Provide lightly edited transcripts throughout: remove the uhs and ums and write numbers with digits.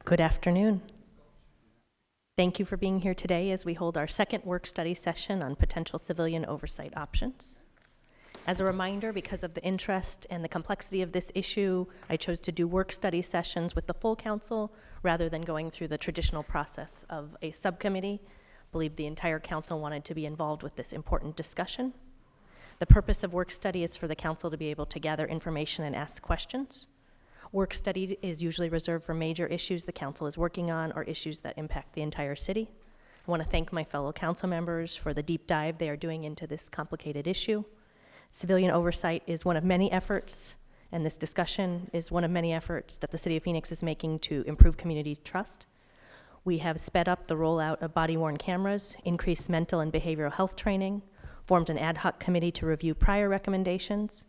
Good afternoon. Thank you for being here today as we hold our second work-study session on potential civilian oversight options. As a reminder, because of the interest and the complexity of this issue, I chose to do work-study sessions with the full council rather than going through the traditional process of a subcommittee. I believe the entire council wanted to be involved with this important discussion. The purpose of work-study is for the council to be able to gather information and ask questions. Work study is usually reserved for major issues the council is working on or issues that impact the entire city. I want to thank my fellow council members for the deep dive they are doing into this complicated issue. Civilian oversight is one of many efforts, and this discussion is one of many efforts that the City of Phoenix is making to improve community trust. We have sped up the rollout of body-worn cameras, increased mental and behavioral health training, formed an ad hoc committee to review prior recommendations.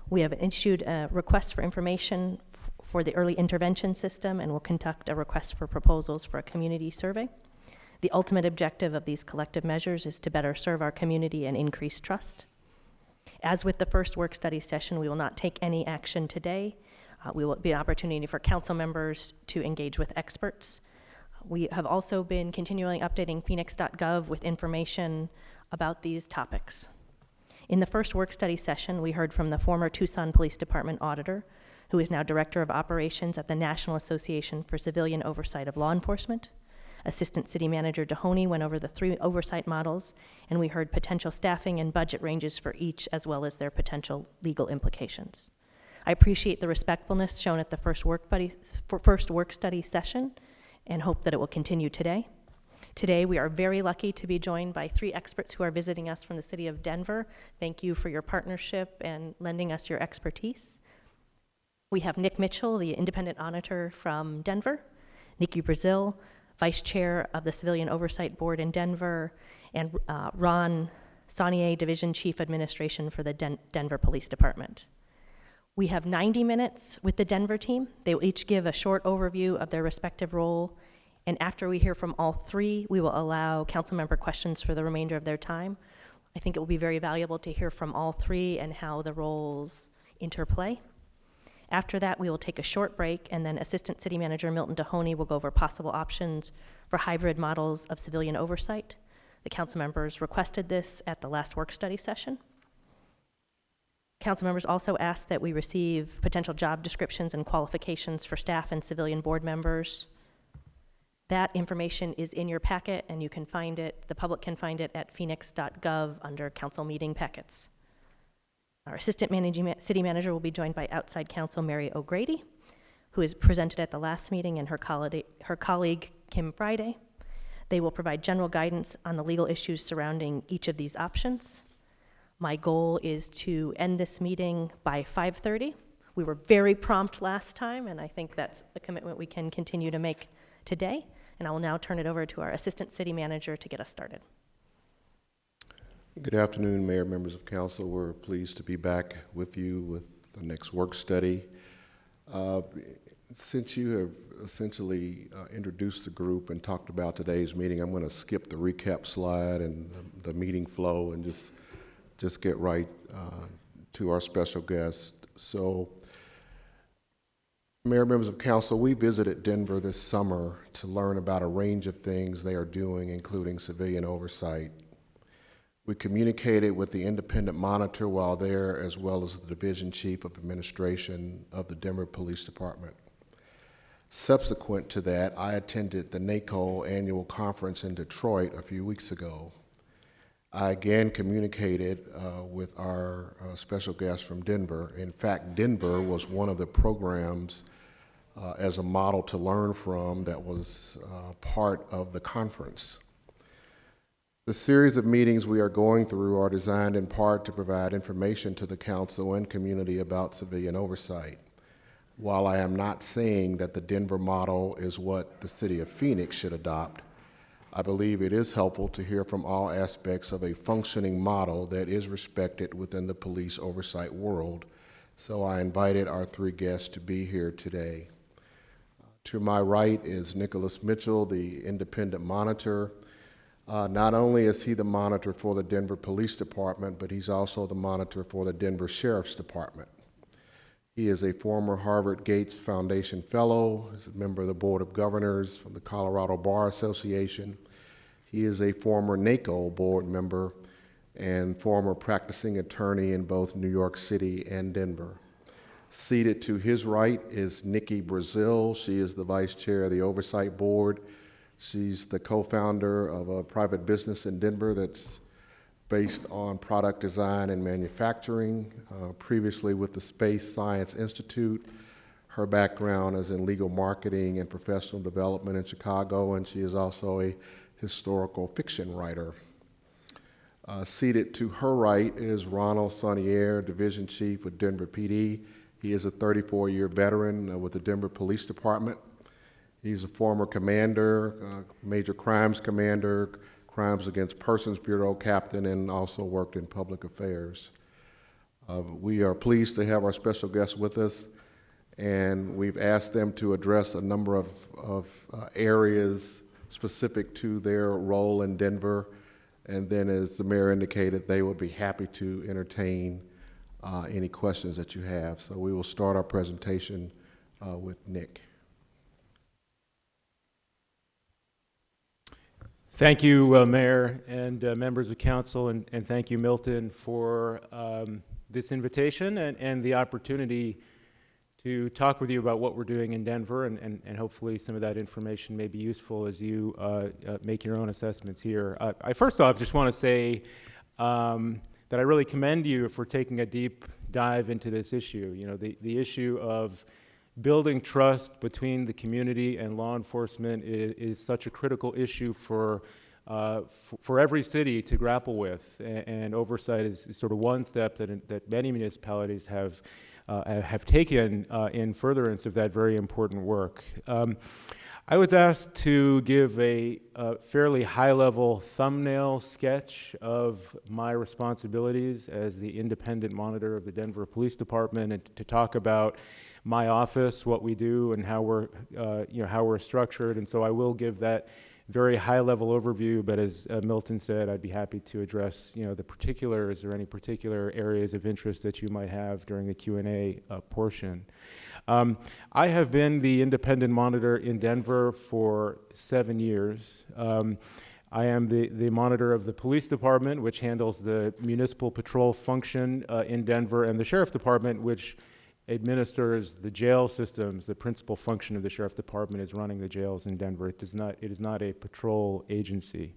We have issued a request for information for the early intervention system and will conduct a request for proposals for a community survey. The ultimate objective of these collective measures is to better serve our community and increase trust. As with the first work study session, we will not take any action today. We will be an opportunity for council members to engage with experts. We have also been continually updating phoenix.gov with information about these topics. In the first work study session, we heard from the former Tucson Police Department auditor, who is now Director of Operations at the National Association for Civilian Oversight of Law Enforcement. Assistant City Manager Dehoney went over the 3 oversight models, and we heard potential staffing and budget ranges for each, as well as their potential legal implications. I appreciate the respectfulness shown at the first work study session, and hope that it will continue today. Today, we are very lucky to be joined by 3 experts who are visiting us from the city of Denver. Thank you for your partnership and lending us your expertise. We have Nick Mitchell, the independent auditor from Denver, Nikki Brazil, Vice Chair of the Civilian Oversight Board in Denver, and Ron Saunier, Division Chief Administration for the Denver Police Department. We have 90 minutes with the Denver team. They will each give a short overview of their respective role, and after we hear from all 3, we will allow council member questions for the remainder of their time. I think it will be very valuable to hear from all 3 and how the roles interplay. After that, we will take a short break, and then Assistant City Manager Milton Dehoney will go over possible options for hybrid models of civilian oversight. The council members requested this at the last work study session. Council members also asked that we receive potential job descriptions and qualifications for staff and civilian board members. That information is in your packet, and you can find it, the public can find it at phoenix.gov under council meeting packets. Our Assistant City Manager will be joined by outside counsel Mary O'Grady, who is presented at the last meeting, and her colleague Kim Friday. They will provide general guidance on the legal issues surrounding each of these options. My goal is to end this meeting by 5:30. We were very prompt last time, and I think that's a commitment we can continue to make today. And I will now turn it over to our Assistant City Manager to get us started. Good afternoon, Mayor, members of council. We're pleased to be back with you with the next work study. Since you have essentially introduced the group and talked about today's meeting, I'm going to skip the recap slide and the meeting flow and just get right to our special guest. So, Mayor, members of council, we visited Denver this summer to learn about a range of things they are doing, including civilian oversight. We communicated with the independent monitor while there, as well as the Division Chief of Administration of the Denver Police Department. Subsequent to that, I attended the NACO annual conference in Detroit a few weeks ago. I again communicated with our special guest from Denver. In fact, Denver was one of the programs as a model to learn from that was part of the conference. The series of meetings we are going through are designed in part to provide information to the council and community about civilian oversight. While I am not saying that the Denver model is what the City of Phoenix should adopt, I believe it is helpful to hear from all aspects of a functioning model that is respected within the police oversight world. So I invited our 3 guests to be here today. To my right is Nicholas Mitchell, the independent monitor. Not only is he the monitor for the Denver Police Department, but he's also the monitor for the Denver Sheriff's Department. He is a former Harvard Gates Foundation Fellow. He's a member of the Board of Governors from the Colorado Bar Association. He is a former NACO board member and former practicing attorney in both New York City and Denver. Seated to his right is Nikki Brazil. She is the vice chair of the Oversight Board. She's the co-founder of a private business in Denver that's based on product design and manufacturing, previously with the Space Science Institute. Her background is in legal marketing and professional development in Chicago, and she is also a historical fiction writer. Seated to her right is Ronald Saunier, Division Chief with Denver PD. He is a 34-year veteran with the Denver Police Department. He's a former commander, major crimes commander, Crimes Against Persons Bureau captain, and also worked in public affairs. We are pleased to have our special guests with us, and we've asked them to address a number of areas specific to their role in Denver, and then, as the mayor indicated, they will be happy to entertain any questions that you have. So we will start our presentation with Nick. Thank you, Mayor and members of council, and thank you, Milton, for this invitation and the opportunity to talk with you about what we're doing in Denver, and hopefully some of that information may be useful as you make your own assessments here. I first off just want to say that I really commend you for taking a deep dive into this issue. You know, the issue of building trust between the community and law enforcement is such a critical issue for every city to grapple with, and oversight is sort of one step that many municipalities have taken in furtherance of that very important work. I was asked to give a fairly high-level thumbnail sketch of my responsibilities as the independent monitor of the Denver Police Department, and to talk about my office, what we do, and how we're structured. And so I will give that very high-level overview. But as Milton said, I'd be happy to address the particulars or any particular areas of interest that you might have during the Q&A portion. I have been the independent monitor in Denver for 7 years. I am the monitor of the police department, which handles the municipal patrol function in Denver, and the sheriff department, which administers the jail systems. The principal function of the sheriff department is running the jails in Denver. It is not a patrol agency.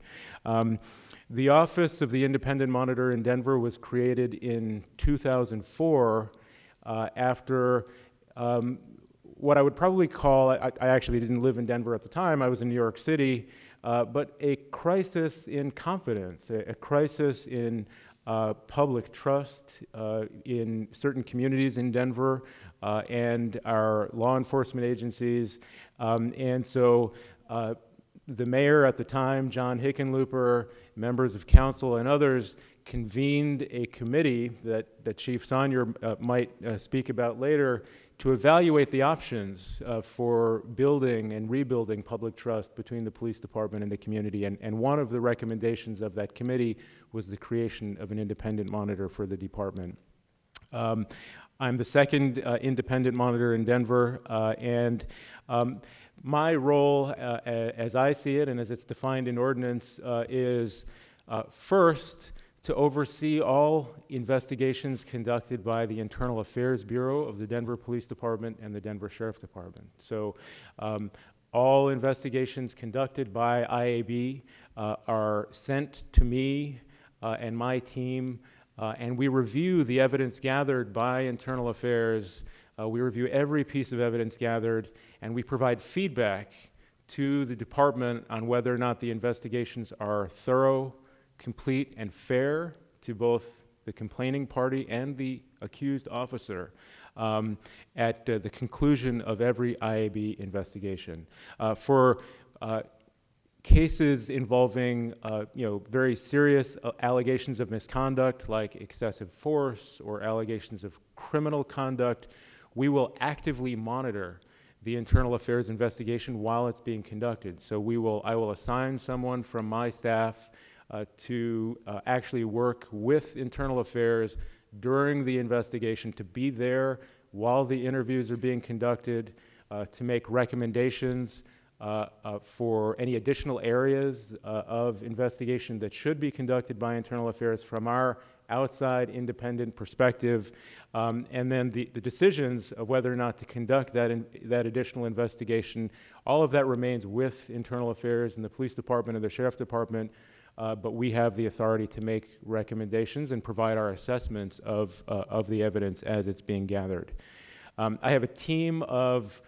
The office of the independent monitor in Denver was created in 2004 after what I would probably call, I actually didn't live in Denver at the time, I was in New York City, but a crisis in confidence, a crisis in public trust in certain communities in Denver and our law enforcement agencies. And so the mayor at the time, John Hickenlooper, members of council and others convened a committee that Chief Saunier might speak about later to evaluate the options for building and rebuilding public trust between the police department and the community. And one of the recommendations of that committee was the creation of an independent monitor for the department. I'm the second independent monitor in Denver, and my role, as I see it and as it's defined in ordinance, is first to oversee all investigations conducted by the Internal Affairs Bureau of the Denver Police Department and the Denver Sheriff Department. So all investigations conducted by IAB are sent to me and my team, and we review the evidence gathered by Internal Affairs. We review every piece of evidence gathered, and we provide feedback to the department on whether or not the investigations are thorough, complete, and fair to both the complaining party and the accused officer at the conclusion of every IAB investigation. For cases involving very serious allegations of misconduct, like excessive force or allegations of criminal conduct, we will actively monitor the internal affairs investigation while it's being conducted. So I will assign someone from my staff to actually work with internal affairs during the investigation, to be there while the interviews are being conducted, to make recommendations for any additional areas of investigation that should be conducted by Internal Affairs from our outside independent perspective, and then the decisions of whether or not to conduct that additional investigation, all of that remains with Internal Affairs and the Police Department and the Sheriff's Department, but we have the authority to make recommendations and provide our assessments of the evidence as it's being gathered. I have a team of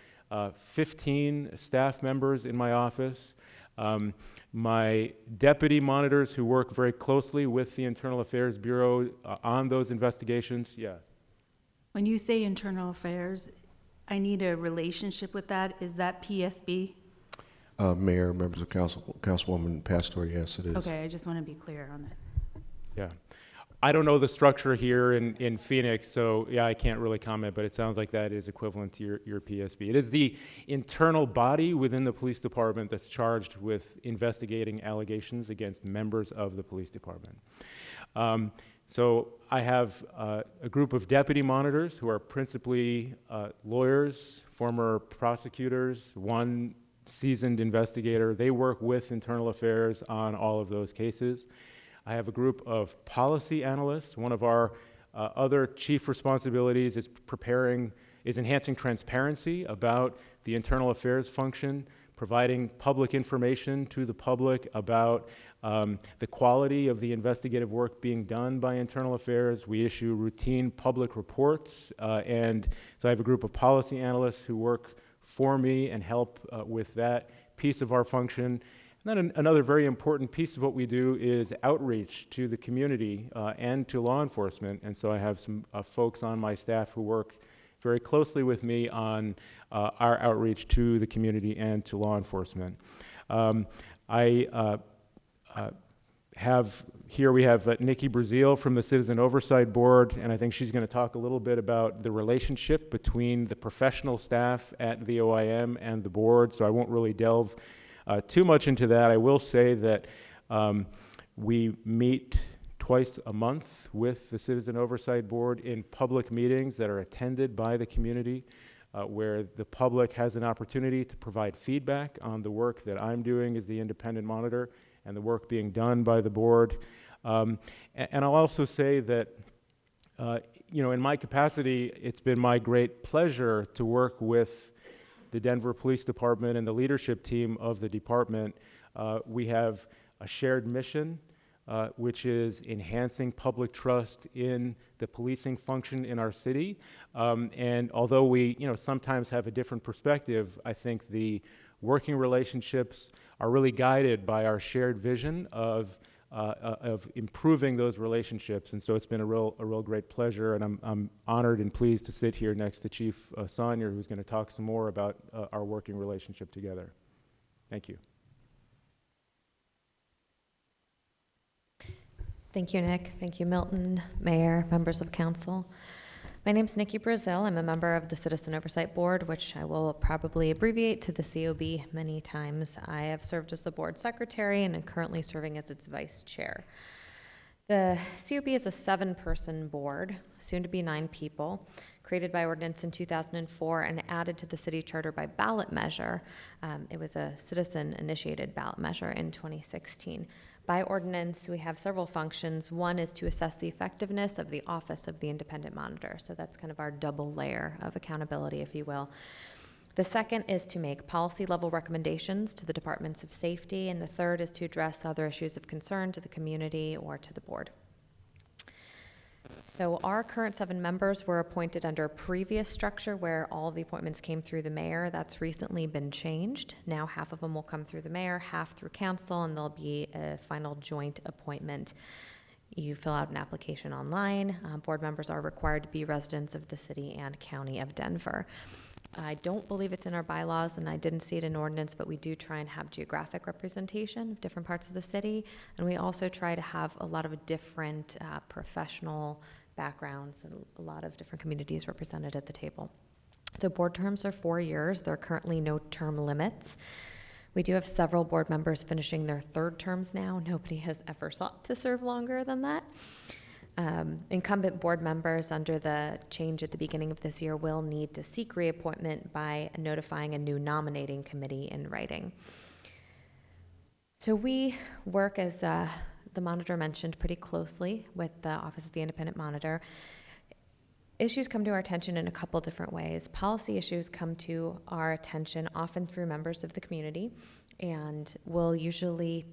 15 staff members in my office. My deputy monitors who work very closely with the Internal Affairs Bureau on those investigations. Yeah. When you say Internal Affairs, I need a relationship with that. Is that PSB? Mayor, members of council, Councilwoman Pastor, yes, it is. Okay, I just want to be clear on that. Yeah. I don't know the structure here in Phoenix, so yeah, I can't really comment, but it sounds like that is equivalent to your PSB. It is the internal body within the police department that's charged with investigating allegations against members of the police department. So I have a group of deputy monitors who are principally lawyers, former prosecutors, one seasoned investigator. They work with Internal Affairs on all of those cases. I have a group of policy analysts. One of our other chief responsibilities is enhancing transparency about the Internal Affairs function, providing public information to the public about the quality of the investigative work being done by Internal Affairs. We issue routine public reports, and so I have a group of policy analysts who work for me and help with that piece of our function. And then another very important piece of what we do is outreach to the community and to law enforcement. And so I have some folks on my staff who work very closely with me on our outreach to the community and to law enforcement. We have Nikki Brazil from the Citizen Oversight Board, and I think she's going to talk a little bit about the relationship between the professional staff at the OIM and the board, so I won't really delve too much into that. I will say that we meet twice a month with the Citizen Oversight Board in public meetings that are attended by the community, where the public has an opportunity to provide feedback on the work that I'm doing as the independent monitor and the work being done by the board. And I'll also say that, in my capacity, it's been my great pleasure to work with the Denver Police Department and the leadership team of the department. We have a shared mission, which is enhancing public trust in the policing function in our city. And although we, sometimes have a different perspective, I think the working relationships are really guided by our shared vision of improving those relationships. And so it's been a real great pleasure, and I'm honored and pleased to sit here next to Chief Sonier, who's going to talk some more about our working relationship together. Thank you. Thank you, Nick. Thank you, Milton, Mayor, members of council. My name is Nikki Brazil. I'm a member of the Citizen Oversight Board, which I will probably abbreviate to the COB many times. I have served as the board secretary and am currently serving as its vice chair. The COB is a 7-person board, soon to be 9 people, created by ordinance in 2004 and added to the city charter by ballot measure. It was a citizen-initiated ballot measure in 2016. By ordinance, we have several functions. One is to assess the effectiveness of the Office of the Independent Monitor. So that's kind of our double layer of accountability, if you will. The second is to make policy-level recommendations to the Departments of Safety, and the third is to address other issues of concern to the community or to the board. So our current 7 members were appointed under a previous structure where all of the appointments came through the mayor. That's recently been changed. Now half of them will come through the mayor, half through council, and there'll be a final joint appointment. You fill out an application online. Board members are required to be residents of the city and county of Denver. I don't believe it's in our bylaws, and I didn't see it in ordinance, but we do try and have geographic representation of different parts of the city, and we also try to have a lot of different professional backgrounds and a lot of different communities represented at the table. So board terms are 4 years. There are currently no term limits. We do have several board members finishing their 3rd terms now. Nobody has ever sought to serve longer than that. Incumbent board members under the change at the beginning of this year will need to seek reappointment by notifying a new nominating committee in writing. So we work, as the monitor mentioned, pretty closely with the Office of the Independent Monitor. Issues come to our attention in a couple different ways. Policy issues come to our attention often through members of the community, and we'll usually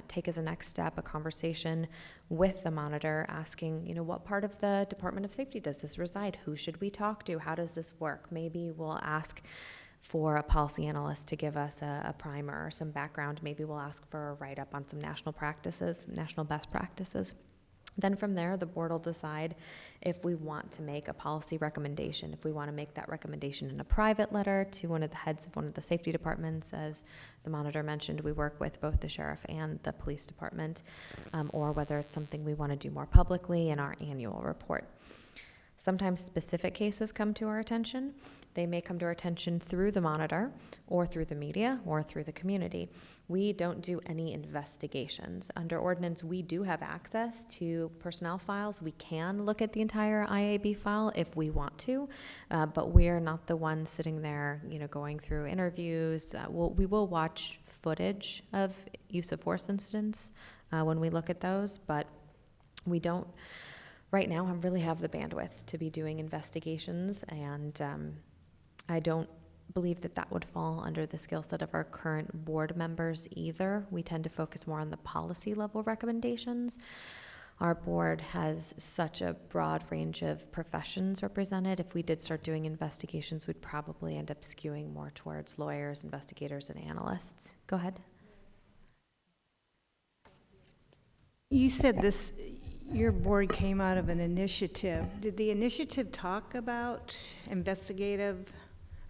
take as a next step a conversation with the monitor asking, what part of the Department of Safety does this reside? Who should we talk to? How does this work? Maybe we'll ask for a policy analyst to give us a primer or some background. Maybe we'll ask for a write-up on some national practices, national best practices. Then from there, the board will decide if we want to make a policy recommendation, if we want to make that recommendation in a private letter to one of the heads of one of the safety departments. As the monitor mentioned, we work with both the sheriff and the police department, or whether it's something we want to do more publicly in our annual report. Sometimes specific cases come to our attention. They may come to our attention through the monitor or through the media or through the community. We don't do any investigations. Under ordinance, we do have access to personnel files. We can look at the entire IAB file if we want to, but we're not the ones sitting there, going through interviews. We will watch footage of use of force incidents when we look at those, but we don't right now really have the bandwidth to be doing investigations, and I don't believe that would fall under the skill set of our current board members either. We tend to focus more on the policy level recommendations. Our board has such a broad range of professions represented. If we did start doing investigations, we'd probably end up skewing more towards lawyers, investigators, and analysts. Go ahead. You said your board came out of an initiative. Did the initiative talk about investigative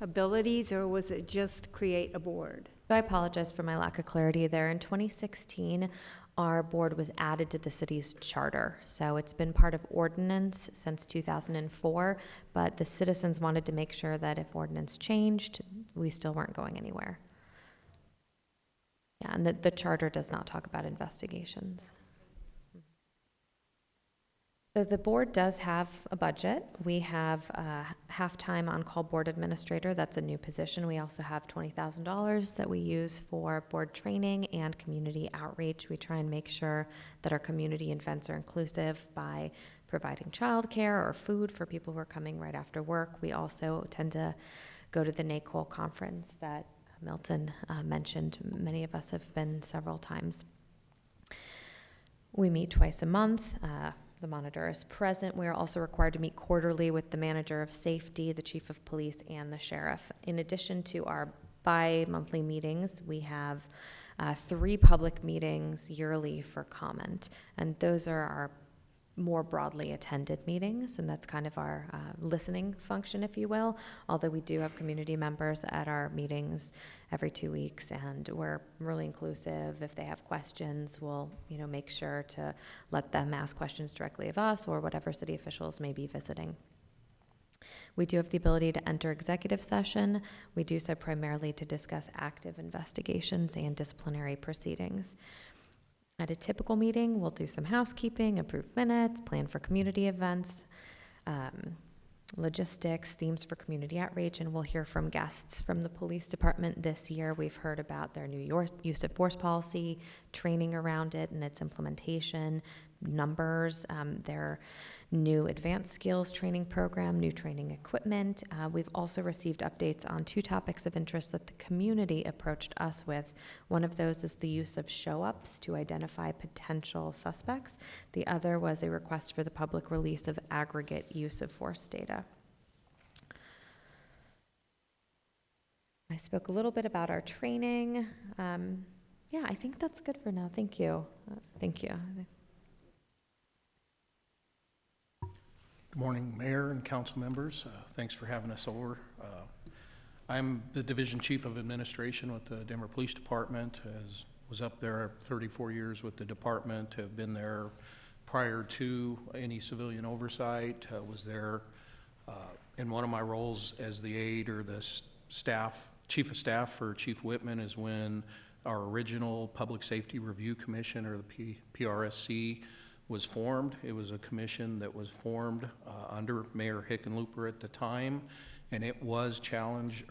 abilities, or was it just create a board? I apologize for my lack of clarity there. In 2016, our board was added to the city's charter. So it's been part of ordinance since 2004, but the citizens wanted to make sure that if ordinance changed, we still weren't going anywhere. Yeah, and the charter does not talk about investigations. So the board does have a budget. We have a half-time on-call board administrator. That's a new position. We also have $20,000 that we use for board training and community outreach. We try and make sure that our community events are inclusive by providing childcare or food for people who are coming right after work. We also tend to go to the NACOL conference that Milton mentioned. Many of us have been several times. We meet twice a month. The monitor is present. We are also required to meet quarterly with the manager of safety, the chief of police, and the sheriff. In addition to our bi-monthly meetings, we have 3 public meetings yearly for comment, and those are our more broadly attended meetings, and that's kind of our listening function, if you will, although we do have community members at our meetings every 2 weeks, and we're really inclusive. If they have questions, we'll make sure to let them ask questions directly of us or whatever city officials may be visiting. We do have the ability to enter executive session. We do so primarily to discuss active investigations and disciplinary proceedings. At a typical meeting, we'll do some housekeeping, approve minutes, plan for community events, logistics, themes for community outreach, and we'll hear from guests from the police department this year. We've heard about their new use of force policy, training around it and its implementation, numbers, their new advanced skills training program, new training equipment. We've also received updates on 2 topics of interest that the community approached us with. One of those is the use of show-ups to identify potential suspects. The other was a request for the public release of aggregate use of force data. I spoke a little bit about our training. Yeah, I think that's good for now. Thank you. Thank you. Good morning, Mayor and council members. Thanks for having us over. I'm the Division Chief of Administration with the Denver Police Department. Was up there 34 years with the department, have been there prior to any civilian oversight, was there in one of my roles as the aide or the chief of staff for Chief Whitman is when our original Public Safety Review Commission, or the PRSC, was formed. It was a commission that was formed under Mayor Hickenlooper at the time, and it was charged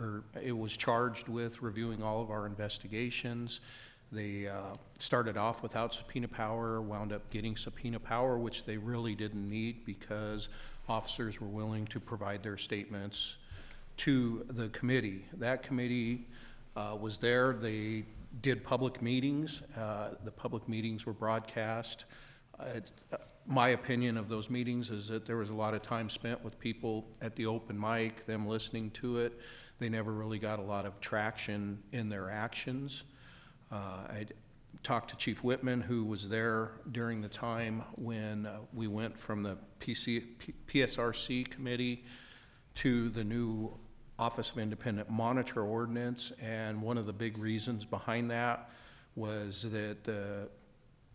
with reviewing all of our investigations. They started off without subpoena power, wound up getting subpoena power, which they really didn't need because officers were willing to provide their statements to the committee. That committee was there. They did public meetings. The public meetings were broadcast. My opinion of those meetings is that there was a lot of time spent with people at the open mic, them listening to it. They never really got a lot of traction in their actions. I talked to Chief Whitman, who was there during the time when we went from the PSRC committee to the new Office of Independent Monitor ordinance, and one of the big reasons behind that was that the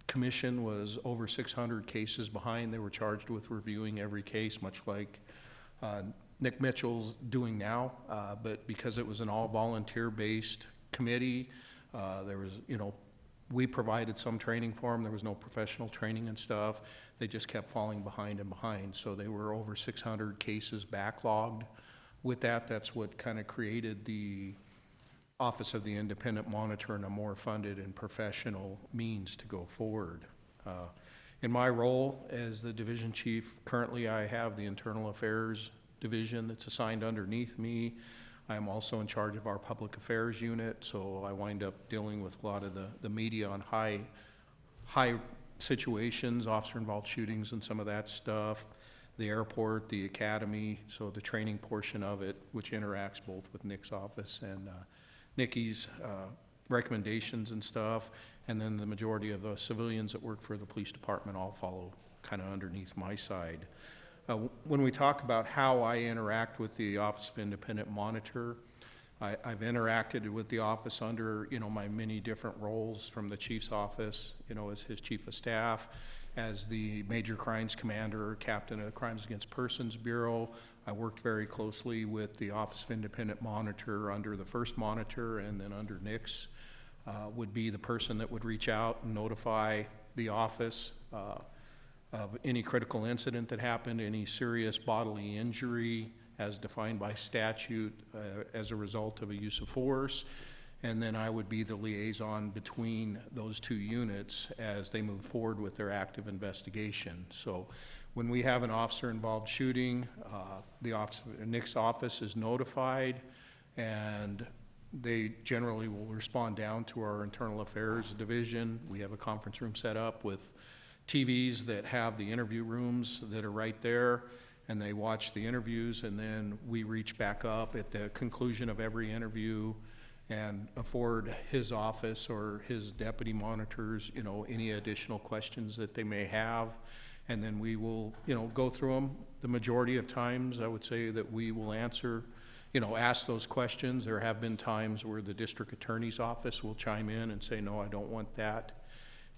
commission was over 600 cases behind. They were charged with reviewing every case, much like Nick Mitchell's doing now, but because it was an all volunteer-based committee, there was, we provided some training for them. There was no professional training and stuff. They just kept falling behind and behind. So they were over 600 cases backlogged. With that, that's what kind of created the Office of the Independent Monitor and a more funded and professional means to go forward. In my role as the division chief, currently I have the Internal Affairs Division that's assigned underneath me. I am also in charge of our Public Affairs Unit, so I wind up dealing with a lot of the media on high situations, officer-involved shootings and some of that stuff. The airport, the academy, so the training portion of it, which interacts both with Nick's office and Nikki's recommendations and stuff, and then the majority of the civilians that work for the police department all follow kind of underneath my side. When we talk about how I interact with the Office of Independent Monitor, I've interacted with the office under, my many different roles, from the chief's office, as his chief of staff, as the major crimes commander, captain of the Crimes Against Persons Bureau. I worked very closely with the Office of Independent Monitor under the first monitor, and then under Nick's would be the person that would reach out and notify the office of any critical incident that happened, any serious bodily injury as defined by statute as a result of a use of force. And then I would be the liaison between those two units as they move forward with their active investigation. So when we have an officer-involved shooting, Nick's office is notified, and they generally will respond down to our Internal Affairs Division. We have a conference room set up with TVs that have the interview rooms that are right there, and they watch the interviews, and then we reach back up at the conclusion of every interview and afford his office or his deputy monitors, any additional questions that they may have. And then we will, go through them. The majority of times, I would say that we will answer, ask those questions. There have been times where the district attorney's office will chime in and say, no, I don't want that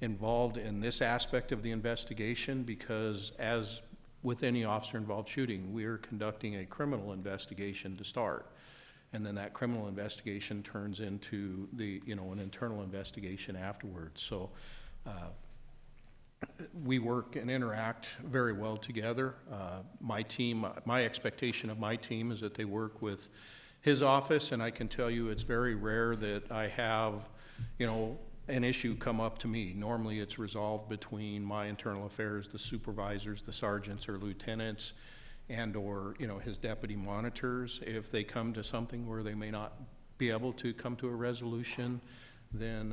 involved in this aspect of the investigation, because as with any officer-involved shooting, we are conducting a criminal investigation to start. And then that criminal investigation turns into an internal investigation afterwards. So we work and interact very well together. My team, my expectation of my team is that they work with his office, and I can tell you it's very rare that I have, an issue come up to me. Normally it's resolved between my internal affairs, the supervisors, the sergeants or lieutenants, and or his deputy monitors. If they come to something where they may not be able to come to a resolution, then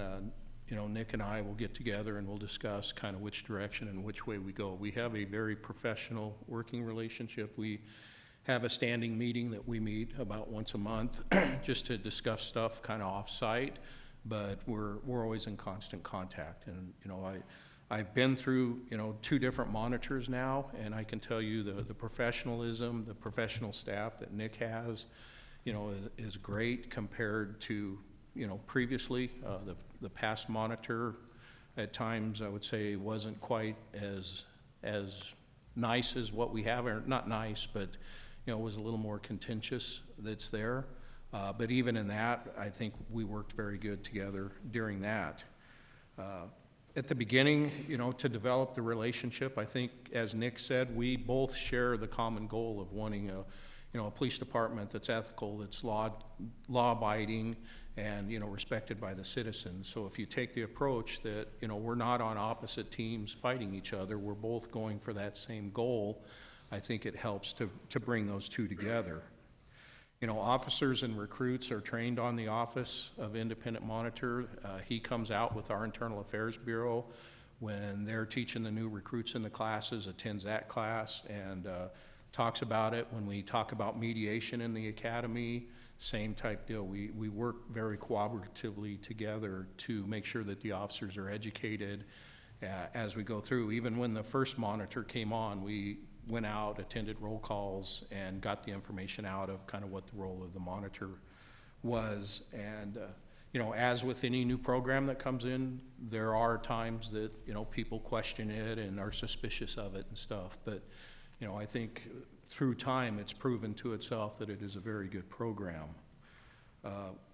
Nick and I will get together and we'll discuss kind of which direction and which way we go. We have a very professional working relationship. We have a standing meeting that we meet about once a month just to discuss stuff kind of off-site, but we're always in constant contact. And I've been through, 2 different monitors now, and I can tell you the professionalism, the professional staff that Nick has, is great compared to, previously. The past monitor at times, I would say, wasn't quite as nice as what we have, or not nice, but, was a little more contentious that's there. But even in that, I think we worked very good together during that. at the beginning, to develop the relationship, I think, as Nick said, we both share the common goal of wanting a police department that's ethical, that's law-abiding, and, respected by the citizens. So if you take the approach that, we're not on opposite teams fighting each other, we're both going for that same goal, I think it helps to bring those two together. Officers and recruits are trained on the Office of Independent Monitor. He comes out with our Internal Affairs Bureau when they're teaching the new recruits in the classes, attends that class, and talks about it. When we talk about mediation in the academy, same type deal. We work very cooperatively together to make sure that the officers are educated as we go through. Even when the first monitor came on, we went out, attended roll calls, and got the information out of kind of what the role of the monitor was. And, as with any new program that comes in, there are times that, people question it and are suspicious of it and stuff. But, I think through time, it's proven to itself that it is a very good program.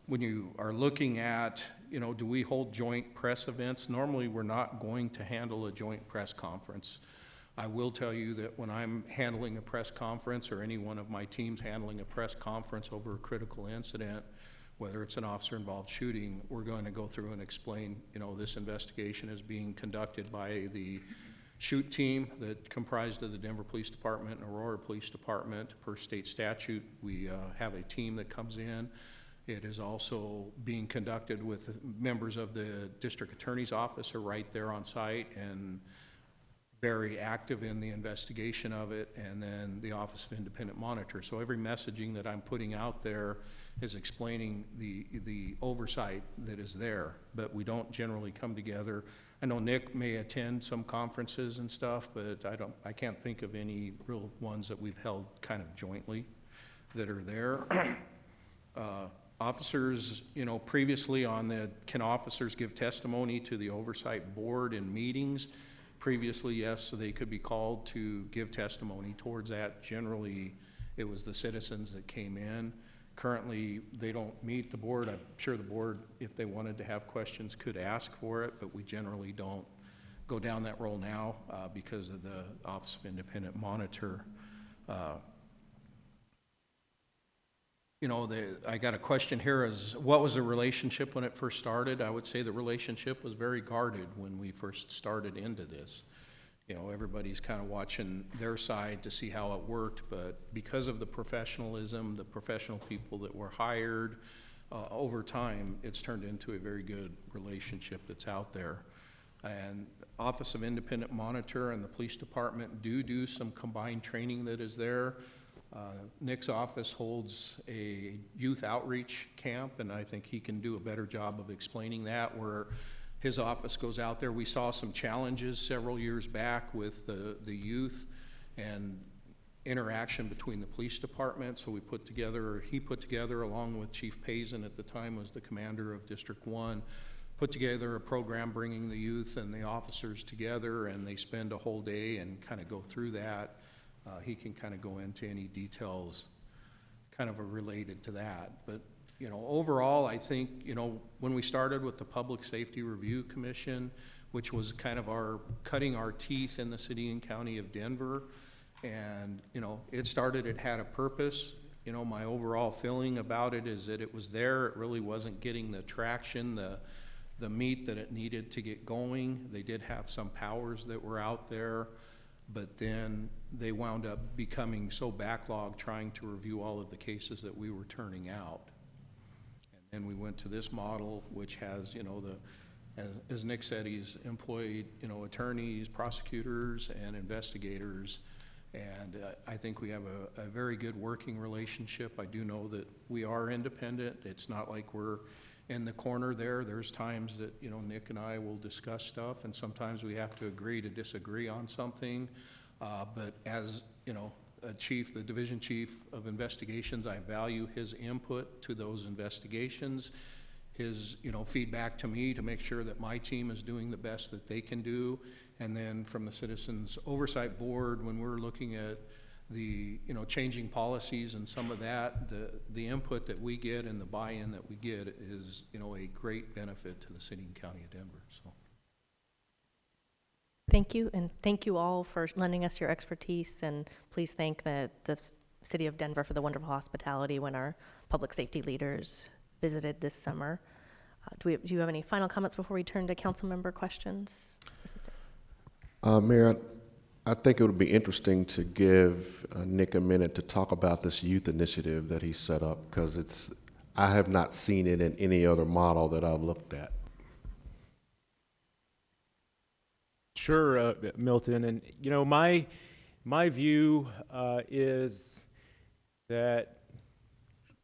When you are looking at, do we hold joint press events? Normally, we're not going to handle a joint press conference. I will tell you that when I'm handling a press conference, or any one of my teams handling a press conference over a critical incident, whether it's an officer-involved shooting, we're going to go through and explain, this investigation is being conducted by the shoot team that comprised of the Denver Police Department and Aurora Police Department. Per state statute, we have a team that comes in. It is also being conducted with members of the District Attorney's Office are right there on site and very active in the investigation of it, and then the Office of Independent Monitor. So every messaging that I'm putting out there is explaining the oversight that is there, but we don't generally come together. I know Nick may attend some conferences and stuff, but I can't think of any real ones that we've held kind of jointly that are there. Officers, previously on can officers give testimony to the Oversight Board in meetings? Previously, yes, so they could be called to give testimony towards that. Generally, it was the citizens that came in. Currently, they don't meet the board. I'm sure the board, if they wanted to have questions, could ask for it, but we generally don't go down that road now because of the Office of Independent Monitor. I got a question here is, what was the relationship when it first started? I would say the relationship was very guarded when we first started into this. Everybody's kind of watching their side to see how it worked, but because of the professionalism, the professional people that were hired, over time, it's turned into a very good relationship that's out there. And Office of Independent Monitor and the Police Department do some combined training that is there. Nick's office holds a youth outreach camp, and I think he can do a better job of explaining that, where his office goes out there. We saw some challenges several years back with the youth and interaction between the police department, so he put together, along with Chief Payson at the time was the commander of District 1, put together a program bringing the youth and the officers together, and they spend a whole day and kind of go through that. He can kind of go into any details kind of related to that. But, overall, I think, when we started with the Public Safety Review Commission, which was kind of cutting our teeth in the city and county of Denver, and, it had a purpose. My overall feeling about it is that it was there. It really wasn't getting the traction, the meat that it needed to get going. They did have some powers that were out there, but then they wound up becoming so backlogged trying to review all of the cases that we were turning out. And then we went to this model, which has, as Nick said, he's employed, attorneys, prosecutors, and investigators. And I think we have a very good working relationship. I do know that we are independent. It's not like we're in the corner there. There's times that, Nick and I will discuss stuff, and sometimes we have to agree to disagree on something. But as, the division chief of investigations, I value his input to those investigations, his, feedback to me to make sure that my team is doing the best that they can do. And then from the Citizens Oversight Board, when we're looking at the, changing policies and some of that, the input that we get and the buy-in that we get is, a great benefit to the city and county of Denver. So. Thank you, and thank you all for lending us your expertise, and please thank the City of Denver for the wonderful hospitality when our public safety leaders visited this summer. Do you have any final comments before we turn to council member questions? Mayor, I think it would be interesting to give Nick a minute to talk about this youth initiative that he set up, because I have not seen it in any other model that I've looked at. Sure, Milton, and you know, my view is that,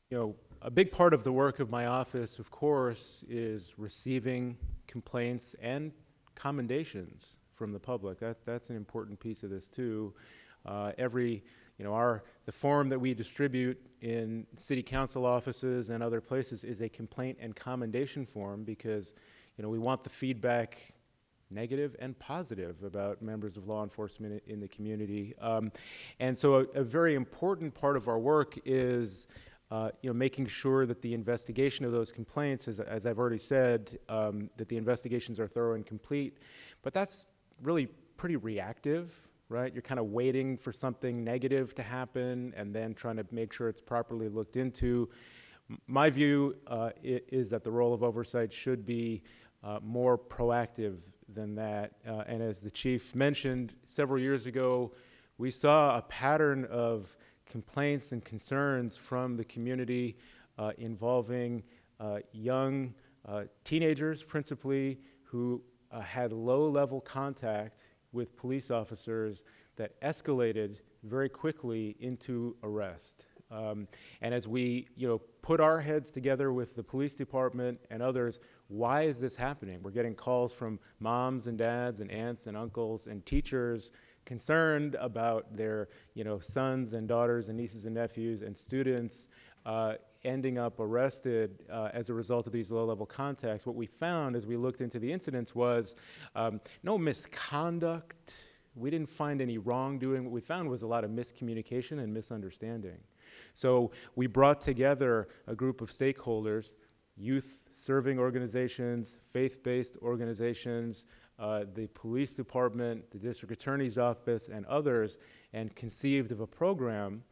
you know, a big part of the work of my office, of course, is receiving complaints and commendations from the public. That's an important piece of this too. The form that we distribute in city council offices and other places is a complaint and commendation form, because, you know, we want the feedback, negative and positive, about members of law enforcement in the community. And so a very important part of our work is making sure that the investigation of those complaints, as I've already said, that the investigations are thorough and complete. But that's really pretty reactive, right? You're kind of waiting for something negative to happen and then trying to make sure it's properly looked into. My view is that the role of oversight should be more proactive than that. And as the chief mentioned, several years ago, we saw a pattern of complaints and concerns from the community involving young teenagers, principally, who had low-level contact with police officers that escalated very quickly into arrest. And as we, put our heads together with the police department and others, why is this happening? We're getting calls from moms and dads and aunts and uncles and teachers concerned about their, sons and daughters and nieces and nephews and students ending up arrested as a result of these low-level contacts. What we found as we looked into the incidents was no misconduct. We didn't find any wrongdoing. What we found was a lot of miscommunication and misunderstanding. So we brought together a group of stakeholders, youth-serving organizations, faith-based organizations, the police department, the district attorney's office, and others, and conceived of a program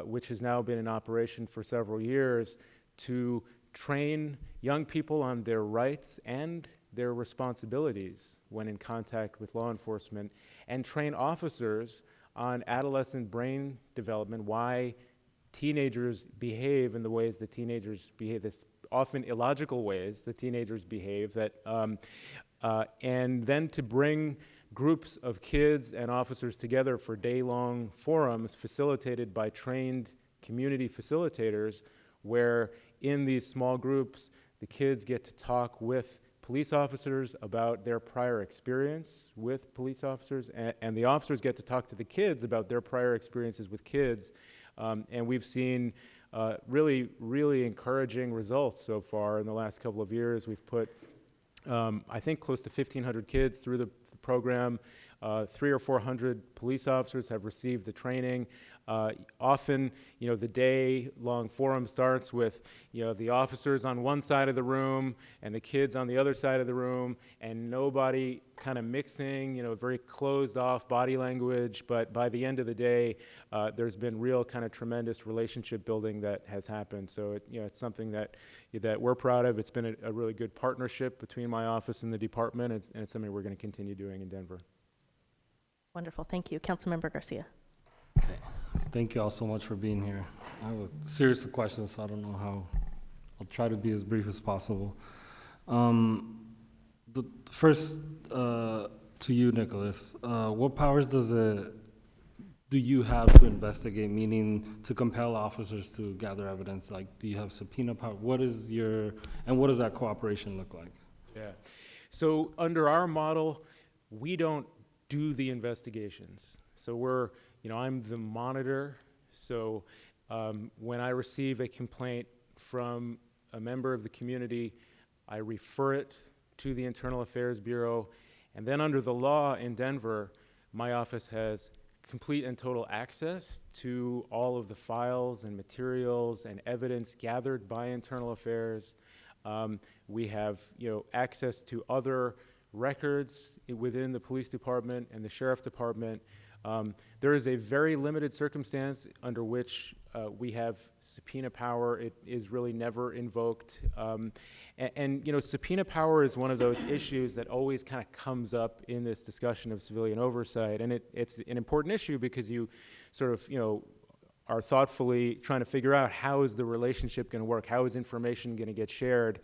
which has now been in operation for several years to train young people on their rights and their responsibilities when in contact with law enforcement, and train officers on adolescent brain development, why teenagers behave in the ways that teenagers behave, this often illogical ways that teenagers behave, that, and then to bring groups of kids and officers together for day-long forums facilitated by trained community facilitators, where in these small groups, the kids get to talk with police officers about their prior experience with police officers, and the officers get to talk to the kids about their prior experiences with kids. And we've seen really, really encouraging results so far in the last couple of years. We've put, I think, close to 1,500 kids through the program. 300 or 400 police officers have received the training. Often, the day-long forum starts with, the officers on one side of the room and the kids on the other side of the room, and nobody kind of mixing, very closed-off body language. But by the end of the day, there's been real kind of tremendous relationship building that has happened. So, it's something that we're proud of. It's been a really good partnership between my office and the department, and it's something we're going to continue doing in Denver. Wonderful. Thank you. Councilmember Garcia. Okay. Thank you all so much for being here. I have a series of questions, so I don't know how. I'll try to be as brief as possible. The first, to you, Nicholas, what powers do you have to investigate, meaning to compel officers to gather evidence? Like, do you have subpoena power? What does that cooperation look like? Yeah. So under our model, we don't do the investigations. So I'm the monitor. So when I receive a complaint from a member of the community, I refer it to the Internal Affairs Bureau. And then under the law in Denver, my office has complete and total access to all of the files and materials and evidence gathered by Internal Affairs. We have, access to other records within the police department and the sheriff department. There is a very limited circumstance under which we have subpoena power. It is really never invoked. And you know, subpoena power is one of those issues that always kind of comes up in this discussion of civilian oversight. And it's an important issue because you sort of, you know, are thoughtfully trying to figure out how is the relationship going to work? How is information going to get shared?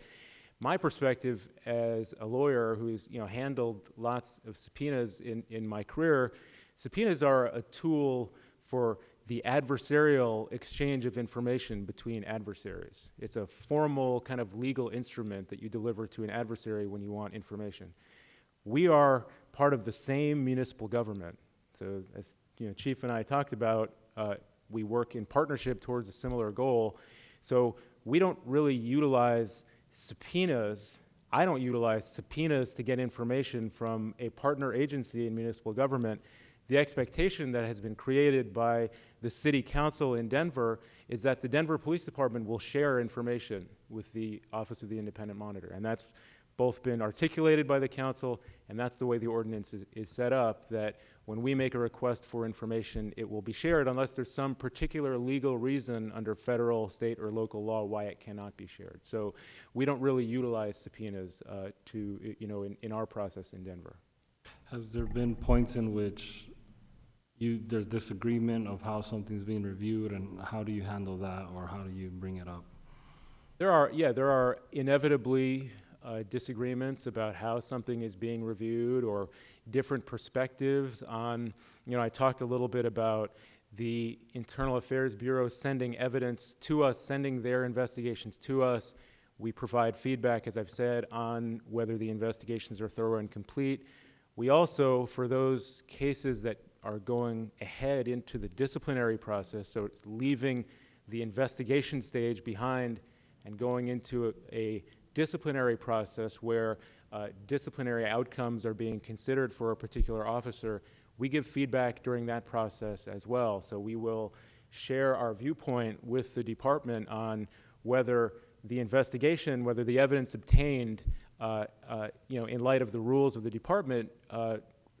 My perspective as a lawyer who's, you know, handled lots of subpoenas in my career, subpoenas are a tool for the adversarial exchange of information between adversaries. It's a formal kind of legal instrument that you deliver to an adversary when you want information. We are part of the same municipal government. So as you know, Chief and I talked about, we work in partnership towards a similar goal. So we don't really utilize subpoenas. I don't utilize subpoenas to get information from a partner agency in municipal government. The expectation that has been created by the city council in Denver is that the Denver Police Department will share information with the Office of the Independent Monitor. And that's both been articulated by the council, and that's the way the ordinance is set up, that when we make a request for information, it will be shared unless there's some particular legal reason under federal, state, or local law why it cannot be shared. So we don't really utilize subpoenas in our process in Denver. Has there been points in which there's disagreement of how something's being reviewed, and how do you handle that, or how do you bring it up? There are inevitably disagreements about how something is being reviewed, or different perspectives on, you know, I talked a little bit about the Internal Affairs Bureau sending evidence to us, sending their investigations to us. We provide feedback, as I've said, on whether the investigations are thorough and complete. We also, for those cases that are going ahead into the disciplinary process, so it's leaving the investigation stage behind and going into a disciplinary process where disciplinary outcomes are being considered for a particular officer, we give feedback during that process as well. So we will share our viewpoint with the department on whether the investigation, whether the evidence obtained, in light of the rules of the department,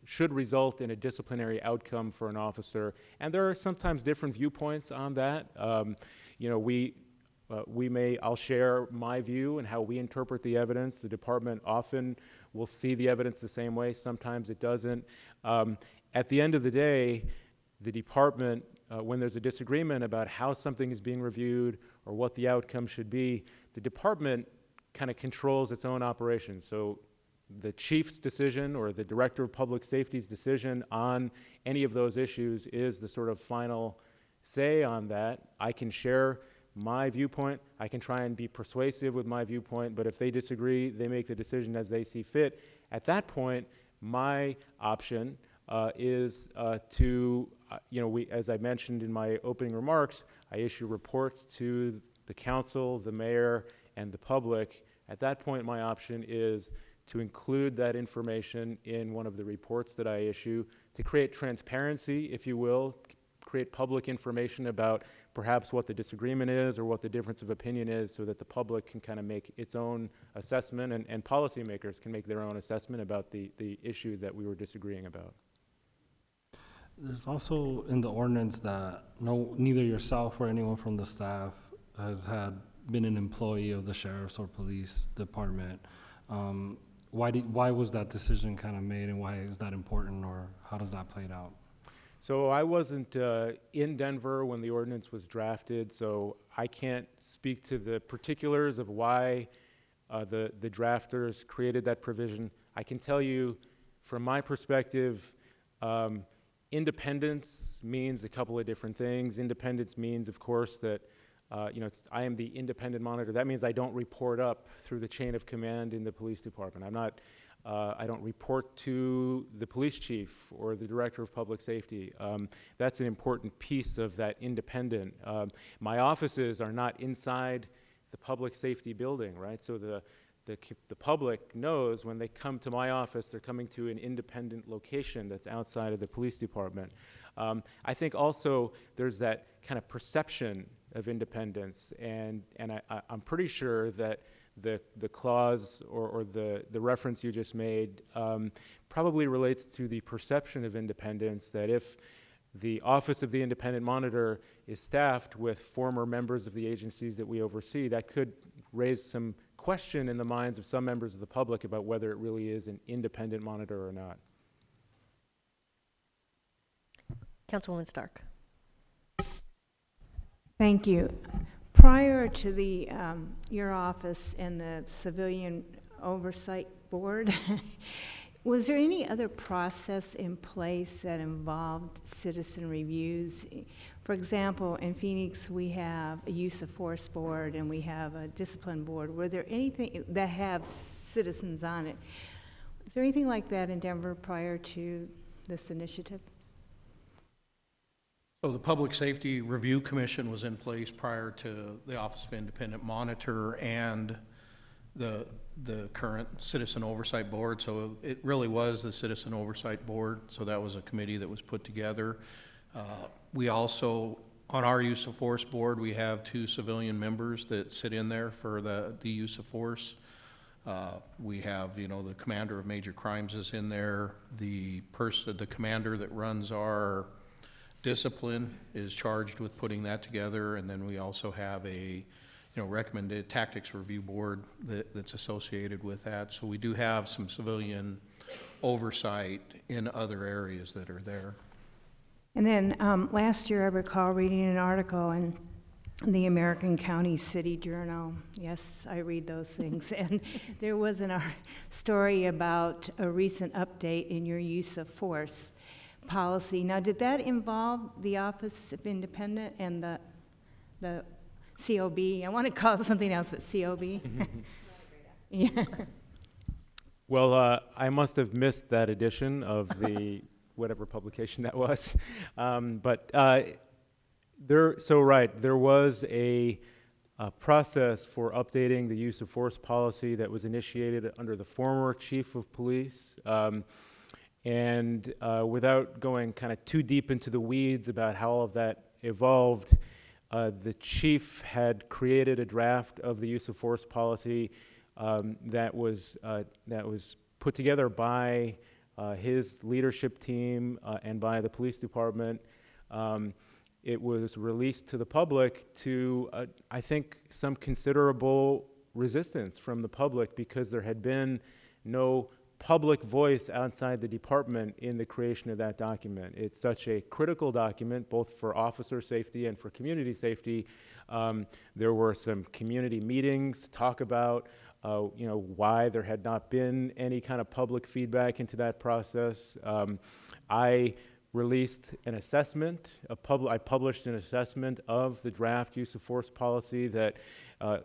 should result in a disciplinary outcome for an officer. And there are sometimes different viewpoints on that. I'll share my view and how we interpret the evidence. The department often will see the evidence the same way. Sometimes it doesn't. At the end of the day, the department, when there's a disagreement about how something is being reviewed or what the outcome should be, the department kind of controls its own operations. So the chief's decision or the director of public safety's decision on any of those issues is the sort of final say on that. I can share my viewpoint. I can try and be persuasive with my viewpoint, but if they disagree, they make the decision as they see fit. At that point, my option is as I mentioned in my opening remarks, I issue reports to the council, the mayor, and the public. At that point, my option is to include that information in one of the reports that I issue to create transparency, if you will, create public information about perhaps what the disagreement is or what the difference of opinion is, so that the public can kind of make its own assessment, and policymakers can make their own assessment about the issue that we were disagreeing about. There's also in the ordinance that neither yourself or anyone from the staff has been an employee of the sheriff's or police department. Why was that decision kind of made, and why is that important, or how does that play out? So I wasn't in Denver when the ordinance was drafted, so I can't speak to the particulars of why the drafters created that provision. I can tell you, from my perspective, independence means a couple of different things. Independence means, of course, that I am the independent monitor. That means I don't report up through the chain of command in the police department. I don't report to the police chief or the director of public safety. That's an important piece of that independent. My offices are not inside the public safety building, right? So the public knows when they come to my office, they're coming to an independent location that's outside of the police department. I think also there's that kind of perception of independence, and I'm pretty sure that the clause or the reference you just made probably relates to the perception of independence, that if the Office of the Independent Monitor is staffed with former members of the agencies that we oversee, that could raise some question in the minds of some members of the public about whether it really is an independent monitor or not. Councilwoman Stark. Thank you. Prior to the your office and the Civilian Oversight Board, was there any other process in place that involved citizen reviews? For example, in Phoenix, we have a use of force board and we have a discipline board. Were there anything that have citizens on it? Is there anything like that in Denver prior to this initiative? So the Public Safety Review Commission was in place prior to the Office of Independent Monitor and the current Citizen Oversight Board. So it really was the Citizen Oversight Board. So that was a committee that was put together. We also, on our use of force board, we have 2 civilian members that sit in there for the use of force. We have, the commander of major crimes is in there. The commander that runs our discipline is charged with putting that together, and then we also have a recommended tactics review board that's associated with that. So we do have some civilian oversight in other areas that are there. And then last year I recall reading an article in the American County City Journal. Yes, I read those things. And there was a story about a recent update in your use of force policy. Now, did that involve the Office of Independent and the COB? I want to call it something else, but COB. Yeah. Well, I must have missed that edition of the whatever publication that was. There was a process for updating the use of force policy that was initiated under the former chief of police. And without going kind of too deep into the weeds about how all of that evolved, the chief had created a draft of the use of force policy that was put together by his leadership team and by the police department. It was released to the public to, I think, some considerable resistance from the public because there had been no public voice outside the department in the creation of that document. It's such a critical document, both for officer safety and for community safety. There were some community meetings to talk about why there had not been any kind of public feedback into that process. I released an assessment. I published an assessment of the draft use of force policy that,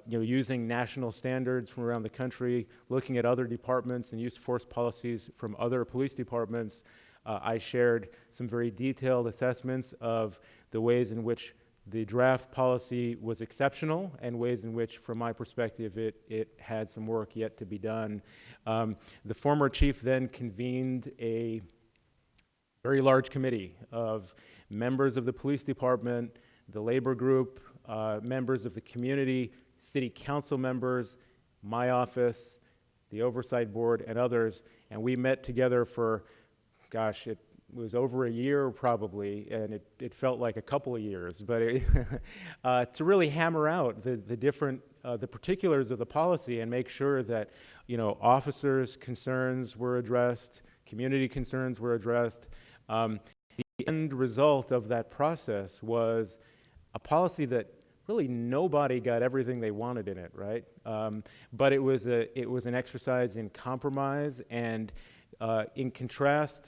using national standards from around the country, looking at other departments and use of force policies from other police departments. I shared some very detailed assessments of the ways in which the draft policy was exceptional and ways in which, from my perspective, it had some work yet to be done. The former chief then convened a very large committee of members of the police department, the labor group, members of the community, city council members, my office, the oversight board, and others. And we met together for, it was over a year probably, and it felt like a couple of years, but to really hammer out the different, the particulars of the policy and make sure that, officers' concerns were addressed, community concerns were addressed. The end result of that process was a policy that really nobody got everything they wanted in it, right? But it was an exercise in compromise, and in contrast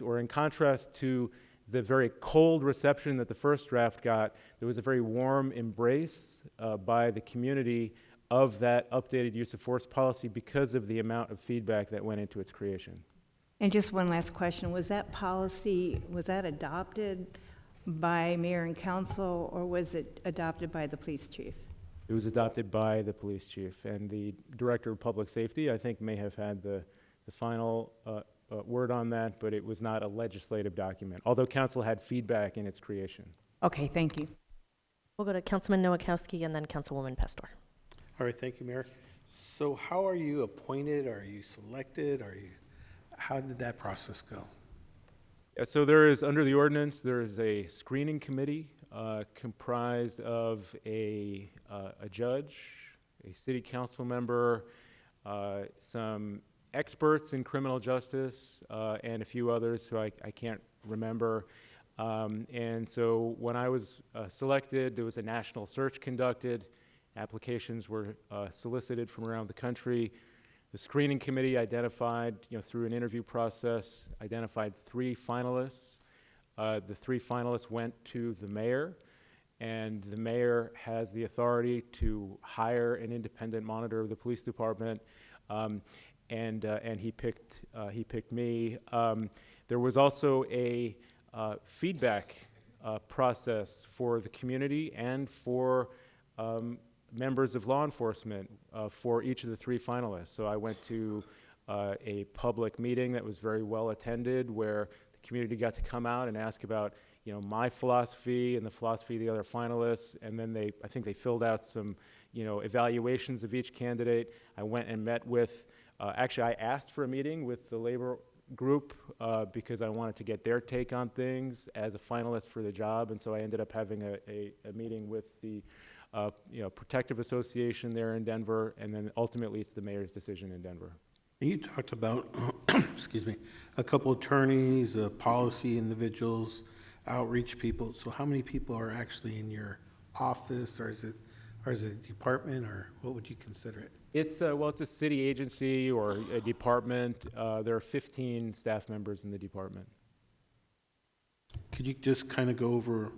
to the very cold reception that the first draft got, there was a very warm embrace by the community of that updated use of force policy because of the amount of feedback that went into its creation. And just one last question, was that policy, was that adopted by mayor and council, or was it adopted by the police chief? It was adopted by the police chief, and the director of public safety, I think, may have had the final word on that, but it was not a legislative document, although council had feedback in its creation. Okay, thank you. We'll go to Councilman Nowakowski and then Councilwoman Pastor. All right, thank you, Mayor. So how are you appointed? Are you selected? How did that process go? So there is, under the ordinance, there is a screening committee comprised of a judge, a city council member, some experts in criminal justice, and a few others who I can't remember. And so when I was selected, there was a national search conducted. Applications were solicited from around the country. The screening committee identified, through an interview process, identified 3 finalists. The 3 finalists went to the mayor, and the mayor has the authority to hire an independent monitor of the police department, and he picked me. There was also a feedback process for the community and for members of law enforcement for each of the 3 finalists. So I went to a public meeting that was very well attended, where the community got to come out and ask about, my philosophy and the philosophy of the other finalists, and then I think they filled out some, evaluations of each candidate. I went and met with, actually I asked for a meeting with the labor group because I wanted to get their take on things as a finalist for the job, and so I ended up having a meeting with the Protective Association there in Denver, and then ultimately it's the mayor's decision in Denver. You talked about, excuse me, a couple attorneys, policy individuals, outreach people. So how many people are actually in your office, or is it a department, or what would you consider it? It's it's a city agency or a department. There are 15 staff members in the department. Could you just kind of go over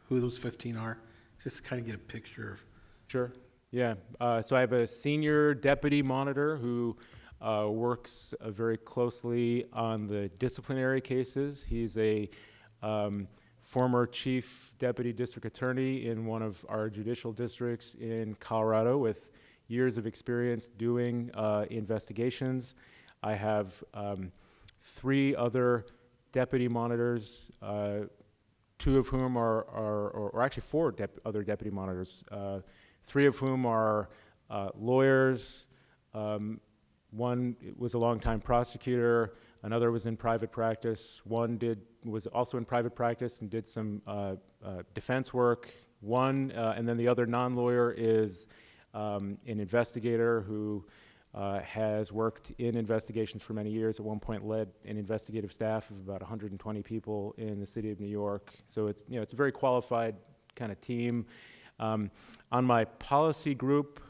who those 15 are? Just kind of get a picture of. Sure. Yeah. So I have a senior deputy monitor who works very closely on the disciplinary cases. He's a former chief deputy district attorney in one of our judicial districts in Colorado with years of experience doing investigations. I have 3 other deputy monitors, 2 of whom or actually 4 other deputy monitors, 3 of whom are lawyers. One was a longtime prosecutor, another was in private practice, one was also in private practice and did some defense work. And then the other non-lawyer is an investigator who has worked in investigations for many years. At one point led an investigative staff of about 120 people in the city of New York. So it's, it's a very qualified kind of team. On my policy group,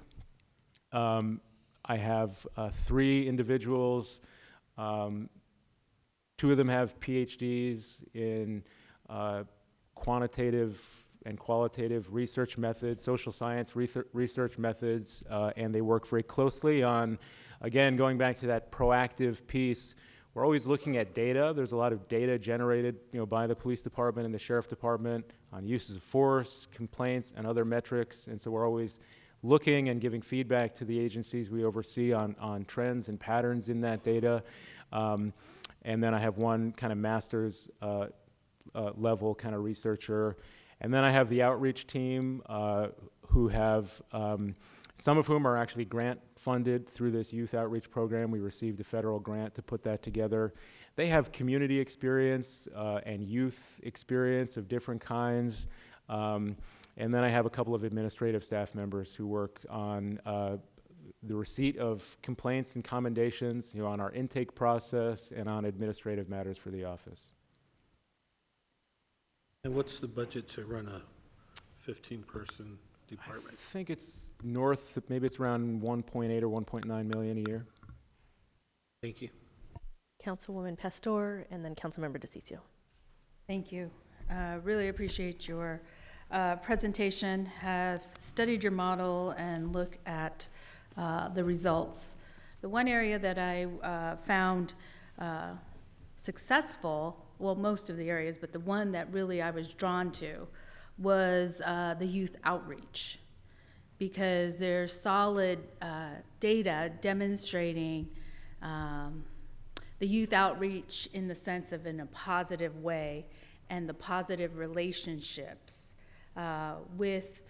I have 3 individuals. 2 of them have PhDs in quantitative and qualitative research methods, social science research methods, and they work very closely on, again, going back to that proactive piece. We're always looking at data. There's a lot of data generated, by the police department and the sheriff department on uses of force, complaints, and other metrics, and so we're always looking and giving feedback to the agencies we oversee on trends and patterns in that data. And then I have one kind of master's level kind of researcher. And then I have the outreach team who have, some of whom are actually grant funded through this youth outreach program. We received a federal grant to put that together. They have community experience and youth experience of different kinds. And then I have a couple of administrative staff members who work on the receipt of complaints and commendations, on our intake process and on administrative matters for the office. And what's the budget to run a 15-person department? I think it's north, maybe it's around 1.8 or 1.9 million a year. Thank you. Councilwoman Pastor, and then Councilmember DeCiccio. Thank you. Really appreciate your presentation. Have studied your model and look at the results. The one area that I found successful, well, most of the areas, but the one that really I was drawn to was the youth outreach, because there's solid data demonstrating the youth outreach in the sense of in a positive way, and the positive relationships with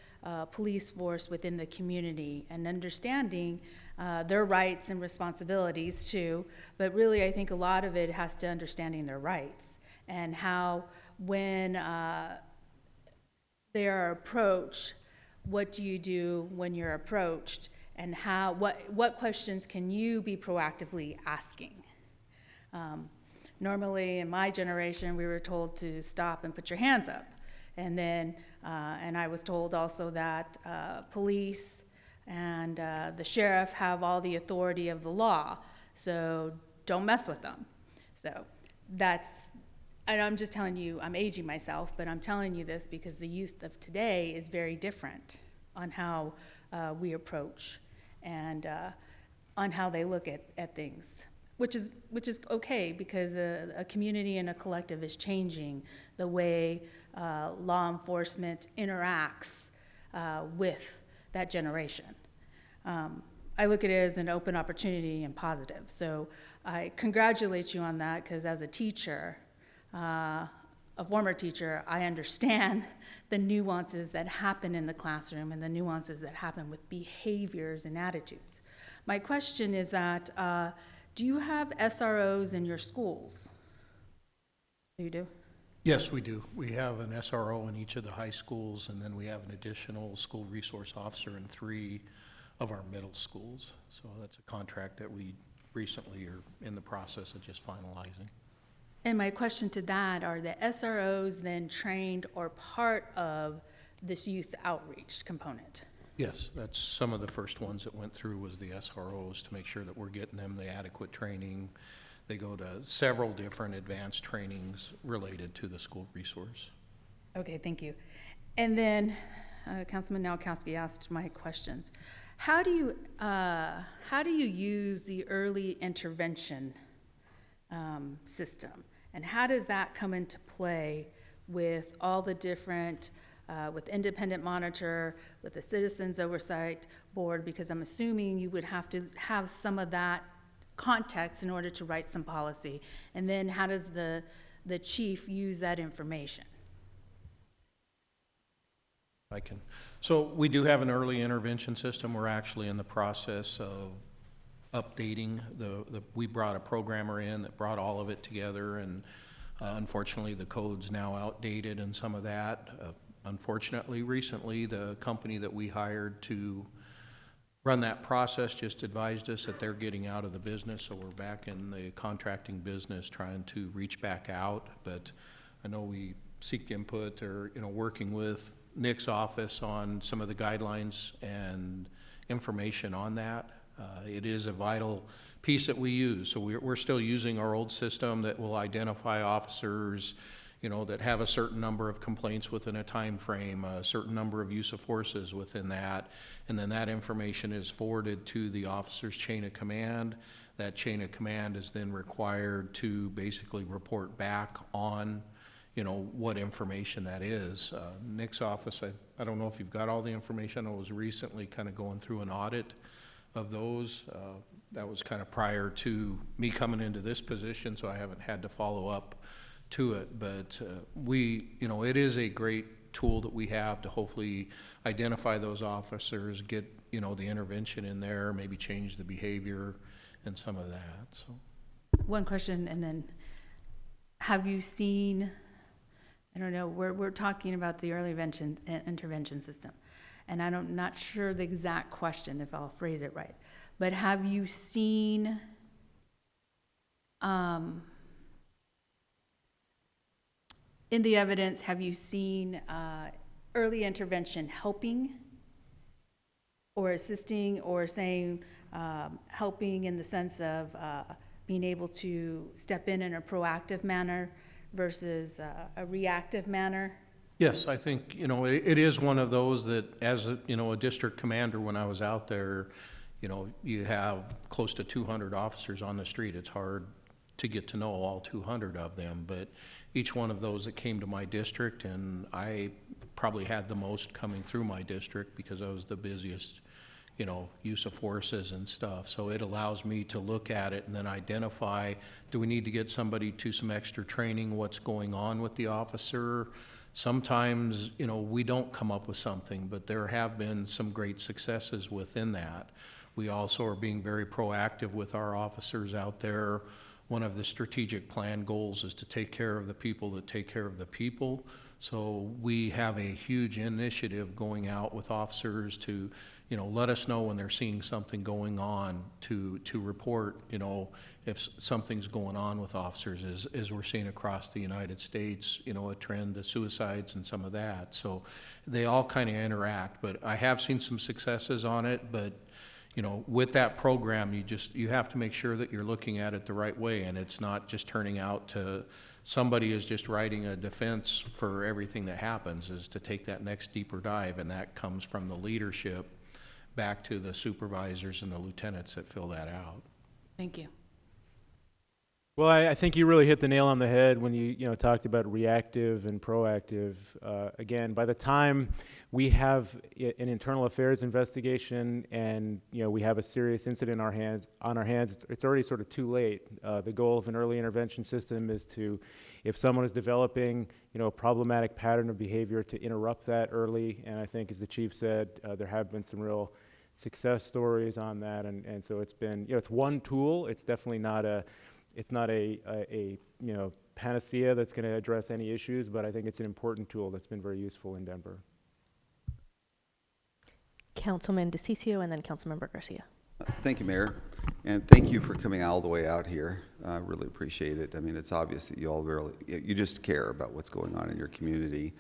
police force within the community and understanding their rights and responsibilities too. But really, I think a lot of it has to understanding their rights and how when they are approached, what do you do when you're approached, and how, what questions can you be proactively asking? Normally, in my generation, we were told to stop and put your hands up. And then, and I was told also that police and the sheriff have all the authority of the law, so don't mess with them. So that's, and I'm just telling you, I'm aging myself, but I'm telling you this because the youth of today is very different on how we approach and on how they look at things. Which is okay, because a community and a collective is changing the way law enforcement interacts with that generation. I look at it as an open opportunity and positive. So I congratulate you on that, because as a teacher, a former teacher, I understand the nuances that happen in the classroom and the nuances that happen with behaviors and attitudes. My question is that, do you have SROs in your schools? You do? Yes, we do. We have an SRO in each of the high schools, and then we have an additional school resource officer in 3 of our middle schools. So that's a contract that we recently are in the process of just finalizing. And my question to that, are the SROs then trained or part of this youth outreach component? Yes, that's some of the first ones that went through was the SROs, to make sure that we're getting them the adequate training. They go to several different advanced trainings related to the school resource. Okay, thank you. And then Councilman Nowakowski asked my questions. How do you use the early intervention system, and how does that come into play with all the different with independent monitor, with the Citizens Oversight Board, because I'm assuming you would have to have some of that context in order to write some policy. And then how does the chief use that information? I can. So we do have an early intervention system. We're actually in the process of updating we brought a programmer in that brought all of it together, and unfortunately the code's now outdated and some of that. Unfortunately, recently, the company that we hired to run that process just advised us that they're getting out of the business, so we're back in the contracting business trying to reach back out. But I know we seek input, or working with Nick's office on some of the guidelines and information on that. It is a vital piece that we use. So we're still using our old system that will identify officers that have a certain number of complaints within a time frame, a certain number of use of forces within that, and then that information is forwarded to the officer's chain of command. That chain of command is then required to basically report back on, what information that is. Nick's office, I don't know if you've got all the information. I was recently kind of going through an audit of those. That was kind of prior to me coming into this position, so I haven't had to follow up to it, but it is a great tool that we have to hopefully identify those officers, get the intervention in there, maybe change the behavior and some of that. So one question, and then have you seen, I don't know, we're talking about the early intervention system, and I'm not sure the exact question, if I'll phrase it right, but have you seen in the evidence, have you seen early intervention helping or assisting, or saying helping in the sense of being able to step in a proactive manner versus a reactive manner? Yes, I think, it is one of those that as a district commander, when I was out there, you have close to 200 officers on the street. It's hard to get to know all 200 of them, but each one of those that came to my district, and I probably had the most coming through my district because I was the busiest, use of forces and stuff. So it allows me to look at it and then identify, do we need to get somebody to some extra training, what's going on with the officer, Sometimes, you know, we don't come up with something, but there have been some great successes within that. We also are being very proactive with our officers out there. One of the strategic plan goals is to take care of the people that take care of the people. So we have a huge initiative going out with officers to, you know, let us know when they're seeing something going on, to report, you know, if something's going on with officers, as we're seeing across the United States, you know, a trend of suicides and some of that. So they all kind of interact, but I have seen some successes on it. But you know, with that program, you have to make sure that you're looking at it the right way, and it's not just turning out to somebody is just writing a defense for everything that happens. Is to take that next deeper dive, and that comes from the leadership back to the supervisors and the lieutenants that fill that out. Thank you. Well, I think you really hit the nail on the head when you talked about reactive and proactive. Again, by the time we have an internal affairs investigation and we have a serious incident on our hands, it's already sort of too late. The goal of an early intervention system is to, if someone is developing a problematic pattern of behavior, to interrupt that early. And I think, as the chief said, there have been some real success stories on that. And so it's been, it's one tool. It's definitely not a panacea that's going to address any issues, but I think it's an important tool that's been very useful in Denver. Councilman DeCiccio and then Councilmember Garcia. Thank you, Mayor, and thank you for coming all the way out here. I really appreciate it. I mean, it's obvious that you all you just care about what's going on in your community,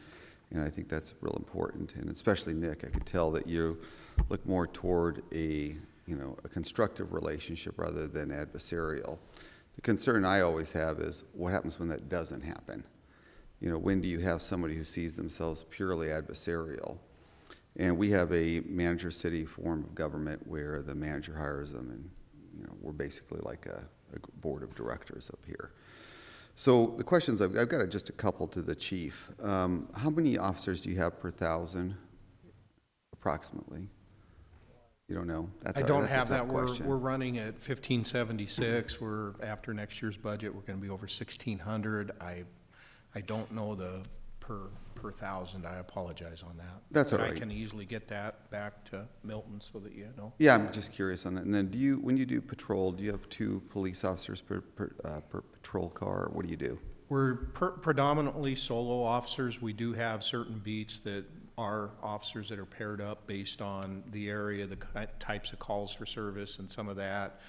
and I think that's real important. And especially Nick, I could tell that you look more toward a constructive relationship rather than adversarial. The concern I always have is what happens when that doesn't happen. When do you have somebody who sees themselves purely adversarial? And we have a manager city form of government where the manager hires them, and we're basically like a board of directors up here. So the questions, I've got just a couple to the chief. How many officers do you have per 1,000, approximately? You don't know? I don't have that. We're running at 1,576. We're, after next year's budget, we're going to be over 1,600. I don't know the per 1,000. I apologize on that. That's all right. I can easily get that back to Milton so that you know. Yeah, I'm just curious on that. And then, when you do patrol, do you have 2 police officers per patrol car? Or what do you do? We're predominantly solo officers. We do have certain beats that are officers that are paired up based on the area, the types of calls for service, and some of that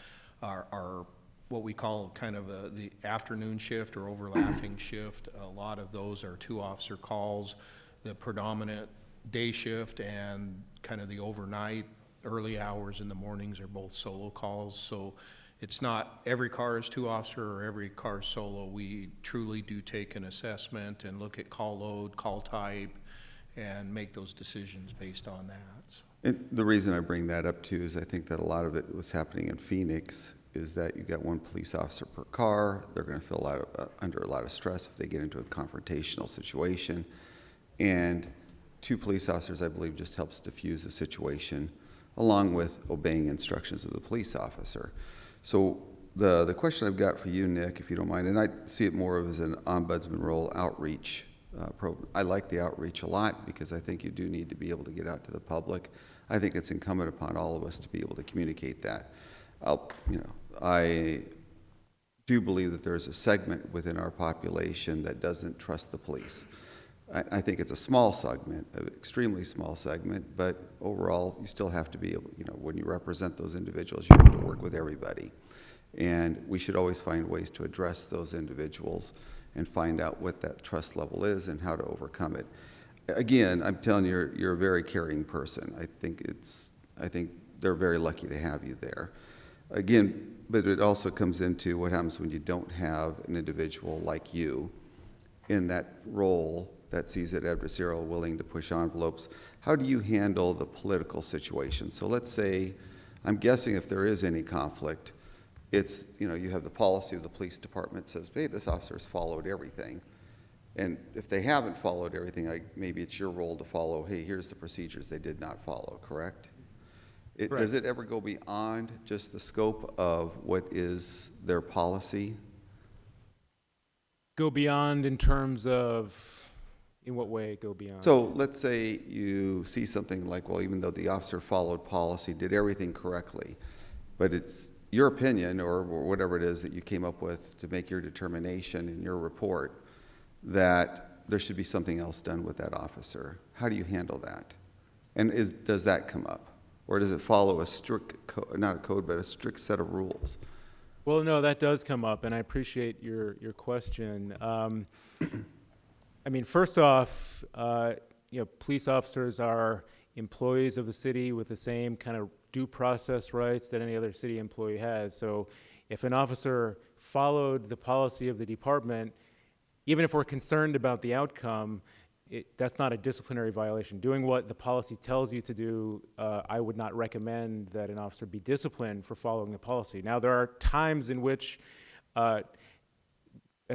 are what we call kind of the afternoon shift or overlapping shift. A lot of those are 2-officer calls. The predominant day shift and kind of the overnight, early hours in the mornings are both solo calls. So it's not every car is 2-officer or every car is solo. We truly do take an assessment and look at call load, call type, and make those decisions based on that. And the reason I bring that up too is I think that a lot of it was happening in Phoenix is that you got 1 police officer per car. They're going to feel under a lot of stress if they get into a confrontational situation. And 2 police officers, I believe, just helps diffuse the situation along with obeying instructions of the police officer. So the question I've got for you, Nick, if you don't mind, and I see it more as an ombudsman role, outreach program. I like the outreach a lot because I think you do need to be able to get out to the public. I think it's incumbent upon all of us to be able to communicate that. I do believe that there's a segment within our population that doesn't trust the police. I think it's a small segment, an extremely small segment, but overall, you still have to be able, when you represent those individuals, you have to work with everybody. And we should always find ways to address those individuals and find out what that trust level is and how to overcome it. Again, I'm telling you, you're a very caring person. I think they're very lucky to have you there. Again, but it also comes into what happens when you don't have an individual like you in that role that sees it adversarial, willing to push envelopes. How do you handle the political situation? So let's say, I'm guessing if there is any conflict, it's, you have the policy of the police department says, hey, this officer's followed everything. And if they haven't followed everything, maybe it's your role to follow, hey, here's the procedures they did not follow, correct? Correct. Does it ever go beyond just the scope of what is their policy? Go beyond in terms of In what way go beyond? So let's say you see something like, well, even though the officer followed policy, did everything correctly, but it's your opinion or whatever it is that you came up with to make your determination in your report that there should be something else done with that officer. How do you handle that? And does that come up? Or does it follow a strict, not a code, but a strict set of rules? Well, no, that does come up, and I appreciate your question. I mean, first off, police officers are employees of the city with the same kind of due process rights that any other city employee has. So if an officer followed the policy of the department, even if we're concerned about the outcome, that's not a disciplinary violation. Doing what the policy tells you to do, I would not recommend that an officer be disciplined for following the policy. Now, there are times in which an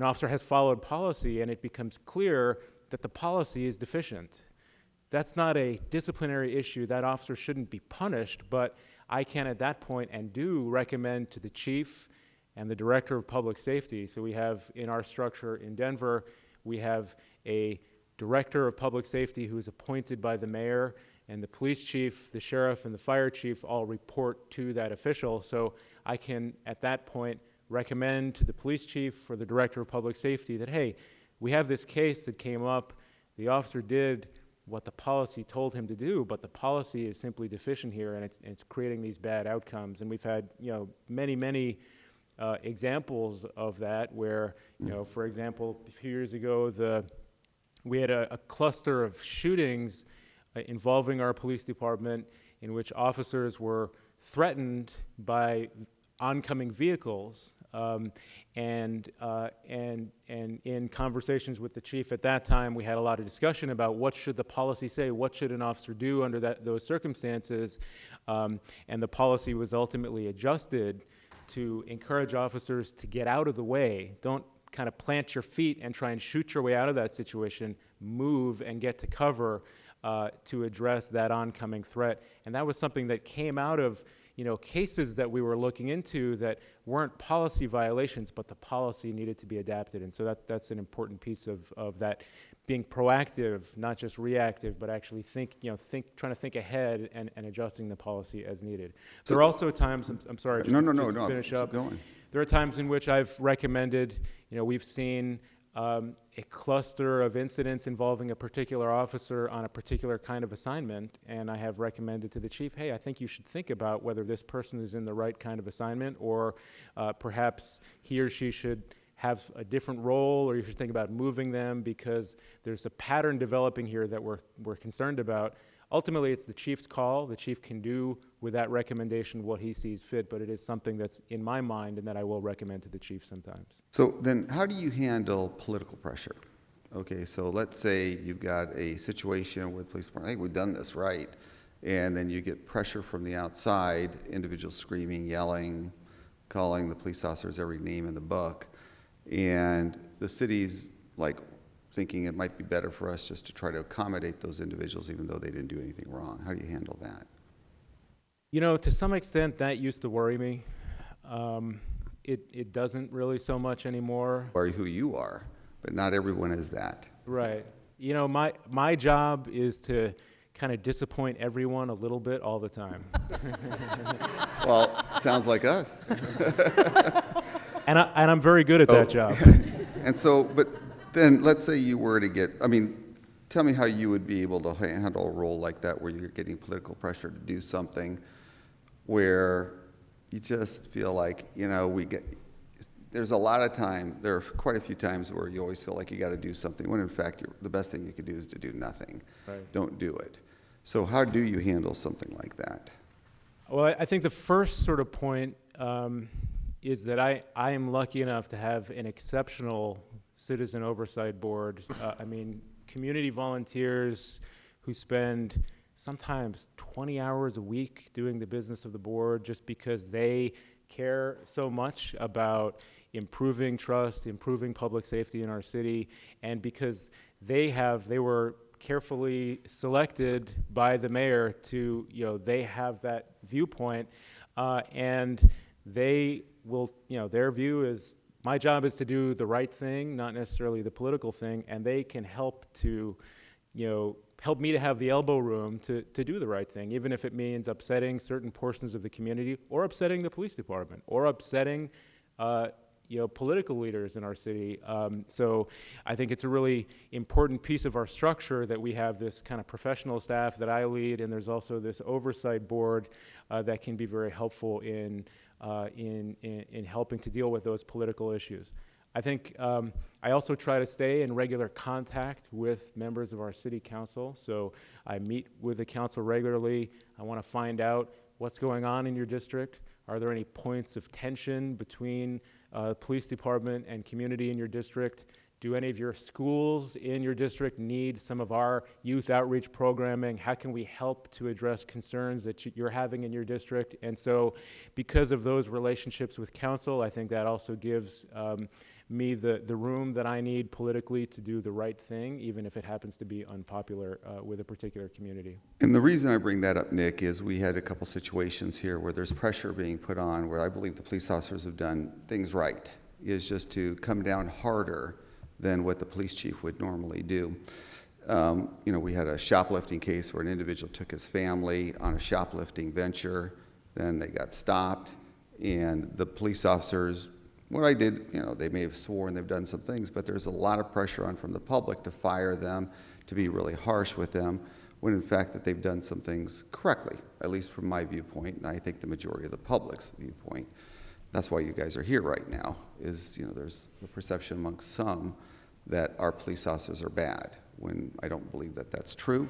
officer has followed policy and it becomes clear that the policy is deficient. That's not a disciplinary issue. That officer shouldn't be punished, but I can at that point and do recommend to the chief and the director of public safety. So we have in our structure in Denver, we have a director of public safety who is appointed by the mayor, and the police chief, the sheriff, and the fire chief all report to that official. So I can, at that point, recommend to the police chief or the director of public safety that, hey, we have this case that came up. The officer did what the policy told him to do, but the policy is simply deficient here, and it's creating these bad outcomes. And we've had, many examples of that where, for example, a few years ago, we had a cluster of shootings involving our police department in which officers were threatened by oncoming vehicles, and in conversations with the chief at that time, we had a lot of discussion about what should the policy say, what should an officer do under those circumstances, and the policy was ultimately adjusted to encourage officers to get out of the way. Don't kind of plant your feet and try and shoot your way out of that situation. Move and get to cover to address that oncoming threat. And that was something that came out of cases that we were looking into that weren't policy violations, but the policy needed to be adapted. And so that's an important piece of that, being proactive, not just reactive, but actually trying to think ahead and adjusting the policy as needed. So there are also times, I'm sorry, just to finish up. Going. There are times in which I've recommended, we've seen a cluster of incidents involving a particular officer on a particular kind of assignment, and I have recommended to the chief, hey, I think you should think about whether this person is in the right kind of assignment, or perhaps he or she should have a different role, or you should think about moving them because there's a pattern developing here that we're concerned about. Ultimately, it's the chief's call. The chief can do with that recommendation what he sees fit, but it is something that's in my mind and that I will recommend to the chief sometimes. So then how do you handle political pressure? Okay, so let's say you've got a situation where the police department, hey, we've done this right, and then you get pressure from the outside, individuals screaming, yelling, calling the police officers every name in the book, and the city's like thinking it might be better for us just to try to accommodate those individuals even though they didn't do anything wrong. How do you handle that? To some extent, that used to worry me. It doesn't really so much anymore. Or who you are, but not everyone is that. Right. My job is to kind of disappoint everyone a little bit all the time. Well, sounds like us. And I'm very good at that job. And so, but then let's say you were to get, tell me how you would be able to handle a role like that where you're getting political pressure to do something where you just feel like, there's a lot of time, there are quite a few times where you always feel like you got to do something, when in fact the best thing you could do is to do nothing. Right. Don't do it. So how do you handle something like that? Well, I think the first sort of point is that I am lucky enough to have an exceptional citizen oversight board. Community volunteers who spend sometimes 20 hours a week doing the business of the board just because they care so much about improving trust, improving public safety in our city, and because they were carefully selected by the mayor to, they have that viewpoint, and they will, their view is my job is to do the right thing, not necessarily the political thing, and they can help to, help me to have the elbow room to do the right thing, even if it means upsetting certain portions of the community, or upsetting the police department, or upsetting, political leaders in our city. So I think it's a really important piece of our structure that we have this kind of professional staff that I lead, and there's also this oversight board that can be very helpful in helping to deal with those political issues. I think I also try to stay in regular contact with members of our city council. So I meet with the council regularly. I want to find out what's going on in your district. Are there any points of tension between police department and community in your district? Do any of your schools in your district need some of our youth outreach programming? How can we help to address concerns that you're having in your district? And so because of those relationships with council, I think that also gives me the room that I need politically to do the right thing, even if it happens to be unpopular with a particular community. And the reason I bring that up, Nick, is we had a couple situations here where there's pressure being put on, where I believe the police officers have done things right, is just to come down harder than what the police chief would normally do. We had a shoplifting case where an individual took his family on a shoplifting venture, then they got stopped, and the police officers, what I did, they may have sworn they've done some things, but there's a lot of pressure on from the public to fire them, to be really harsh with them, when in fact that they've done some things correctly, at least from my viewpoint, and I think the majority of the public's viewpoint. That's why you guys are here right now, is, there's the perception amongst some that our police officers are bad, when I don't believe that that's true.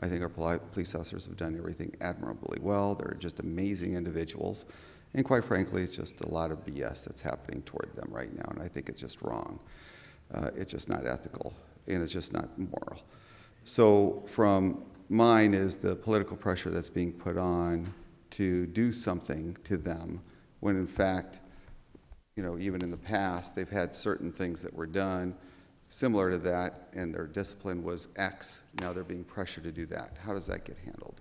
I think our police officers have done everything admirably well. They're just amazing individuals. And quite frankly, it's just a lot of BS that's happening toward them right now, and I think it's just wrong. It's just not ethical, and it's just not moral. So from mine is the political pressure that's being put on to do something to them, when in fact, even in the past, they've had certain things that were done similar to that, and their discipline was X. Now they're being pressured to do that. How does that get handled?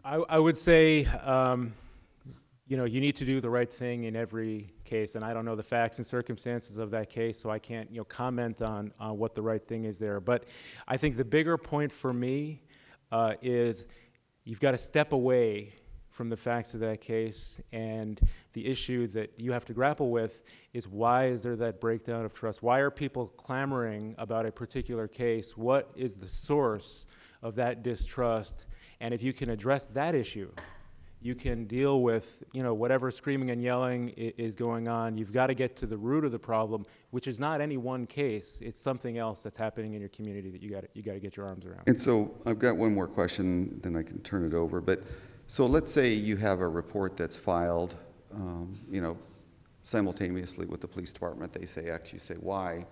I would say, you need to do the right thing in every case, and I don't know the facts and circumstances of that case, so I can't, comment on what the right thing is there. But I think the bigger point for me is you've got to step away from the facts of that case, and the issue that you have to grapple with is, why is there that breakdown of trust? Why are people clamoring about a particular case? What is the source of that distrust? And if you can address that issue, you can deal with, whatever screaming and yelling is going on. You've got to get to the root of the problem, which is not any one case. It's something else that's happening in your community that you got to get your arms around. And so I've got one more question, then I can turn it over. But so let's say you have a report that's filed, simultaneously with the police department. They say X, you say Y.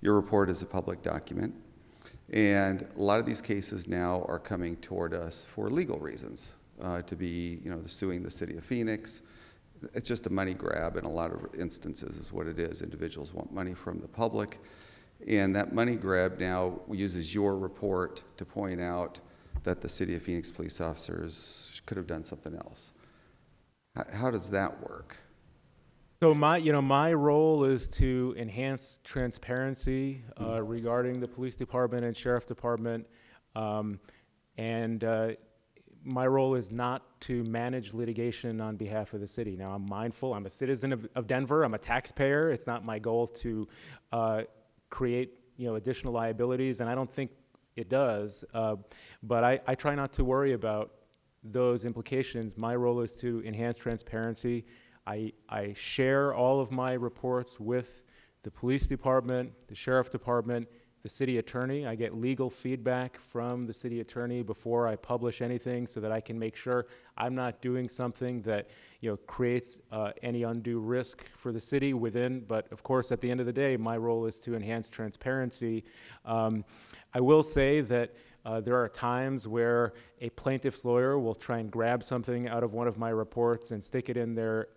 Your report is a public document. And a lot of these cases now are coming toward us for legal reasons, to be, suing the city of Phoenix. It's just a money grab in a lot of instances is what it is. Individuals want money from the public. And that money grab now uses your report to point out that the city of Phoenix police officers could have done something else. How does that work? So my role is to enhance transparency regarding the police department and sheriff department, and my role is not to manage litigation on behalf of the city. Now, I'm mindful. I'm a citizen of Denver. I'm a taxpayer. It's not my goal to create additional liabilities, and I don't think it does. But I try not to worry about those implications. My role is to enhance transparency. I share all of my reports with the police department, the sheriff department, the city attorney. I get legal feedback from the city attorney before I publish anything, so that I can make sure I'm not doing something that creates any undue risk for the city within. But of course, at the end of the day, my role is to enhance transparency. I will say that there are times where a plaintiff's lawyer will try and grab something out of one of my reports and stick it in their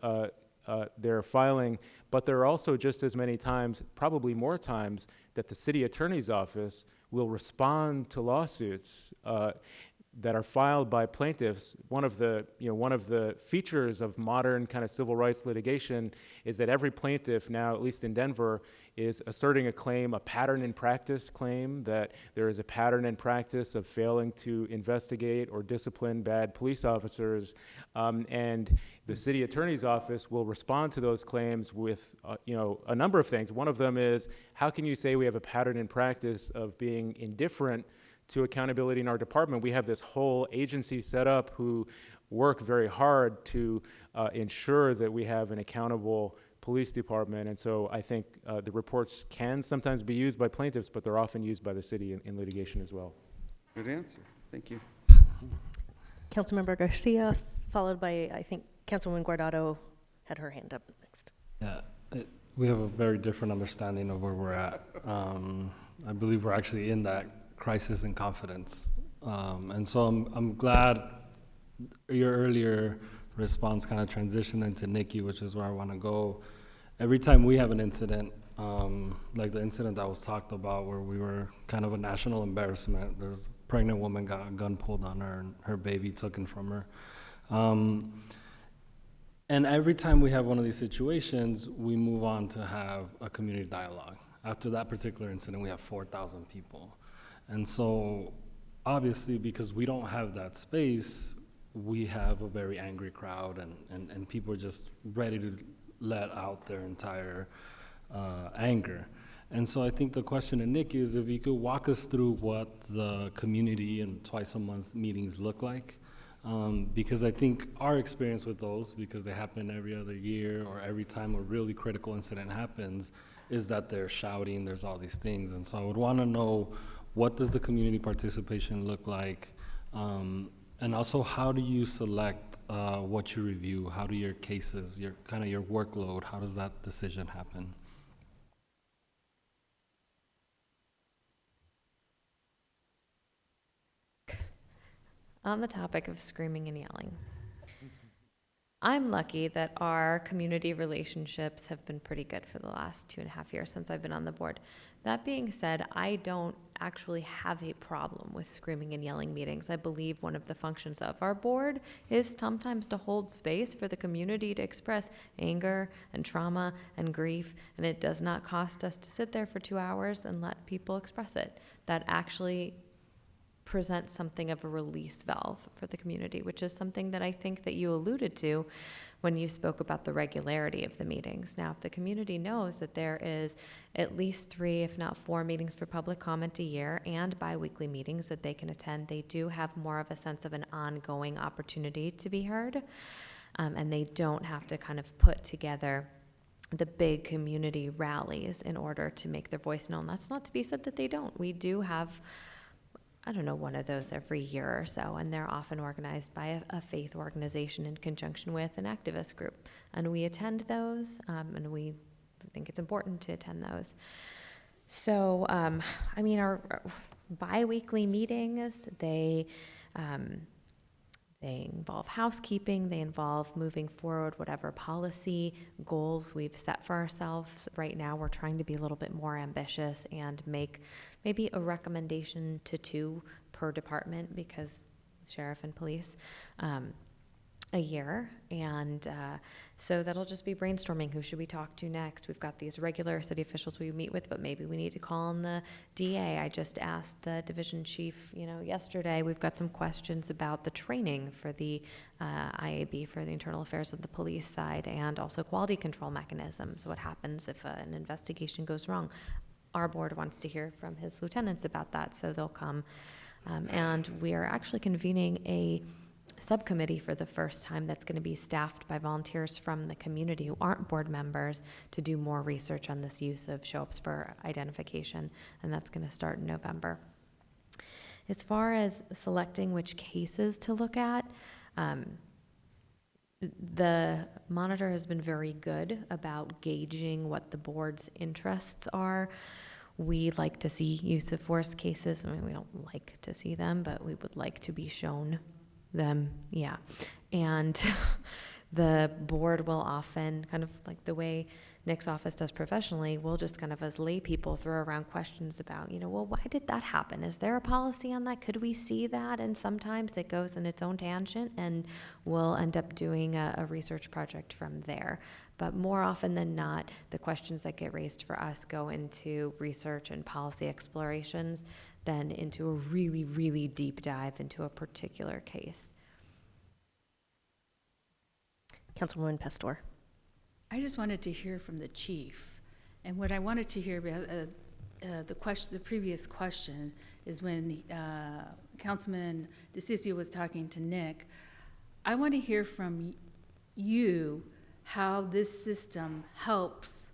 filing, but there are also just as many times, probably more times, that the city attorney's office will respond to lawsuits that are filed by plaintiffs, one of the features of modern kind of civil rights litigation is that every plaintiff now, at least in Denver, is asserting a claim, a pattern in practice claim, that there is a pattern in practice of failing to investigate or discipline bad police officers, and the city attorney's office will respond to those claims with a number of things. One of them is, how can you say we have a pattern in practice of being indifferent to accountability in our department? We have this whole agency set up who work very hard to ensure that we have an accountable police department. And so I think the reports can sometimes be used by plaintiffs, but they're often used by the city in litigation as well. Good answer. Thank you. Councilmember Garcia, followed by, I think, Councilwoman Guardado had her hand up next. Yeah, we have a very different understanding of where we're at. I believe we're actually in that crisis in confidence. And so I'm glad your earlier response kind of transitioned into Nikki, which is where I want to go. Every time we have an incident, like the incident that was talked about where we were kind of a national embarrassment, there's a pregnant woman got a gun pulled on her and her baby taken from her. And every time we have one of these situations, we move on to have a community dialogue. After that particular incident, we have 4,000 people. And so obviously, because we don't have that space, we have a very angry crowd, and people are just ready to let out their entire anger. And so I think the question to Nick is if you could walk us through what the community and twice-a-month meetings look like. Because I think our experience with those, because they happen every other year or every time a really critical incident happens, is that they're shouting, there's all these things. And so I would want to know, what does the community participation look like? And also, how do you select what you review? How do your cases, your workload, how does that decision happen? On the topic of screaming and yelling, I'm lucky that our community relationships have been pretty good for the last 2.5 years since I've been on the board. That being said, I don't actually have a problem with screaming and yelling meetings. I believe one of the functions of our board is sometimes to hold space for the community to express anger and trauma and grief, and it does not cost us to sit there for 2 hours and let people express it. That actually present something of a release valve for the community, which is something that I think that you alluded to when you spoke about the regularity of the meetings. Now, if the community knows that there is at least 3, if not 4 meetings for public comment a year and bi-weekly meetings that they can attend, they do have more of a sense of an ongoing opportunity to be heard, and they don't have to kind of put together the big community rallies in order to make their voice known. That's not to be said that they don't. We do have, I don't know, one of those every year or so, and they're often organized by a faith organization in conjunction with an activist group. And we attend those, and we think it's important to attend those. So, I mean, our bi-weekly meetings, they involve housekeeping, they involve moving forward whatever policy goals we've set for ourselves. Right now, we're trying to be a little bit more ambitious and make maybe a recommendation to 2 per department, because sheriff and police, a year. And so that'll just be brainstorming. Who should we talk to next? We've got these regular city officials we meet with, but maybe we need to call on the DA. I just asked the division chief, yesterday. We've got some questions about the training for the IAB, for the internal affairs of the police side, and also quality control mechanisms. What happens if an investigation goes wrong? Our board wants to hear from his lieutenants about that, so they'll come. And we are actually convening a subcommittee for the first time that's going to be staffed by volunteers from the community who aren't board members to do more research on this use of show-ups for identification, and that's going to start in November. As far as selecting which cases to look at, the monitor has been very good about gauging what the board's interests are. We like to see use of force cases. I mean, we don't like to see them, but we would like to be shown them, yeah. And The board will often, kind of like the way Nick's office does professionally, we'll just kind of as lay people throw around questions about, well, why did that happen? Is there a policy on that? Could we see that? And sometimes it goes in its own tangent, and we'll end up doing a research project from there. But more often than not, the questions that get raised for us go into research and policy explorations than into a really, really deep dive into a particular case. Councilwoman Pastor. I just wanted to hear from the chief. And what I wanted to hear about the previous question is when Councilman DeCiccio was talking to Nick, I want to hear from you how this system helps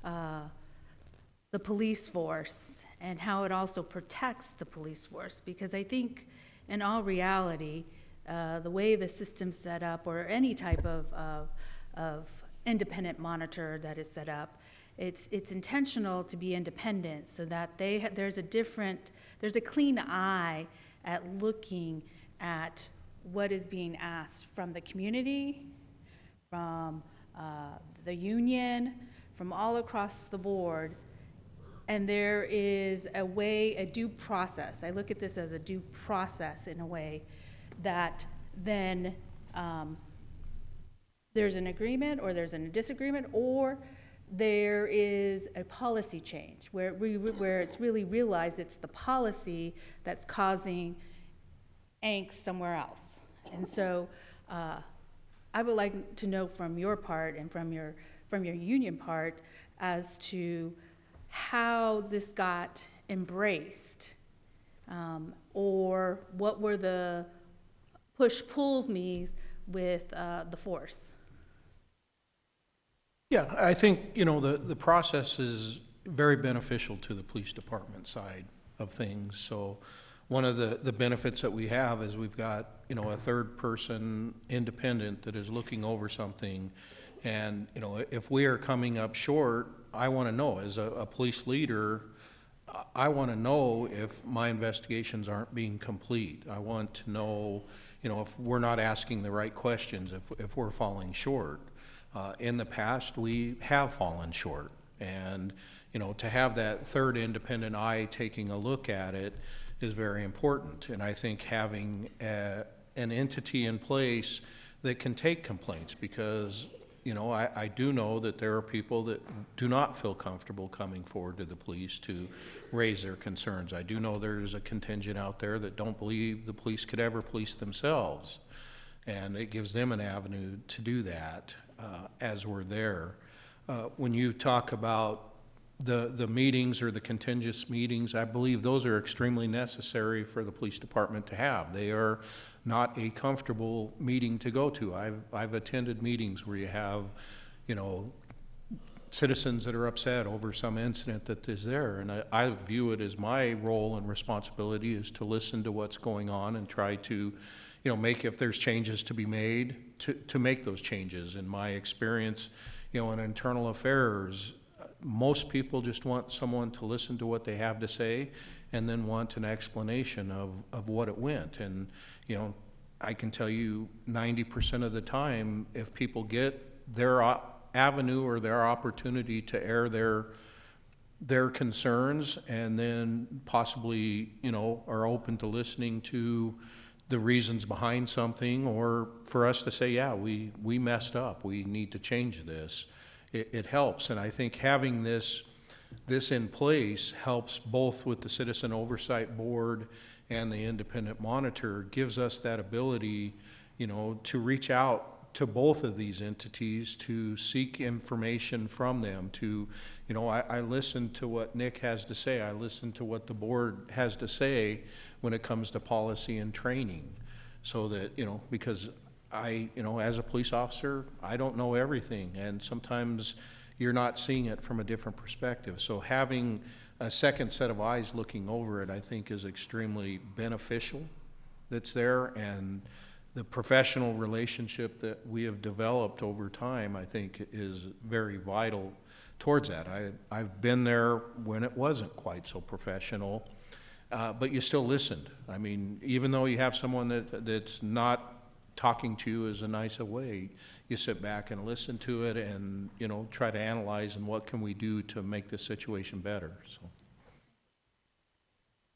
the police force and how it also protects the police force. Because I think in all reality, the way the system's set up, or any type of independent monitor that is set up, it's intentional to be independent so that there's a clean eye at looking at what is being asked from the community, from the union, from all across the board. And there is a due process. I look at this as a due process in a way that then there's an agreement, or there's a disagreement, or there is a policy change where it's really realized it's the policy that's causing angst somewhere else. And so I would like to know from your part and from your union part as to how this got embraced, or what were the push-pulls me's with the force. Yeah, I think, the process is very beneficial to the police department side of things. So one of the benefits that we have is we've got, a third person independent that is looking over something. And, if we are coming up short, I want to know, as a police leader, I want to know if my investigations aren't being complete. I want to know, if we're not asking the right questions, if we're falling short. In the past, we have fallen short. And, to have that third independent eye taking a look at it is very important. And I think having an entity in place that can take complaints, because I do know that there are people that do not feel comfortable coming forward to the police to raise their concerns. I do know there's a contingent out there that don't believe the police could ever police themselves, and it gives them an avenue to do that as we're there. When you talk about the meetings or the contingent meetings, I believe those are extremely necessary for the police department to have. They are not a comfortable meeting to go to. I've attended meetings where you have, citizens that are upset over some incident that is there, and I view it as my role and responsibility is to listen to what's going on and try to, make, if there's changes to be made, to make those changes. In my experience, in internal affairs, most people just want someone to listen to what they have to say and then want an explanation of what it went. And, I can tell you 90% of the time, if people get their avenue or their opportunity to air their concerns, and then possibly, are open to listening to the reasons behind something, or for us to say, yeah, we messed up, we need to change this, it helps. And I think having this in place helps both with the Citizen Oversight Board and the independent monitor, gives us that ability, to reach out to both of these entities, to seek information from them, to, I listen to what Nick has to say, I listen to what the board has to say when it comes to policy and training, so that, because I, as a police officer, I don't know everything, and sometimes you're not seeing it from a different perspective. So having a second set of eyes looking over it, I think, is extremely beneficial that's there. And the professional relationship that we have developed over time, I think, is very vital towards that. I've been there when it wasn't quite so professional, but you still listened. I mean, even though you have someone that's not talking to you as a nice way, you sit back and listen to it and, you know, try to analyze and what can we do to make this situation better, so.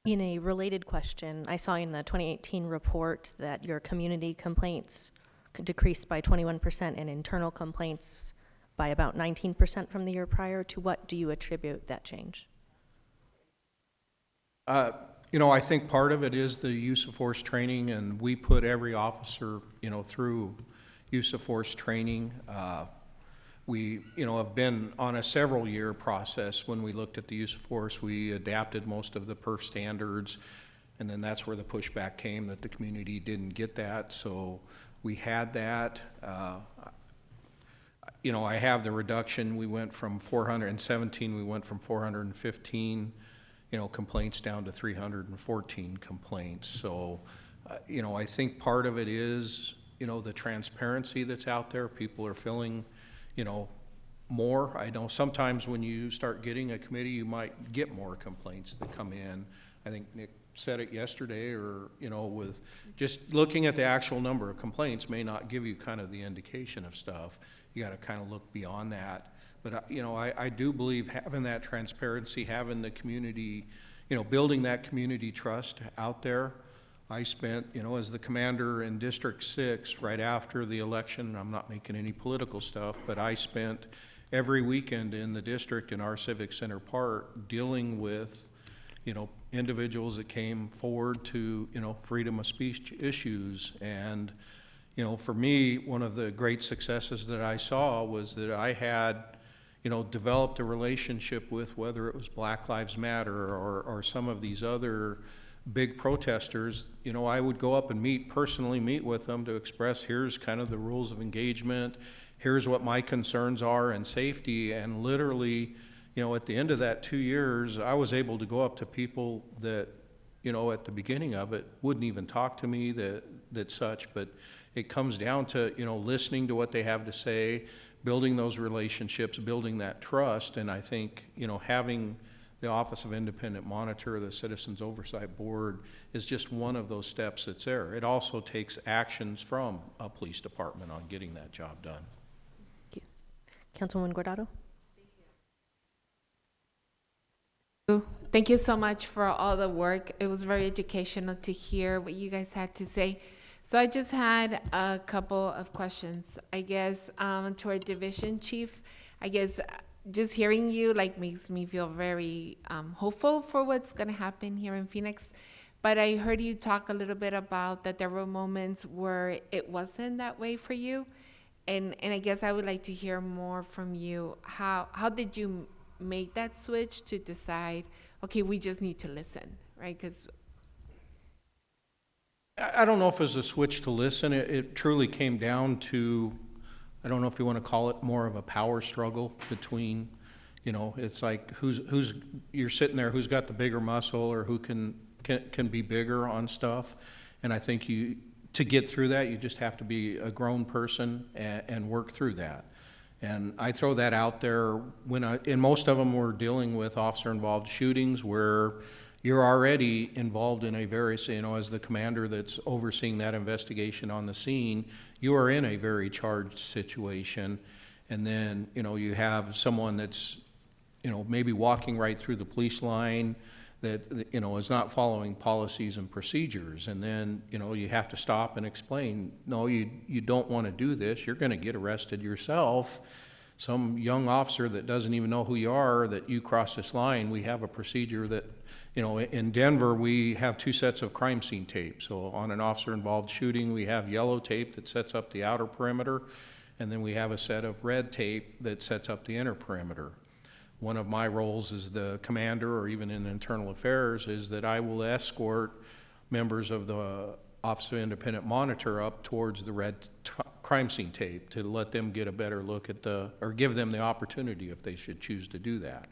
In a related question, I saw in the 2018 report that your community complaints decreased by 21% and internal complaints by about 19% from the year prior. To what do you attribute that change? You know, I think part of it is the use of force training, and we put every officer, you know, through use of force training. We, you know, have been on a several-year process. When we looked at the use of force, we adapted most of the perf standards, and then that's where the pushback came, that the community didn't get that. So we had that. You know, I have the reduction. We went from 417, we went from 415, you know, complaints down to 314 complaints. So, you know, I think part of it is, you know, the transparency that's out there. People are feeling, you know, more. I know sometimes when you start getting a committee, you might get more complaints that come in. I think Nick said it yesterday, or, you know, with just looking at the actual number of complaints may not give you kind of the indication of stuff. You got to kind of look beyond that. But, you know, I do believe having that transparency, having the community, you know, building that community trust out there. I spent, you know, as the commander in District 6 right after the election, I'm not making any political stuff, but I spent every weekend in the district in our Civic Center Park dealing with, you know, individuals that came forward to, you know, freedom of speech issues. And, you know, for me, one of the great successes that I saw was that I had, you know, developed a relationship with, whether it was Black Lives Matter or some of these other big protesters. You know, I would go up and personally meet with them to express, here's kind of the rules of engagement, here's what my concerns are and safety. And literally, you know, at the end of that 2 years, I was able to go up to people that, you know, at the beginning of it wouldn't even talk to me, that such. But it comes down to, you know, listening to what they have to say, building those relationships, building that trust. And I think, you know, having the Office of Independent Monitor, the Citizens Oversight Board, is just one of those steps that's there. It also takes actions from a police department on getting that job done. Thank you. Councilwoman Guardado? Thank you so much for all the work. It was very educational to hear what you guys had to say. So I just had a couple of questions. I guess to our division chief, I guess just hearing you like makes me feel very hopeful for what's going to happen here in Phoenix. But I heard you talk a little bit about that there were moments where it wasn't that way for you. And I guess I would like to hear more from you. How did you make that switch to decide, okay, we just need to listen, right? Because I don't know if it was a switch to listen. It truly came down to, I don't know if you want to call it more of a power struggle between, you know, it's like who's you're sitting there, who's got the bigger muscle or who can be bigger on stuff. And I think to get through that, you just have to be a grown person and work through that. And I throw that out there and most of them were dealing with officer-involved shootings where you're already involved in a very, you know, as the commander that's overseeing that investigation on the scene, you are in a very charged situation. And then, you know, you have someone that's, you know, maybe walking right through the police line that, you know, is not following policies and procedures. And then, you know, you have to stop and explain, no, you don't want to do this. You're going to get arrested yourself. Some young officer that doesn't even know who you are, that you cross this line, we have a procedure that, you know, in Denver, we have 2 sets of crime scene tape. So on an officer-involved shooting, we have yellow tape that sets up the outer perimeter, and then we have a set of red tape that sets up the inner perimeter. One of my roles as the commander, or even in internal affairs, is that I will escort members of the Office of Independent Monitor up towards the red crime scene tape to let them get a better look at or give them the opportunity if they should choose to do that.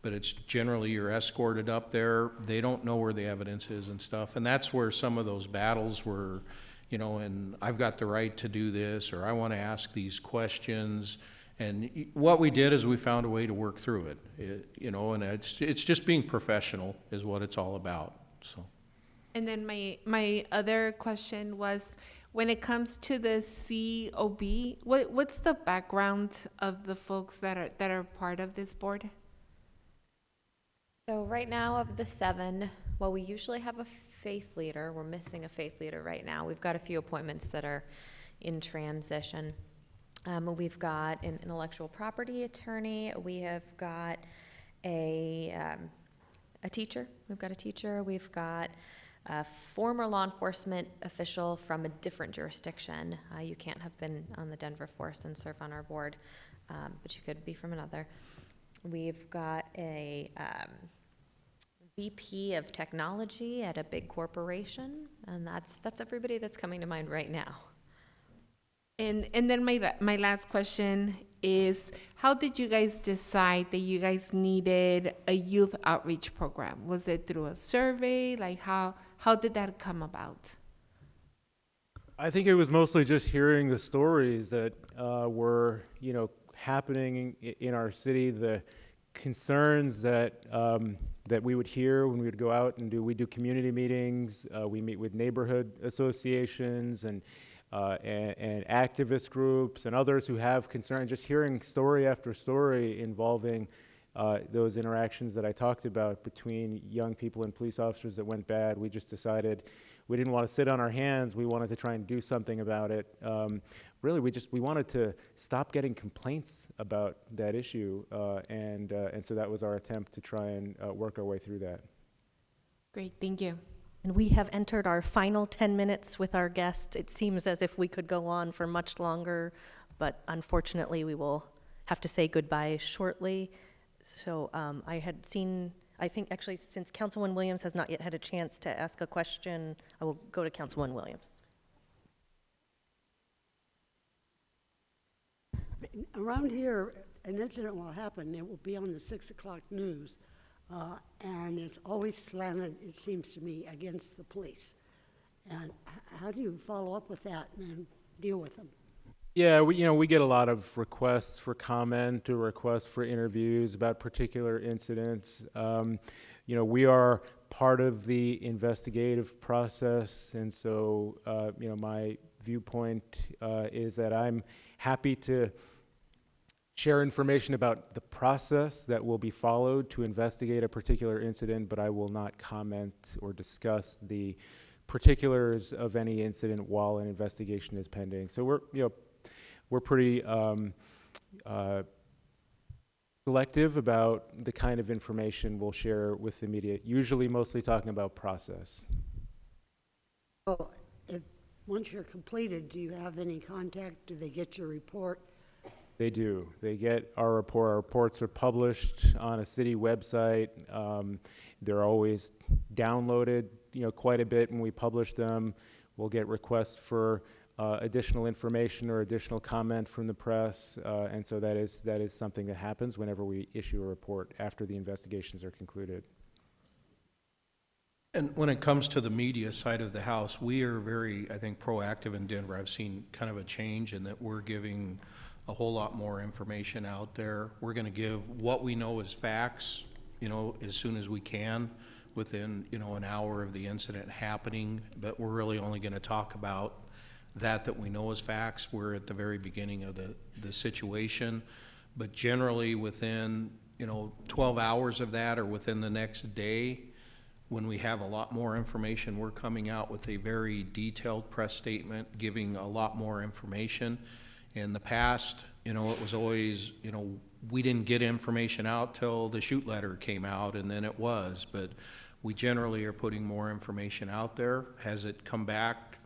But it's generally you're escorted up there. They don't know where the evidence is and stuff. And that's where some of those battles were, you know, and I've got the right to do this, or I want to ask these questions. And what we did is we found a way to work through it, you know, and it's just being professional is what it's all about, so. And then my other question was, when it comes to the COB, what's the background of the folks that are part of this board? So right now of the 7, well, we usually have a faith leader. We're missing a faith leader right now. We've got a few appointments that are in transition. We've got an intellectual property attorney. We have got a teacher. We've got a teacher. We've got a former law enforcement official from a different jurisdiction. You can't have been on the Denver force and serve on our board, but you could be from another. We've got a VP of technology at a big corporation, and that's everybody that's coming to mind right now. And then my last question is, how did you guys decide that you guys needed a youth outreach program? Was it through a survey? Like how did that come about? I think it was mostly just hearing the stories that were, happening in our city, the concerns that that we would hear when we would go out and we do community meetings. We meet with neighborhood associations and activist groups and others who have concerns. Just hearing story after story involving those interactions that I talked about between young people and police officers that went bad, we just decided we didn't want to sit on our hands. We wanted to try and do something about it. Really, we wanted to stop getting complaints about that issue, and so that was our attempt to try and work our way through that. Great, thank you. And we have entered our final 10 minutes with our guest. It seems as if we could go on for much longer, but unfortunately we will have to say goodbye shortly. So I think actually since Councilwoman Williams has not yet had a chance to ask a question, I will go to Councilwoman Williams. Around here, an incident will happen. It will be on the 6 o'clock news. And it's always slanted, it seems to me, against the police. And how do you follow up with that and deal with them? Yeah, we get a lot of requests for comment or requests for interviews about particular incidents. We are part of the investigative process, and so my viewpoint is that I'm happy to share information about the process that will be followed to investigate a particular incident, but I will not comment or discuss the particulars of any incident while an investigation is pending. So we're pretty selective about the kind of information we'll share with the media, usually mostly talking about process. So once you're completed, do you have any contact? Do they get your report? They do. They get our report. Our reports are published on a city website. They're always downloaded, quite a bit when we publish them. We'll get requests for additional information or additional comment from the press, and so that is something that happens whenever we issue a report after the investigations are concluded. And when it comes to the media side of the house, we are very, I think, proactive in Denver. I've seen kind of a change in that we're giving a whole lot more information out there. We're going to give what we know as facts, as soon as we can within, an hour of the incident happening, but we're really only going to talk about that we know as facts. We're at the very beginning of the situation, but generally within, 12 hours of that or within the next day, when we have a lot more information, we're coming out with a very detailed press statement, giving a lot more information. In the past, it was always, we didn't get information out till the shoot letter came out, and then it was. But we generally are putting more information out there. Has it come back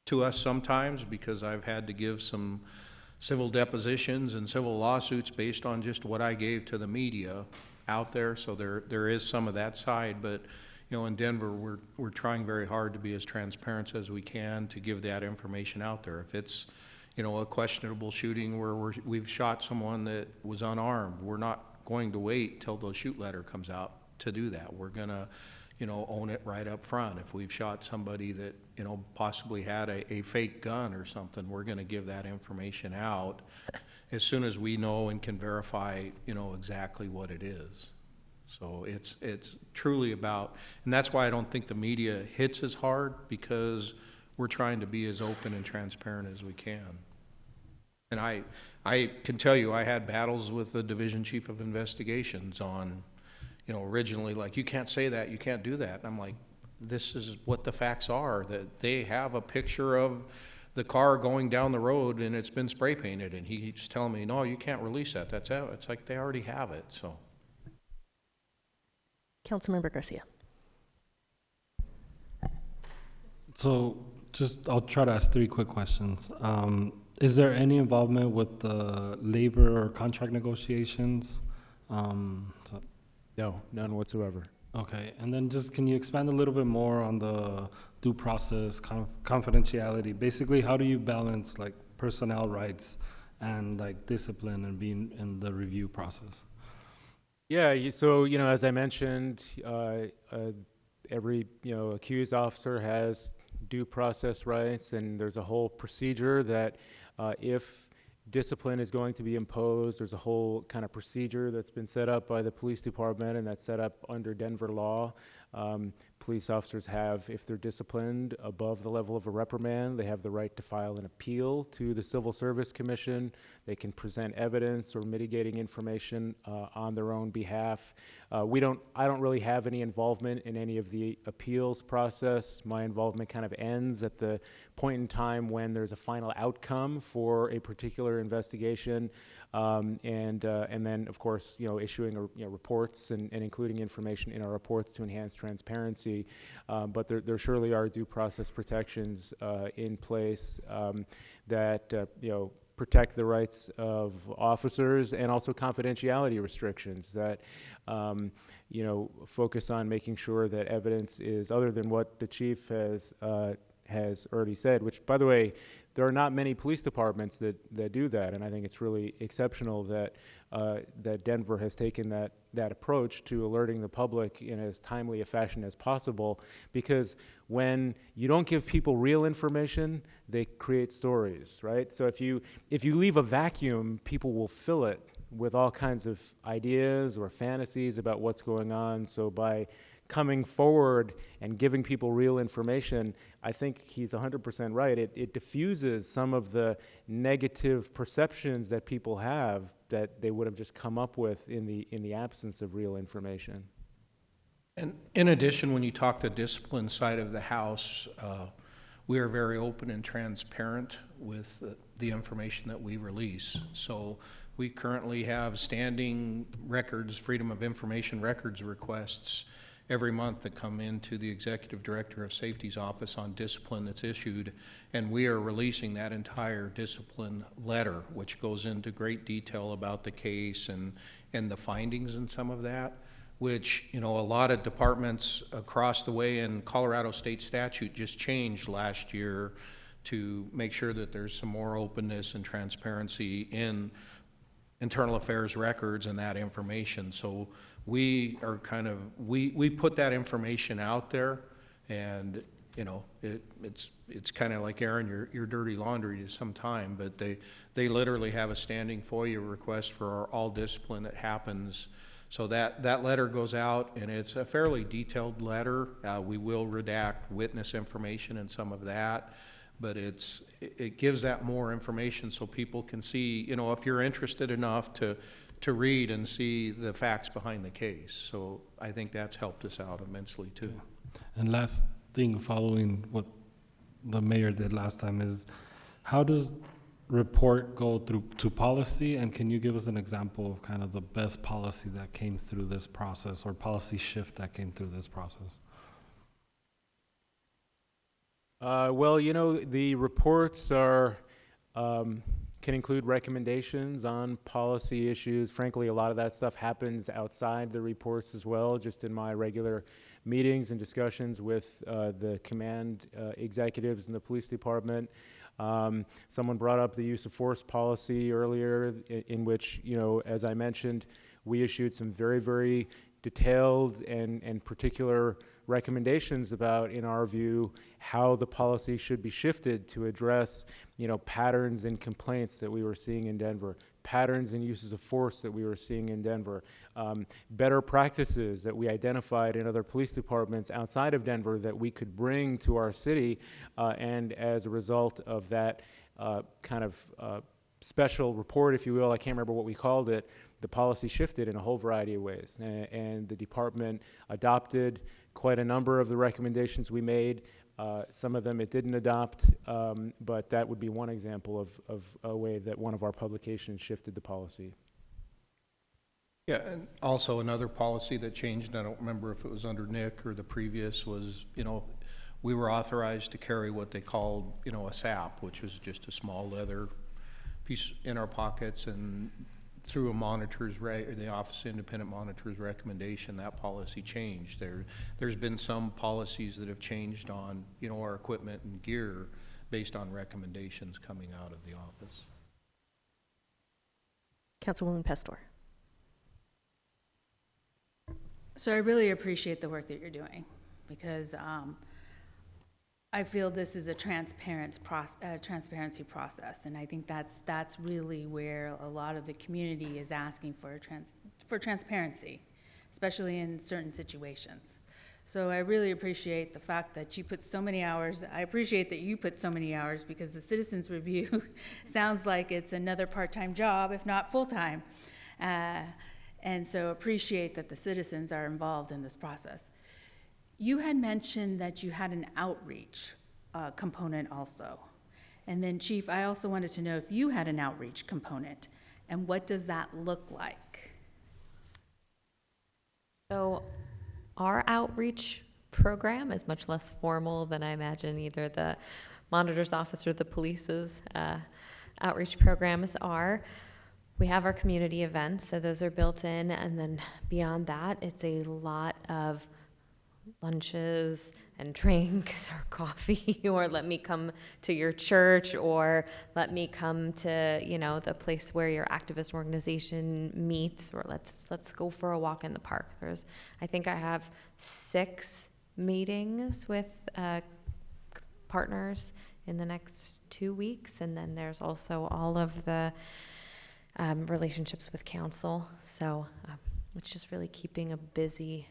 to us sometimes? Because I've had to give some civil depositions and civil lawsuits based on just what I gave to the media out there. So there is some of that side. But in Denver, we're trying very hard to be as transparent as we can to give that information out there. If it's a questionable shooting where we've shot someone that was unarmed, we're not going to wait till the shoot letter comes out to do that. We're going to, own it right up front. If we've shot somebody that, possibly had a fake gun or something, we're going to give that information out as soon as we know and can verify, exactly what it is. So it's truly about, and that's why I don't think the media hits as hard, because we're trying to be as open and transparent as we can. And I can tell you, I had battles with the Division Chief of Investigations on, originally, like, you can't say that, you can't do that. And I'm like, this is what the facts are, that they have a picture of the car going down the road and it's been spray painted, and he's telling me, no, you can't release that. That's out. It's like they already have it, so. Councilmember Garcia. So I'll try to ask 3 quick questions. Is there any involvement with the labor or contract negotiations? No, none whatsoever. Okay, and then just can you expand a little bit more on the due process, confidentiality? Basically, how do you balance like personnel rights and like discipline and being in the review process? Yeah, so, as I mentioned, every, accused officer has due process rights, and there's a whole procedure that if discipline is going to be imposed, there's a whole kind of procedure that's been set up by the police department and that's set up under Denver law. Police officers have, if they're disciplined above the level of a reprimand, they have the right to file an appeal to the Civil Service Commission. They can present evidence or mitigating information on their own behalf. I don't really have any involvement in any of the appeals process. My involvement kind of ends at the point in time when there's a final outcome for a particular investigation, and then, of course, issuing reports and including information in our reports to enhance transparency. But there surely are due process protections in place that protect the rights of officers, and also confidentiality restrictions that focus on making sure that evidence is, other than what the chief has already said, which, by the way, there are not many police departments that do that, and I think it's really exceptional that Denver has taken that approach to alerting the public in as timely a fashion as possible, because when you don't give people real information, they create stories, right? So if you leave a vacuum, people will fill it with all kinds of ideas or fantasies about what's going on. So by coming forward and giving people real information, I think he's 100% right. It diffuses some of the negative perceptions that people have that they would have just come up with in the absence of real information. And in addition, when you talk the discipline side of the house, we are very open and transparent with the information that we release. So we currently have standing records, Freedom of Information records requests every month that come into the Executive Director of Safety's office on discipline that's issued, and we are releasing that entire discipline letter, which goes into great detail about the case and the findings and some of that, which, a lot of departments across the way in Colorado state statute just changed last year to make sure that there's some more openness and transparency in internal affairs records and that information. So we are we put that information out there, and it's kind of like airing your dirty laundry to some time, but they literally have a standing FOIA request for all discipline that happens. So that letter goes out, and it's a fairly detailed letter. We will redact witness information and some of that, but it gives that more information so people can see, if you're interested enough to read and see the facts behind the case. So I think that's helped us out immensely too. And last thing, following what the mayor did last time, is how does report go through to policy, and can you give us an example of kind of the best policy that came through this process, or policy shift that came through this process? Well, the reports can include recommendations on policy issues. Frankly, a lot of that stuff happens outside the reports as well, just in my regular meetings and discussions with the command executives in the police department. Someone brought up the use of force policy earlier, in which, as I mentioned, we issued some very, very detailed and particular recommendations about, in our view, how the policy should be shifted to address, patterns and complaints that we were seeing in Denver. patterns and uses of force that we were seeing in Denver, better practices that we identified in other police departments outside of Denver that we could bring to our city, and as a result of that kind of special report, if you will, I can't remember what we called it, the policy shifted in a whole variety of ways, and the department adopted quite a number of the recommendations we made. Some of them it didn't adopt, but that would be one example of a way that one of our publications shifted the policy. Yeah, and also another policy that changed, I don't remember if it was under Nick or the previous, was, we were authorized to carry what they called, a SAP, which was just a small leather piece in our pockets, and through a the Office of Independent Monitor's recommendation, that policy changed. There's been some policies that have changed on, our equipment and gear based on recommendations coming out of the office. Councilwoman Pastor. So I really appreciate the work that you're doing, because I feel this is a transparency process, and I think that's really where a lot of the community is asking for transparency, especially in certain situations. So I really appreciate the fact that you put so many hours. I appreciate that you put so many hours, because the Citizens Review sounds like it's another part-time job, if not full-time. And so appreciate that the citizens are involved in this process. You had mentioned that you had an outreach component also. And then, Chief, I also wanted to know if you had an outreach component, and what does that look like? So our outreach program is much less formal than I imagine either the monitor's office or the police's outreach programs are. We have our community events, so those are built in, and then beyond that, it's a lot of lunches and drinks or coffee, or let me come to your church, or let me come to, the place where your activist organization meets, or let's go for a walk in the park. I think I have 6 meetings with partners in the next 2 weeks, and then there's also all of the relationships with council. So it's just really keeping a busy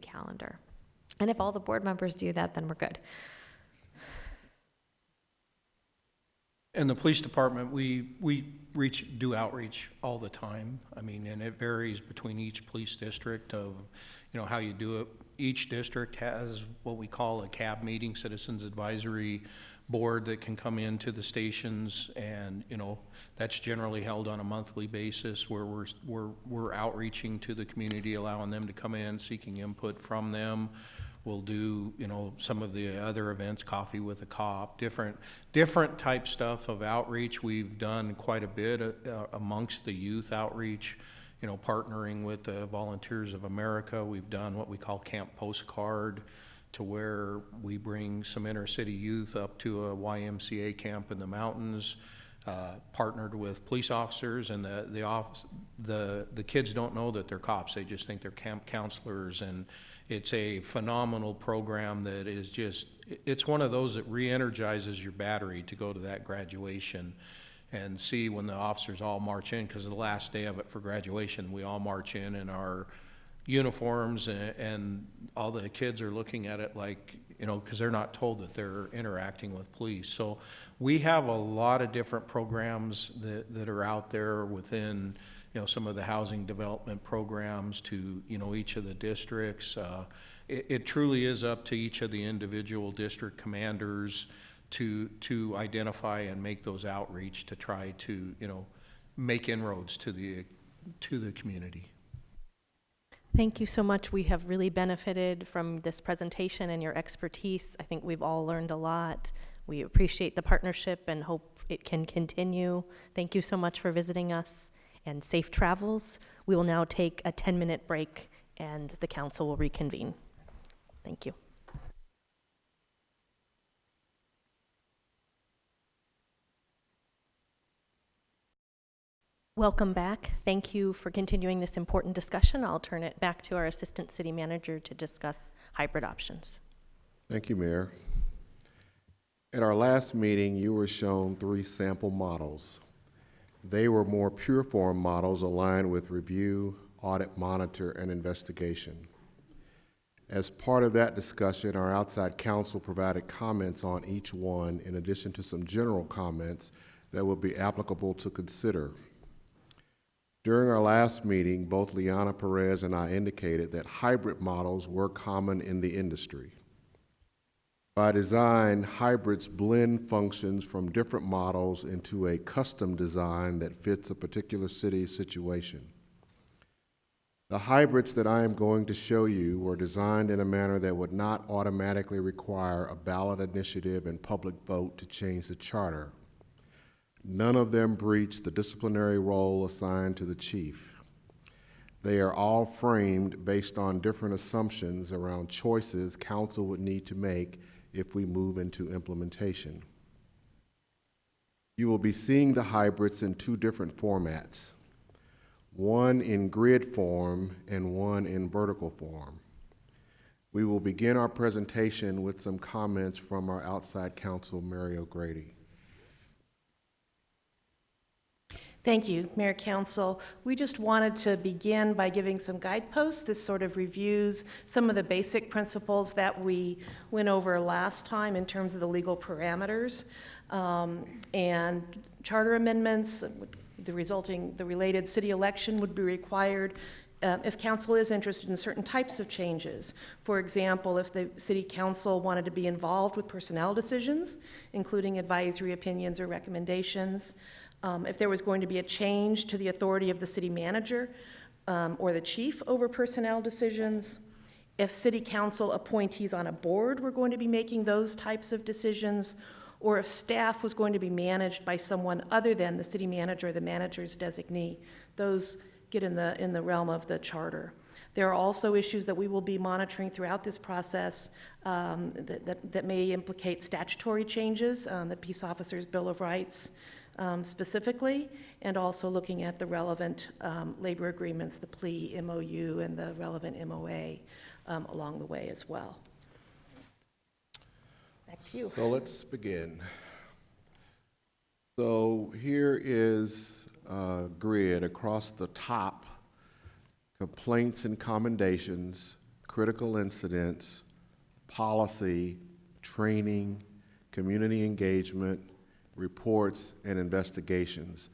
calendar. And if all the board members do that, then we're good. In the police department, we do outreach all the time. I mean, and it varies between each police district of, how you do it. Each district has what we call a CAB meeting, Citizens Advisory Board, that can come into the stations, and that's generally held on a monthly basis, where we're outreaching to the community, allowing them to come in, seeking input from them. We'll do, some of the other events, coffee with a cop, different type stuff of outreach. We've done quite a bit amongst the youth outreach, partnering with the Volunteers of America. We've done what we call Camp Postcard, to where we bring some inner city youth up to a YMCA camp in the mountains, partnered with police officers, and the kids don't know that they're cops. They just think they're camp counselors, and it's a phenomenal program that is it's one of those that re-energizes your battery to go to that graduation and see when the officers all march in, because the last day of it for graduation, we all march in our uniforms, and all the kids are looking at it like, because they're not told that they're interacting with police. So we have a lot of different programs that are out there within, some of the housing development programs to, each of the districts. It truly is up to each of the individual district commanders to identify and make those outreach to try to, make inroads to the community. Thank you so much. We have really benefited from this presentation and your expertise. I think we've all learned a lot. We appreciate the partnership and hope it can continue. Thank you so much for visiting us, and safe travels. We will now take a 10-minute break, and the council will reconvene. Thank you. Welcome back. Thank you for continuing this important discussion. I'll turn it back to our Assistant City Manager to discuss hybrid options. Thank you, Mayor. At our last meeting, you were shown 3 sample models. They were more pure form models aligned with review, audit, monitor, and investigation. As part of that discussion, our outside counsel provided comments on each one in addition to some general comments that would be applicable to consider. During our last meeting, both Liana Perez and I indicated that hybrid models were common in the industry. By design, hybrids blend functions from different models into a custom design that fits a particular city's situation. The hybrids that I am going to show you were designed in a manner that would not automatically require a ballot initiative and public vote to change the charter. None of them breach the disciplinary role assigned to the chief. They are all framed based on different assumptions around choices council would need to make if we move into implementation. You will be seeing the hybrids in two different formats, one in grid form and one in vertical form. We will begin our presentation with some comments from our outside counsel, Mary O'Grady. Thank you, Mayor Council. We just wanted to begin by giving some guideposts. This sort of reviews some of the basic principles that we went over last time in terms of the legal parameters and charter amendments. The related city election would be required if council is interested in certain types of changes. For example, if the city council wanted to be involved with personnel decisions, including advisory opinions or recommendations, if there was going to be a change to the authority of the city manager or the chief over personnel decisions, if city council appointees on a board were going to be making those types of decisions, or if staff was going to be managed by someone other than the city manager or the manager's designee. Those get in the realm of the charter. There are also issues that we will be monitoring throughout this process that may implicate statutory changes, the Peace Officers' Bill of Rights, specifically, and also looking at the relevant labor agreements, the plea MOU and the relevant MOA along the way as well. Back to you. So let's begin. So here is a grid across the top: complaints and commendations, critical incidents, policy, training, community engagement, reports, and investigations.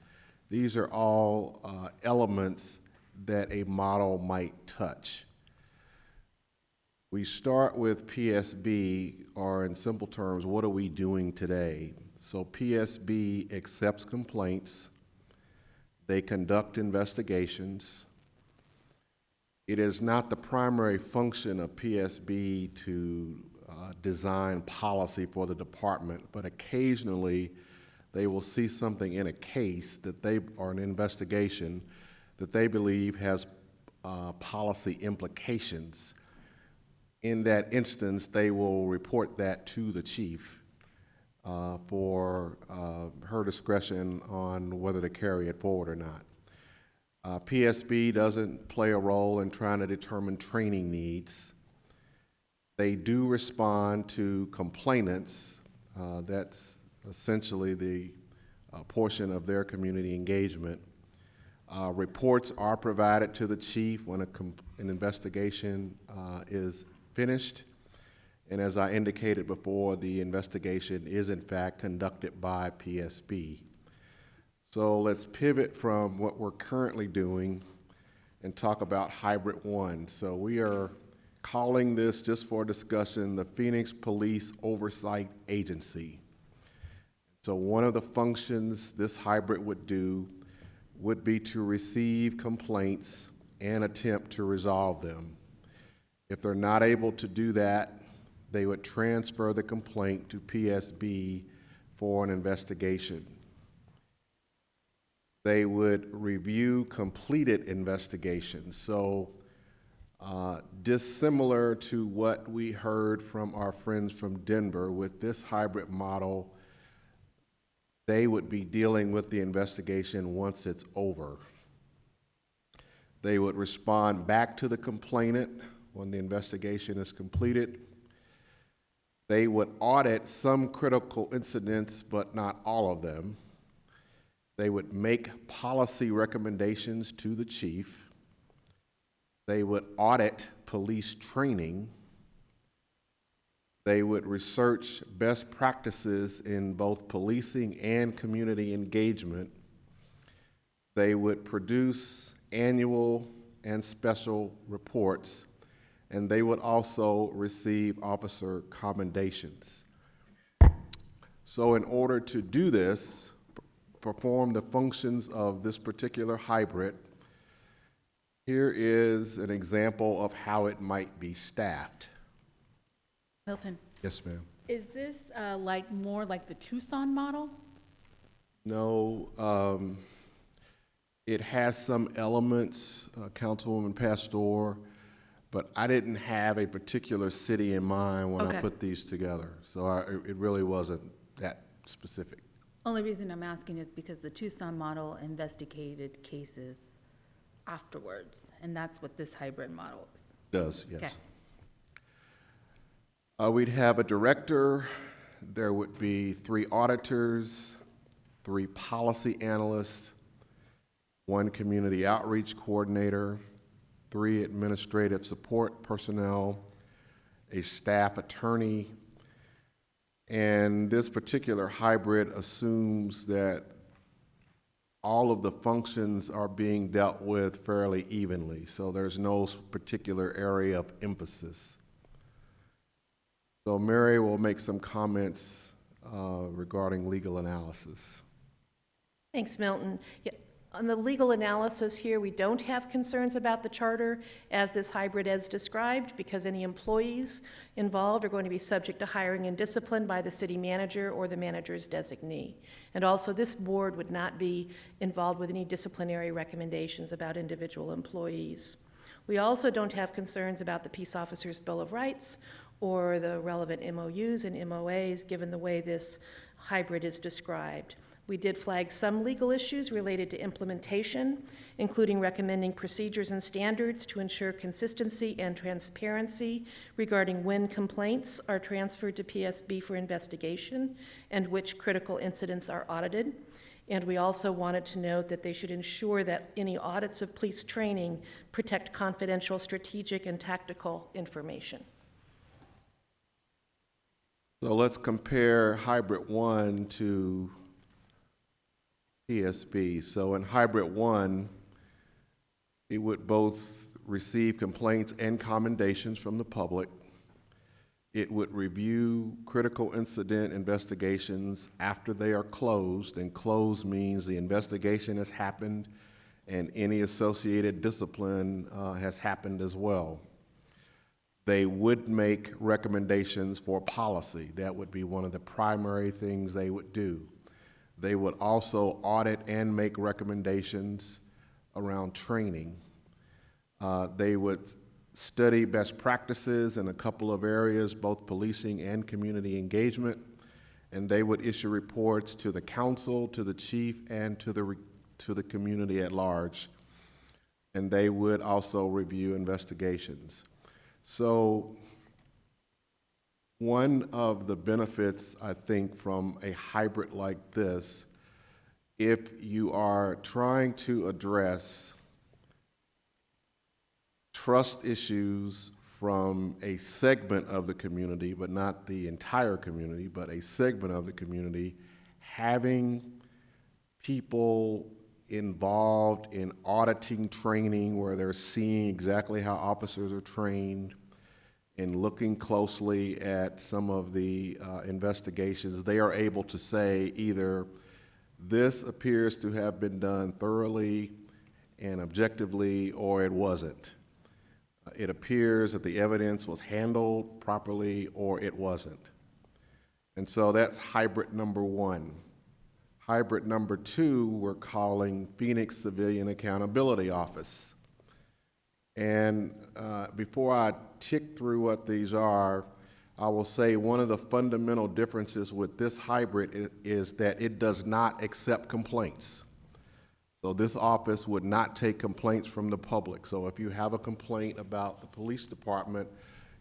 These are all elements that a model might touch. We start with PSB, or in simple terms, what are we doing today? So PSB accepts complaints, they conduct investigations. It is not the primary function of PSB to design policy for the department, but occasionally they will see something in a case or an investigation that they believe has policy implications. In that instance, they will report that to the chief for her discretion on whether to carry it forward or not. PSB doesn't play a role in trying to determine training needs. They do respond to complainants. That's essentially the portion of their community engagement. Reports are provided to the chief when an investigation is finished. And as I indicated before, the investigation is in fact conducted by PSB. So let's pivot from what we're currently doing and talk about Hybrid 1. So we are calling this, just for discussion, the Phoenix Police Oversight Agency. So one of the functions this hybrid would do would be to receive complaints and attempt to resolve them. If they're not able to do that, they would transfer the complaint to PSB for an investigation. They would review completed investigations. So dissimilar to what we heard from our friends from Denver, with this hybrid model, they would be dealing with the investigation once it's over. They would respond back to the complainant when the investigation is completed. They would audit some critical incidents, but not all of them. They would make policy recommendations to the chief. They would audit police training. They would research best practices in both policing and community engagement. They would produce annual and special reports, and they would also receive officer commendations. So in order to do this, perform the functions of this particular hybrid, here is an example of how it might be staffed. Milton, Yes, ma'am. is this like more like the Tucson model? No, it has some elements, Councilwoman Pastor, but I didn't have a particular city in mind when I put these together. So it really wasn't that specific. Only reason I'm asking is because the Tucson model investigated cases afterwards, and that's what this hybrid model is. Does, yes. Okay. We'd have a director, there would be 3 auditors, 3 policy analysts, 1 community outreach coordinator, 3 administrative support personnel, a staff attorney, and this particular hybrid assumes that all of the functions are being dealt with fairly evenly, so there's no particular area of emphasis. So Mary will make some comments regarding legal analysis. Thanks, Milton. Yeah, on the legal analysis here, we don't have concerns about the charter as this hybrid as described, because any employees involved are going to be subject to hiring and discipline by the city manager or the manager's designee. And also, this board would not be involved with any disciplinary recommendations about individual employees. We also don't have concerns about the Peace Officers' Bill of Rights or the relevant MOUs and MOAs, given the way this hybrid is described. We did flag some legal issues related to implementation, including recommending procedures and standards to ensure consistency and transparency regarding when complaints are transferred to PSB for investigation and which critical incidents are audited. And we also wanted to note that they should ensure that any audits of police training protect confidential, strategic, and tactical information. So let's compare hybrid 1 to PSB. So in hybrid 1, it would both receive complaints and commendations from the public. It would review critical incident investigations after they are closed, and closed means the investigation has happened and any associated discipline has happened as well. They would make recommendations for policy. That would be one of the primary things they would do. They would also audit and make recommendations around training. They would study best practices in a couple of areas, both policing and community engagement, and they would issue reports to the council, to the chief, and to the community at large. And they would also review investigations. So one of the benefits, I think, from a hybrid like this, if you are trying to address trust issues from a segment of the community, but not the entire community, but a segment of the community, having people involved in auditing training where they're seeing exactly how officers are trained and looking closely at some of the investigations, they are able to say either this appears to have been done thoroughly and objectively, or it wasn't. It appears that the evidence was handled properly, or it wasn't. And so that's hybrid number 1. Hybrid number 2, we're calling Phoenix Civilian Accountability Office. And before I tick through what these are, I will say one of the fundamental differences with this hybrid is that it does not accept complaints. So this office would not take complaints from the public. So if you have a complaint about the police department,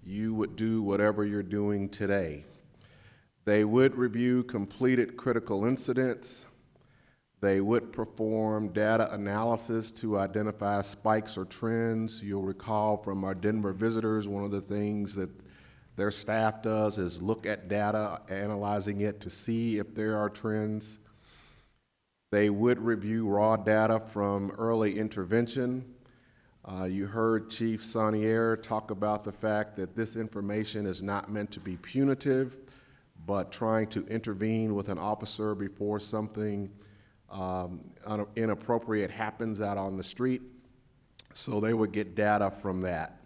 you would do whatever you're doing today. They would review completed critical incidents. They would perform data analysis to identify spikes or trends. You'll recall from our Denver visitors, one of the things that their staff does is look at data, analyzing it to see if there are trends. They would review raw data from early intervention. You heard Chief Saunier talk about the fact that this information is not meant to be punitive, but trying to intervene with an officer before something inappropriate happens out on the street. So they would get data from that.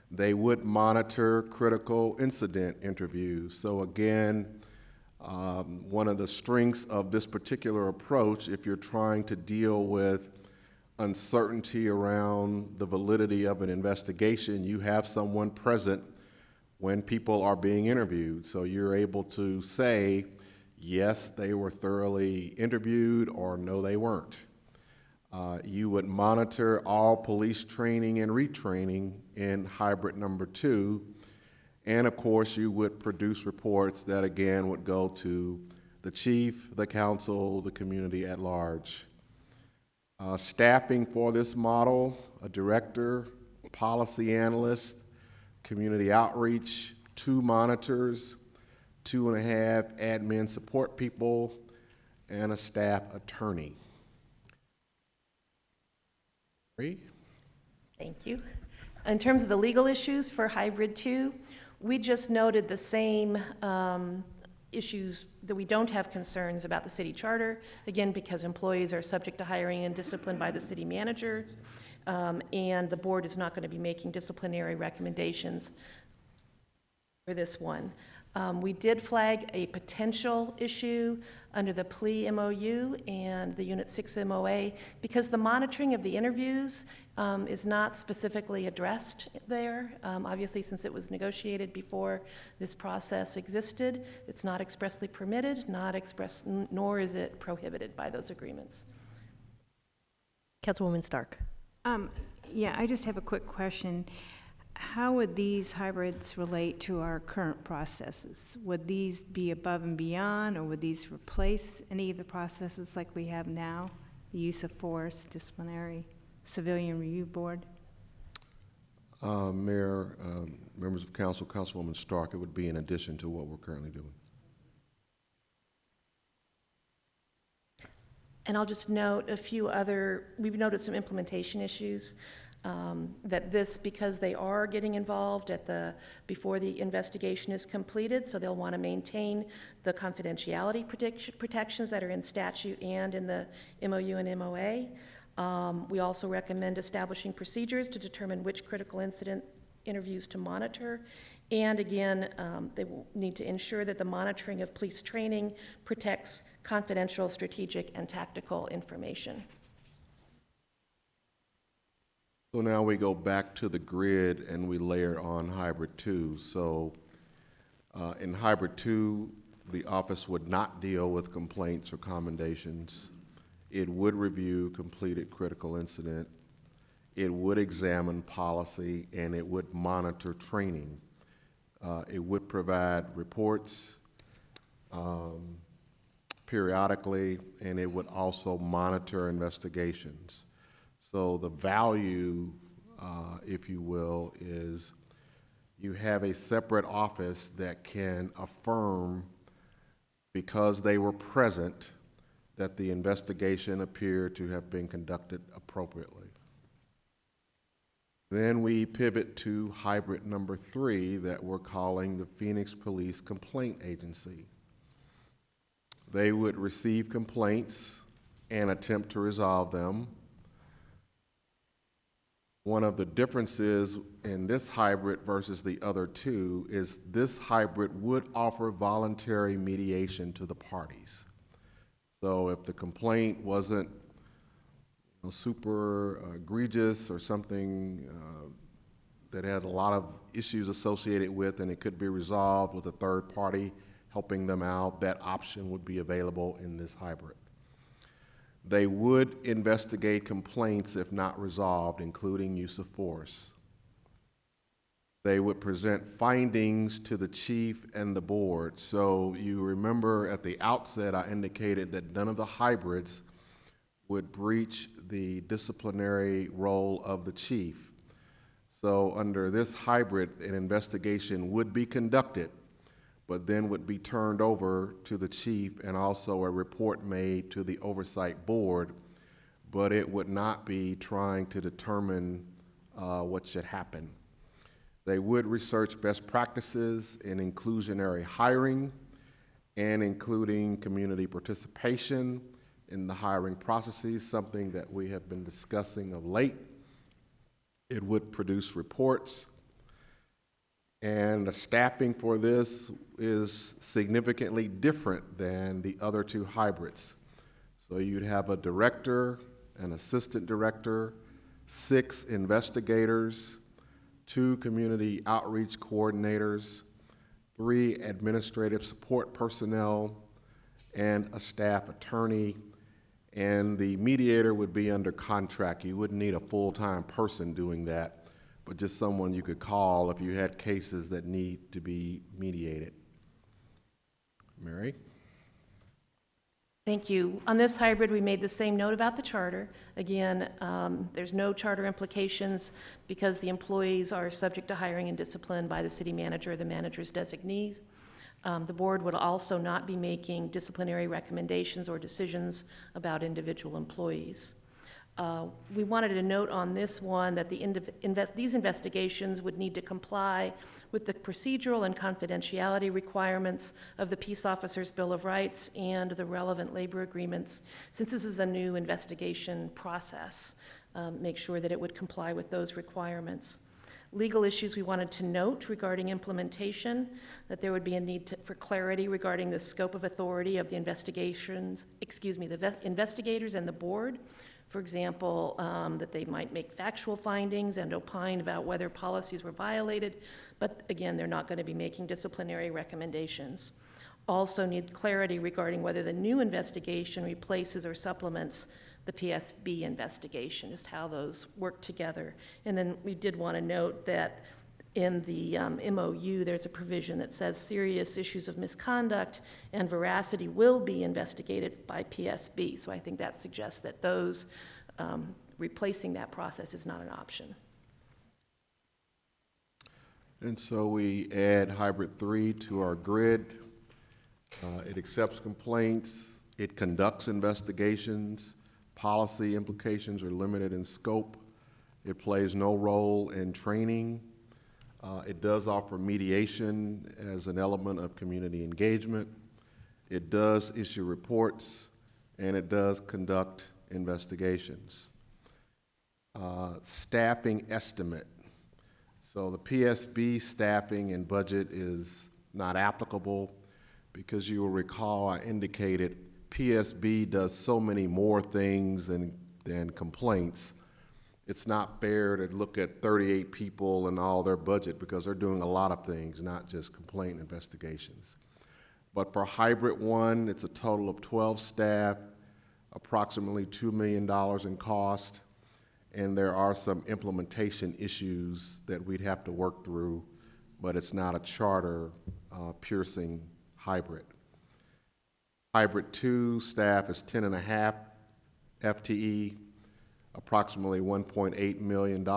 They would monitor critical incident interviews. So again, one of the strengths of this particular approach, if you're trying to deal with uncertainty around the validity of an investigation, you have someone present when people are being interviewed. So you're able to say, yes, they were thoroughly interviewed, or no, they weren't. You would monitor all police training and retraining in hybrid number 2. And of course, you would produce reports that again would go to the chief, the council, the community at large. Staffing for this model: a director, a policy analyst, community outreach, 2 monitors, 2.5 admin support people, and a staff attorney. Thank you. In terms of the legal issues for Hybrid 2, we just noted the same issues that we don't have concerns about the city charter, again, because employees are subject to hiring and discipline by the city manager, and the board is not going to be making disciplinary recommendations for this one. We did flag a potential issue under the plea MOU and the Unit 6 MOA because the monitoring of the interviews is not specifically addressed there. Obviously, since it was negotiated before this process existed, it's not expressly permitted, nor is it prohibited by those agreements. Councilwoman Stark. Yeah, I just have a quick question. How would these hybrids relate to our current processes? Would these be above and beyond, or would these replace any of the processes like we have now? The use of force, disciplinary, civilian review board? Mayor, members of council, Councilwoman Stark, it would be in addition to what we're currently doing. And I'll just note a few other, we've noted some implementation issues. That this, because they are getting involved before the investigation is completed, so they'll want to maintain the confidentiality protections that are in statute and in the MOU and MOA. We also recommend establishing procedures to determine which critical incident interviews to monitor. And again, they will need to ensure that the monitoring of police training protects confidential, strategic, and tactical information. So now we go back to the grid and we layer on Hybrid 2. So in Hybrid 2, the office would not deal with complaints or commendations. It would review completed critical incident. It would examine policy, and it would monitor training. It would provide reports periodically, and it would also monitor investigations. So the value, if you will, is you have a separate office that can affirm, because they were present, that the investigation appeared to have been conducted appropriately. Then we pivot to hybrid number 3 that we're calling the Phoenix Police Complaint Agency. They would receive complaints and attempt to resolve them. One of the differences in this hybrid versus the other 2 is this hybrid would offer voluntary mediation to the parties. So if the complaint wasn't super egregious or something that had a lot of issues associated with, and it could be resolved with a third party helping them out, that option would be available in this hybrid. They would investigate complaints if not resolved, including use of force. They would present findings to the chief and the board. So you remember at the outset I indicated that none of the hybrids would breach the disciplinary role of the chief. So under this hybrid, an investigation would be conducted, but then would be turned over to the chief and also a report made to the Oversight Board, but it would not be trying to determine what should happen. They would research best practices in inclusionary hiring and including community participation in the hiring processes, something that we have been discussing of late. It would produce reports, and the staffing for this is significantly different than the other two hybrids. So you'd have a director, an assistant director, 6 investigators, 2 community outreach coordinators, 3 administrative support personnel, and a staff attorney. And the mediator would be under contract. You wouldn't need a full-time person doing that, but just someone you could call if you had cases that need to be mediated. Mary? Thank you. On this hybrid, we made the same note about the charter. Again, there's no charter implications because the employees are subject to hiring and discipline by the city manager or the manager's designees. The board would also not be making disciplinary recommendations or decisions about individual employees. We wanted to note on this one that these investigations would need to comply with the procedural and confidentiality requirements of the Peace Officers' Bill of Rights and the relevant labor agreements. Since this is a new investigation process, make sure that it would comply with those requirements. Legal issues we wanted to note regarding implementation, that there would be a need for clarity regarding the scope of authority of the investigators and the board. For example, that they might make factual findings and opine about whether policies were violated, but again, they're not going to be making disciplinary recommendations. Also need clarity regarding whether the new investigation replaces or supplements the PSB investigation, just how those work together. And then we did want to note that in the MOU, there's a provision that says serious issues of misconduct and veracity will be investigated by PSB. So I think that suggests that those replacing that process is not an option. And so we add hybrid 3 to our grid. It accepts complaints, it conducts investigations, policy implications are limited in scope, it plays no role in training, it does offer mediation as an element of community engagement, it does issue reports, and it does conduct investigations. Staffing estimate. So the PSB staffing and budget is not applicable because you will recall I indicated PSB does so many more things than complaints. It's not fair to look at 38 people and all their budget because they're doing a lot of things, not just complaint investigations. But for hybrid 1, it's a total of 12 staff, approximately $2 million in cost, and there are some implementation issues that we'd have to work through, but it's not a charter piercing hybrid. Hybrid 2 staff is 10.5 FTE, approximately $1.8 million,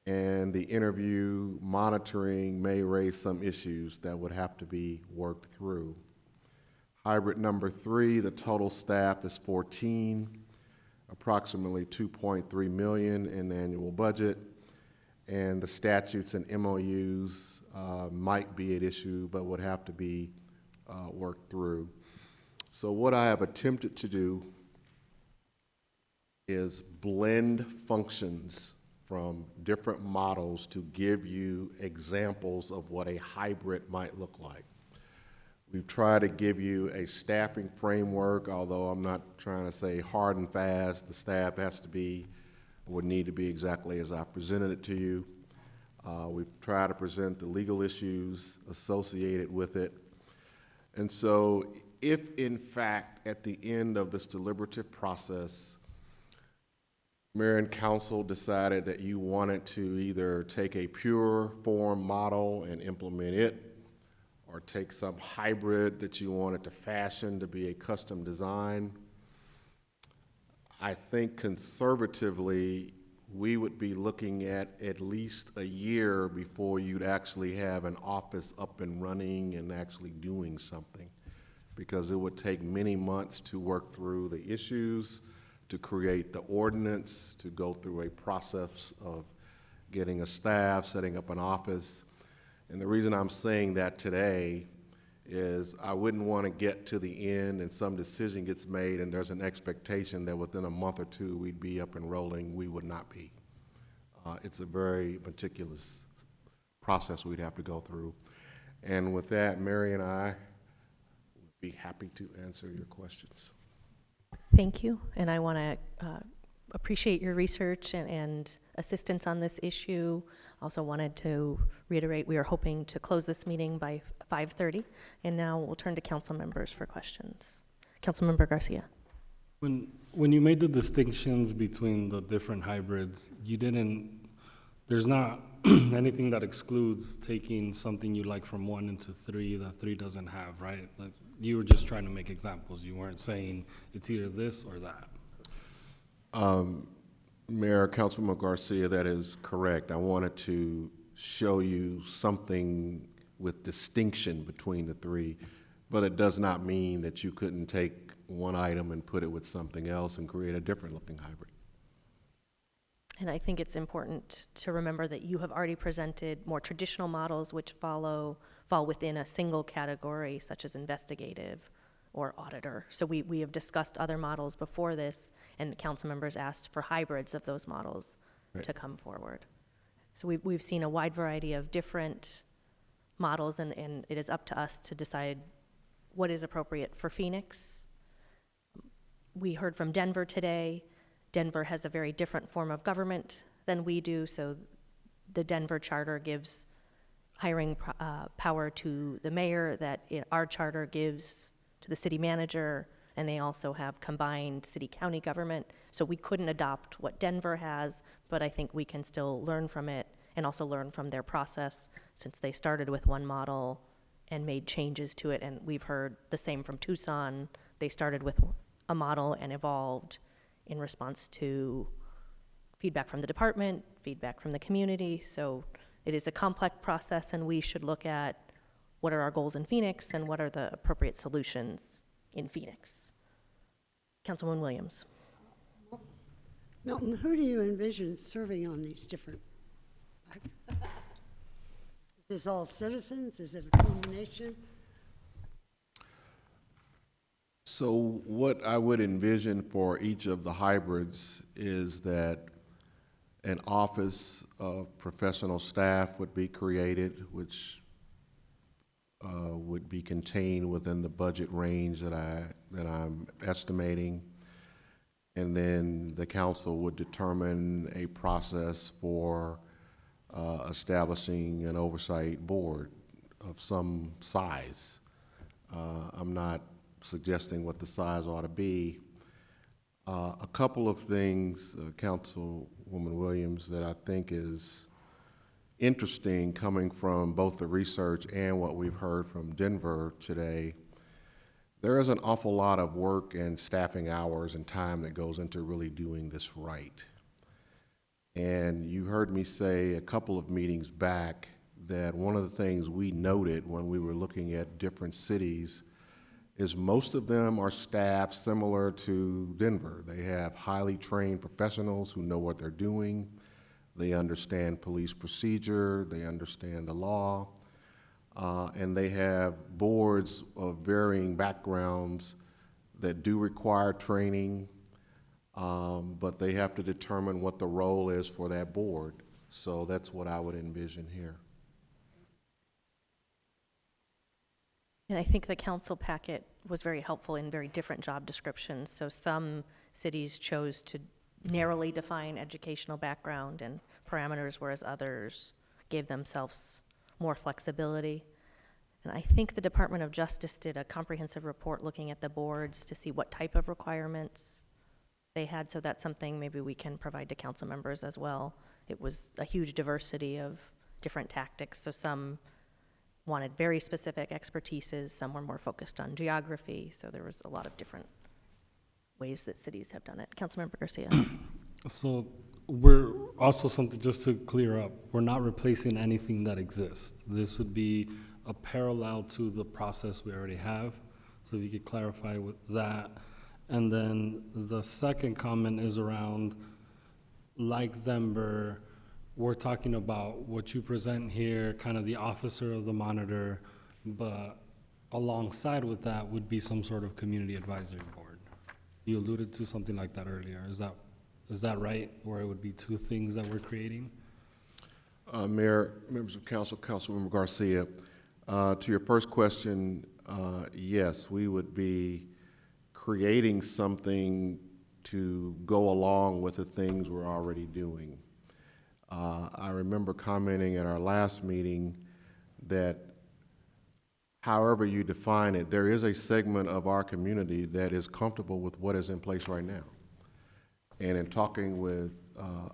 and the interview monitoring may raise some issues that would have to be worked through. Hybrid number 3, the total staff is 14, approximately $2.3 million in annual budget, and the statutes and MOUs might be at issue, but would have to be worked through. So what I have attempted to do is blend functions from different models to give you examples of what a hybrid might look like. We've tried to give you a staffing framework, although I'm not trying to say hard and fast. The staff has to be, would need to be exactly as I presented it to you. We've tried to present the legal issues associated with it. And so if, in fact, at the end of this deliberative process, Mayor and Council decided that you wanted to either take a pure form model and implement it, or take some hybrid that you wanted to fashion to be a custom design, I think conservatively, we would be looking at least a year before you'd actually have an office up and running and actually doing something, because it would take many months to work through the issues, to create the ordinance, to go through a process of getting a staff, setting up an office. And the reason I'm saying that today is I wouldn't want to get to the end and some decision gets made and there's an expectation that within a month or two we'd be up and rolling. We would not be. It's a very meticulous process we'd have to go through. And with that, Mary and I would be happy to answer your questions. Thank you, and I want to appreciate your research and assistance on this issue. Also wanted to reiterate we are hoping to close this meeting by 5:30, and now we'll turn to council members for questions. Councilmember Garcia. When you made the distinctions between the different hybrids, there's not anything that excludes taking something you like from 1 into 3 that 3 doesn't have, right? Like, you were just trying to make examples. You weren't saying it's either this or that. Mayor, Councilman Garcia, that is correct. I wanted to show you something with distinction between the 3, but it does not mean that you couldn't take one item and put it with something else and create a different looking hybrid. And I think it's important to remember that you have already presented more traditional models which fall within a single category, such as investigative or auditor. So we have discussed other models before this, and the council members asked for hybrids of those models to come forward. So we've seen a wide variety of different models, and it is up to us to decide what is appropriate for Phoenix. We heard from Denver today. Denver has a very different form of government than we do, so the Denver charter gives hiring power to the mayor that our charter gives to the city manager, and they also have combined city-county government. So we couldn't adopt what Denver has, but I think we can still learn from it and also learn from their process, since they started with one model and made changes to it. And we've heard the same from Tucson. They started with a model and evolved in response to feedback from the department, feedback from the community. So it is a complex process, and we should look at what are our goals in Phoenix and what are the appropriate solutions in Phoenix. Councilwoman Williams. Milton, who do you envision serving on these different? Is this all citizens? Is it a combination? So what I would envision for each of the hybrids is that an office of professional staff would be created, which would be contained within the budget range that I'm estimating. And then the council would determine a process for establishing an oversight board of some size. I'm not suggesting what the size ought to be. A couple of things, Councilwoman Williams, that I think is interesting coming from both the research and what we've heard from Denver today. There is an awful lot of work and staffing hours and time that goes into really doing this right. And you heard me say a couple of meetings back that one of the things we noted when we were looking at different cities is most of them are staffed similar to Denver. They have highly trained professionals who know what they're doing. They understand police procedure, they understand the law, and they have boards of varying backgrounds that do require training, but they have to determine what the role is for that board. So that's what I would envision here. And I think the council packet was very helpful in very different job descriptions. So some cities chose to narrowly define educational background and parameters, whereas others gave themselves more flexibility. And I think the Department of Justice did a comprehensive report looking at the boards to see what type of requirements they had. So that's something maybe we can provide to council members as well. It was a huge diversity of different tactics. So some wanted very specific expertises, some were more focused on geography. So there was a lot of different ways that cities have done it. Councilmember Garcia. So we're also something, just to clear up, we're not replacing anything that exists. This would be a parallel to the process we already have. So if you could clarify with that. And then the second comment is around, like Denver, we're talking about what you present here, kind of the officer of the monitor, but alongside with that would be some sort of community advisory board. You alluded to something like that earlier. Is that right, where it would be two things that we're creating? Mayor, members of council, Councilmember Garcia, to your first question, yes, we would be creating something to go along with the things we're already doing. I remember commenting at our last meeting that however you define it, there is a segment of our community that is comfortable with what is in place right now. And in talking with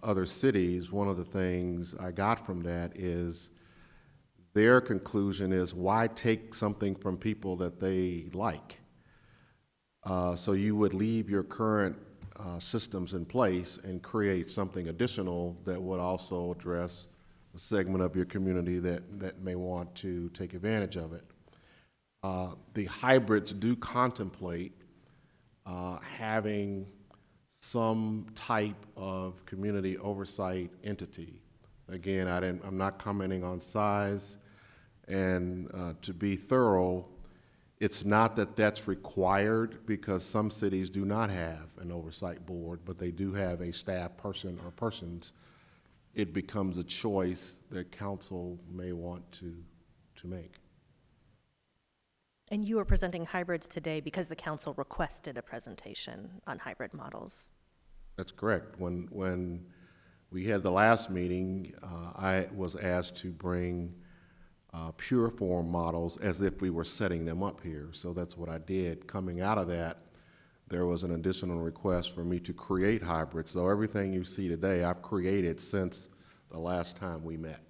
other cities, one of the things I got from that is their conclusion is, why take something from people that they like? So you would leave your current systems in place and create something additional that would also address a segment of your community that may want to take advantage of it. The hybrids do contemplate having some type of community oversight entity. Again, I'm not commenting on size, and to be thorough, it's not that that's required, because some cities do not have an oversight board, but they do have a staff person or persons. It becomes a choice that council may want to make. And you are presenting hybrids today because the council requested a presentation on hybrid models. That's correct. When we had the last meeting, I was asked to bring pure form models as if we were setting them up here. So that's what I did. Coming out of that, there was an additional request for me to create hybrids. So everything you see today, I've created since the last time we met.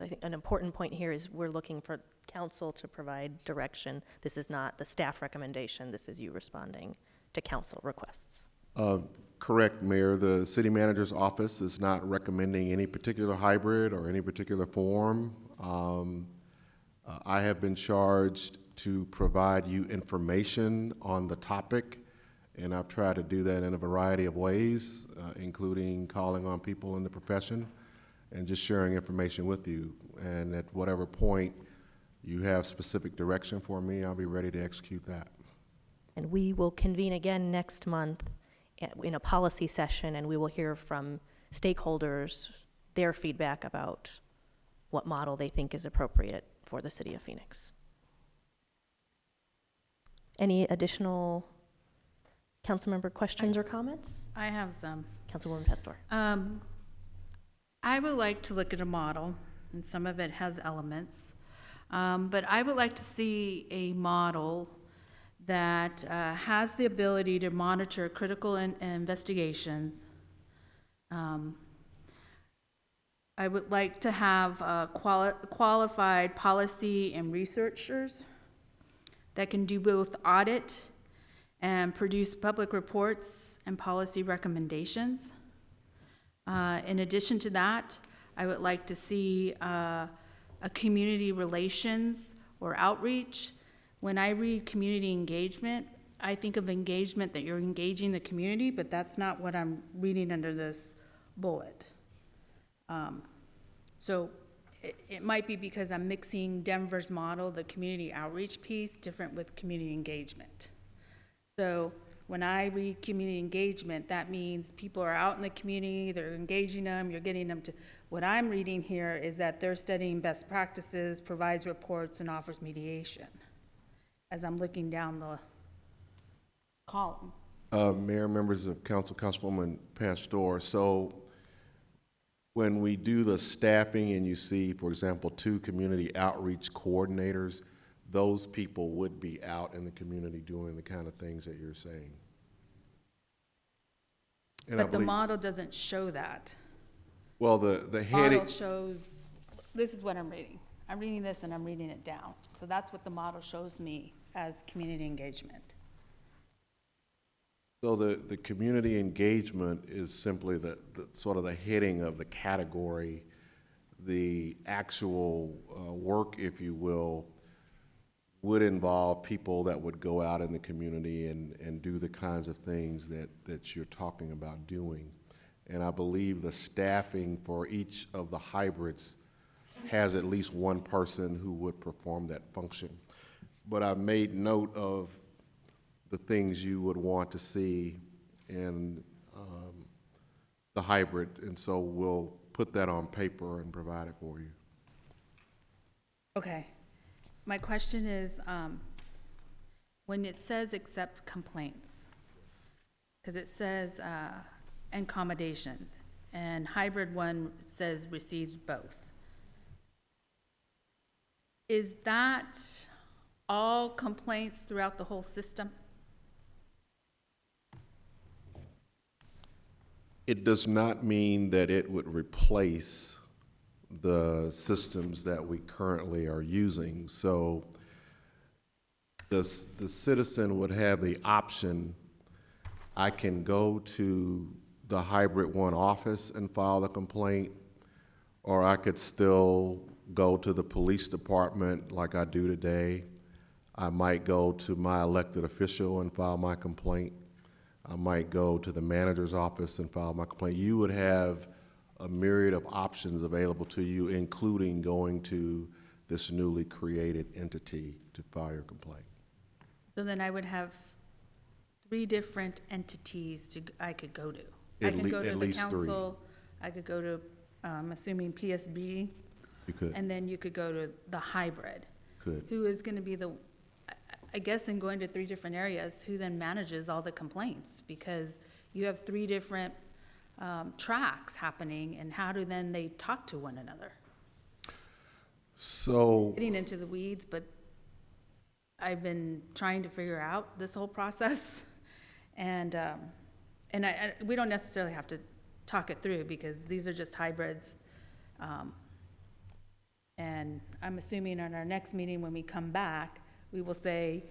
I think an important point here is we're looking for council to provide direction. This is not the staff recommendation. This is you responding to council requests. Correct, Mayor. The city manager's office is not recommending any particular hybrid or any particular form. I have been charged to provide you information on the topic, and I've tried to do that in a variety of ways, including calling on people in the profession and just sharing information with you. And at whatever point you have specific direction for me, I'll be ready to execute that. And we will convene again next month in a policy session, and we will hear from stakeholders their feedback about what model they think is appropriate for the city of Phoenix. Any additional council member questions or comments? I have some. Councilwoman Pastor. I would like to look at a model, and some of it has elements, but I would like to see a model that has the ability to monitor critical investigations. I would like to have qualified policy and researchers that can do both audit and produce public reports and policy recommendations. In addition to that, I would like to see a community relations or outreach. When I read community engagement, I think of engagement that you're engaging the community, but that's not what I'm reading under this bullet. So it might be because I'm mixing Denver's model, the community outreach piece, different with community engagement. So when I read community engagement, that means people are out in the community, they're engaging them, you're getting them to, what I'm reading here is that they're studying best practices, provides reports, and offers mediation, as I'm looking down the column. Mayor, members of council, Councilwoman Pastor, so when we do the staffing and you see, for example, 2 community outreach coordinators, those people would be out in the community doing the kind of things that you're saying. And but the model doesn't show that. Well, the heading model shows, this is what I'm reading. I'm reading this and I'm reading it down. So that's what the model shows me as community engagement. So the community engagement is simply the sort of the heading of the category. The actual work, if you will, would involve people that would go out in the community and do the kinds of things that you're talking about doing. And I believe the staffing for each of the hybrids has at least one person who would perform that function. But I've made note of the things you would want to see in the hybrid, and so we'll put that on paper and provide it for you. Okay. My question is, when it says accept complaints, because it says accommodations, and hybrid one says receives both. Is that all complaints throughout the whole system? It does not mean that it would replace the systems that we currently are using. So the citizen would have the option, I can go to the hybrid one office and file a complaint, or I could still go to the police department like I do today. I might go to my elected official and file my complaint. I might go to the manager's office and file my complaint. You would have a myriad of options available to you, including going to this newly created entity to file your complaint. So then I would have 3 different entities I could go to. I could go to the council, I could go to, assuming PSB. You could. And then you could go to the hybrid. Could. Who is going to be I guess in going to 3 different areas, who then manages all the complaints? Because you have 3 different tracks happening, and how do then they talk to one another? So, Getting into the weeds, but I've been trying to figure out this whole process, and we don't necessarily have to talk it through because these are just hybrids. And I'm assuming in our next meeting when we come back, we will say,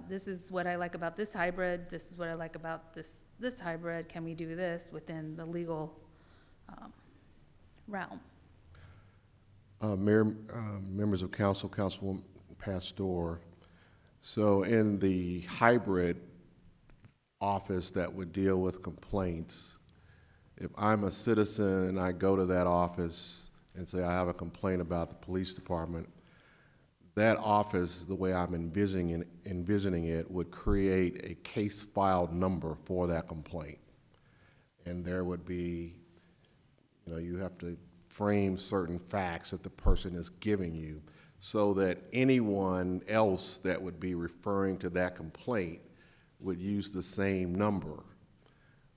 this is what I like about this hybrid, this is what I like about this hybrid, can we do this within the legal realm? Mayor, members of council, Councilwoman Pastor, so in the hybrid office that would deal with complaints, if I'm a citizen and I go to that office and say I have a complaint about the police department, that office, the way I'm envisioning it, would create a case file number for that complaint. And there would be, you have to frame certain facts that the person is giving you so that anyone else that would be referring to that complaint would use the same number.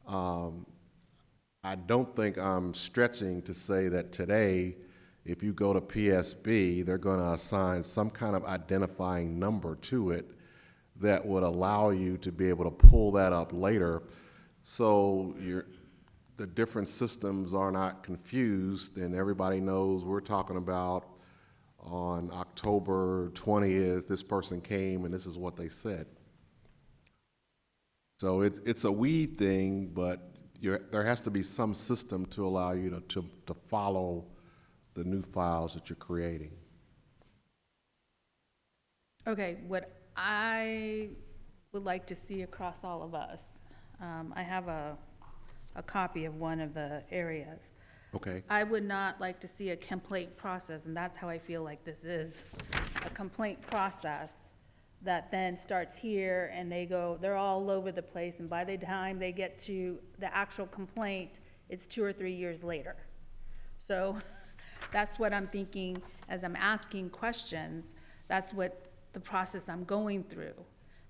I don't think I'm stretching to say that today, if you go to PSB, they're going to assign some kind of identifying number to it that would allow you to be able to pull that up later so the different systems are not confused and everybody knows we're talking about on October 20th, this person came and this is what they said. So it's a weed thing, but there has to be some system to allow you to follow the new files that you're creating. Okay, what I would like to see across all of us, I have a copy of one of the areas. Okay. I would not like to see a complaint process, and that's how I feel like this is, a complaint process that then starts here and they're all over the place, and by the time they get to the actual complaint, it's 2 or 3 years later. So that's what I'm thinking as I'm asking questions. That's what the process I'm going through,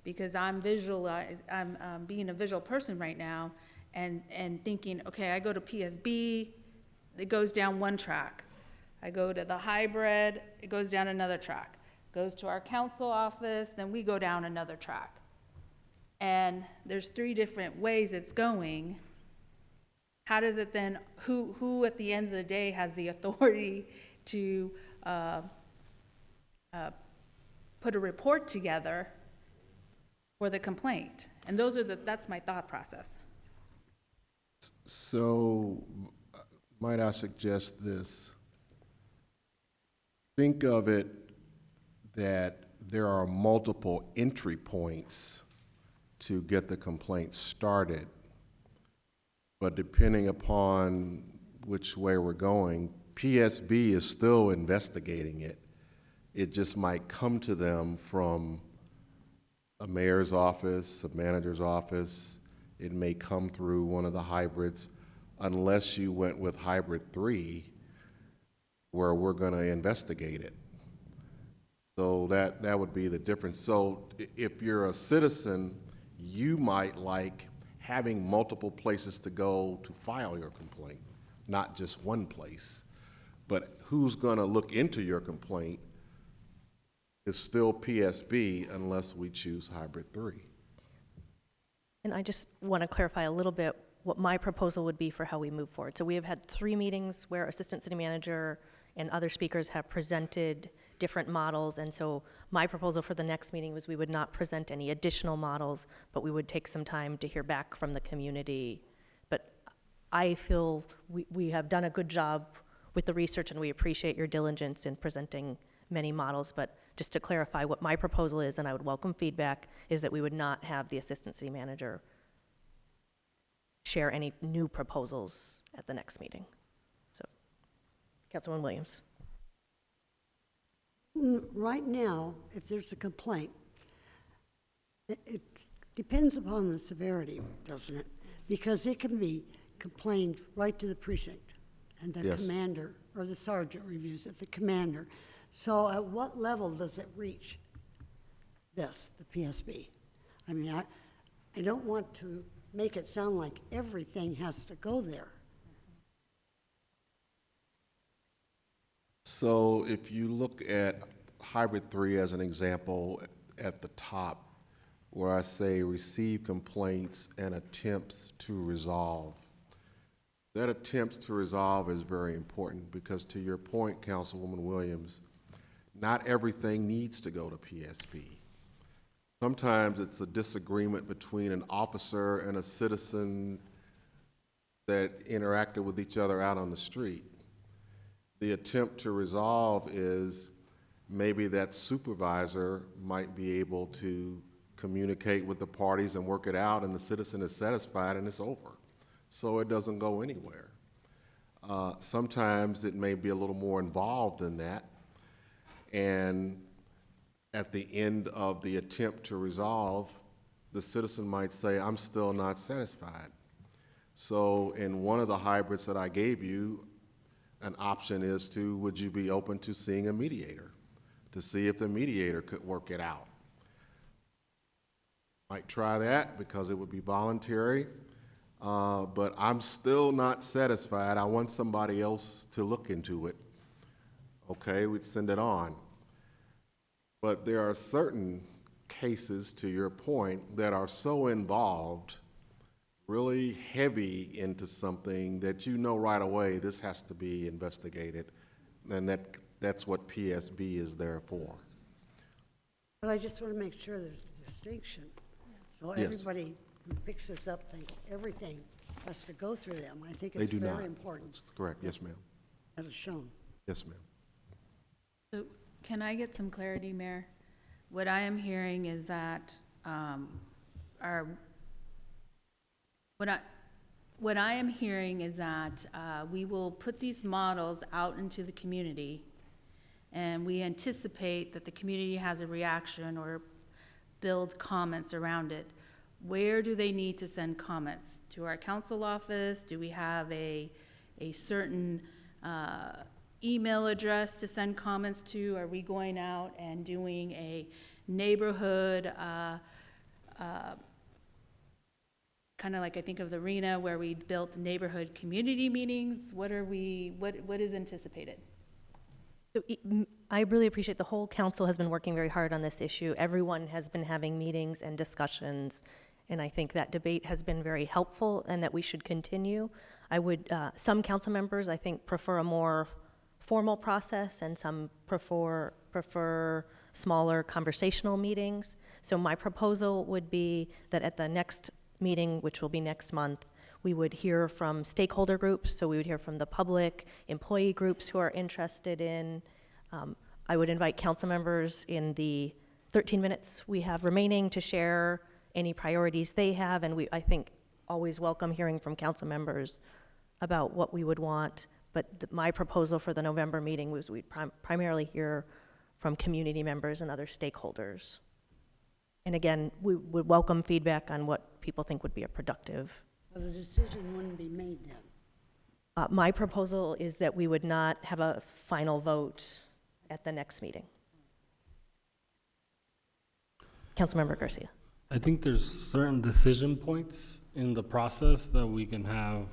because I'm being a visual person right now and thinking, okay, I go to PSB, it goes down one track. I go to the hybrid, it goes down another track. Goes to our council office, then we go down another track. And there's 3 different ways it's going. How does it then, who at the end of the day has the authority to put a report together for the complaint? And that's my thought process. So, might I suggest this? Think of it that there are multiple entry points to get the complaint started, but depending upon which way we're going, PSB is still investigating it. It just might come to them from a mayor's office, a manager's office. It may come through one of the hybrids, unless you went with hybrid 3, where we're going to investigate it. So that would be the difference. So if you're a citizen, you might like having multiple places to go to file your complaint, not just one place. But who's going to look into your complaint is still PSB unless we choose hybrid 3. And I just want to clarify a little bit what my proposal would be for how we move forward. So we have had 3 meetings where Assistant City Manager and other speakers have presented different models, and so my proposal for the next meeting was we would not present any additional models, but we would take some time to hear back from the community. But I feel we have done a good job with the research, and we appreciate your diligence in presenting many models. But just to clarify what my proposal is, and I would welcome feedback, is that we would not have the Assistant City Manager share any new proposals at the next meeting. So, Councilwoman Williams. Right now, if there's a complaint, it depends upon the severity, doesn't it? Because it can be complained right to the precinct, and the Yes. commander or the sergeant reviews it, the commander. So at what level does it reach this, the PSB? I mean, I don't want to make it sound like everything has to go there. So if you look at hybrid 3 as an example at the top, where I say receive complaints and attempts to resolve, that attempts to resolve is very important because, to your point, Councilwoman Williams, not everything needs to go to PSB. Sometimes it's a disagreement between an officer and a citizen that interacted with each other out on the street. The attempt to resolve is maybe that supervisor might be able to communicate with the parties and work it out, and the citizen is satisfied and it's over. So it doesn't go anywhere. Sometimes it may be a little more involved than that, and at the end of the attempt to resolve, the citizen might say, I'm still not satisfied. So in one of the hybrids that I gave you, an option is to, would you be open to seeing a mediator to see if the mediator could work it out? Might try that because it would be voluntary, but I'm still not satisfied. I want somebody else to look into it. Okay, we'd send it on. But there are certain cases, to your point, that are so involved, really heavy into something that you know right away this has to be investigated, and that's what PSB is there for. But I just want to make sure there's a distinction. So Yes. everybody who picks this up thinks everything has to go through them. I think They it's do very not. important That's correct. Yes, ma'am. that it's shown. Yes, ma'am. So can I get some clarity, Mayor? What I am hearing is that what I am hearing is that we will put these models out into the community, and we anticipate that the community has a reaction or build comments around it. Where do they need to send comments? To our council office? Do we have a certain email address to send comments to? Are we going out and doing a neighborhood, kind of like I think of the arena where we built neighborhood community meetings? What is anticipated? So I really appreciate the whole council has been working very hard on this issue. Everyone has been having meetings and discussions, and I think that debate has been very helpful and that we should continue. I would, some council members, I think, prefer a more formal process, and some prefer smaller conversational meetings. So my proposal would be that at the next meeting, which will be next month, we would hear from stakeholder groups. So we would hear from the public, employee groups who are interested in. I would invite council members in the 13 minutes we have remaining to share any priorities they have, and I think, always welcome hearing from council members about what we would want. But my proposal for the November meeting was we'd primarily hear from community members and other stakeholders. And again, we would welcome feedback on what people think would be a productive. Well, the decision wouldn't be made then. My proposal is that we would not have a final vote at the next meeting. Councilmember Garcia. I think there's certain decision points in the process that we can have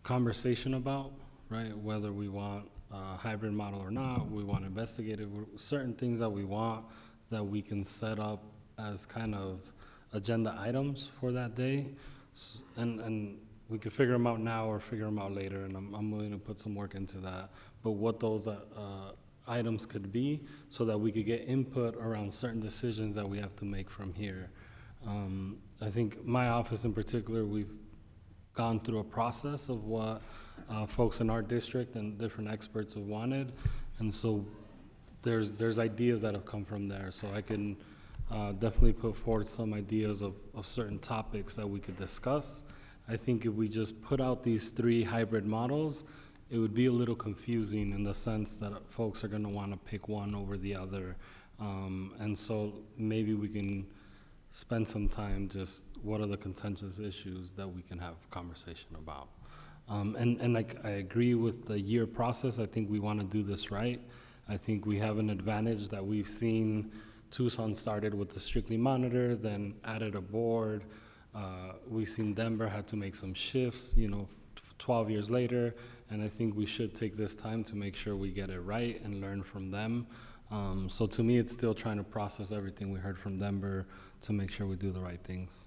conversation about, right? Whether we want a hybrid model or not, we want investigative, certain things that we want that we can set up as kind of agenda items for that day. And we could figure them out now or figure them out later, and I'm willing to put some work into that. But what those items could be so that we could get input around certain decisions that we have to make from here. I think my office in particular, we've gone through a process of what folks in our district and different experts have wanted, and so there's ideas that have come from there. So I can definitely put forward some ideas of certain topics that we could discuss. I think if we just put out these 3 hybrid models, it would be a little confusing in the sense that folks are going to want to pick one over the other. And so maybe we can spend some time just what are the contentious issues that we can have conversation about. And like I agree with the year process. I think we want to do this right. I think we have an advantage that we've seen. Tucson started with the strictly monitor, then added a board. We've seen Denver had to make some shifts, 12 years later, and I think we should take this time to make sure we get it right and learn from them. So to me, it's still trying to process everything we heard from Denver to make sure we do the right things.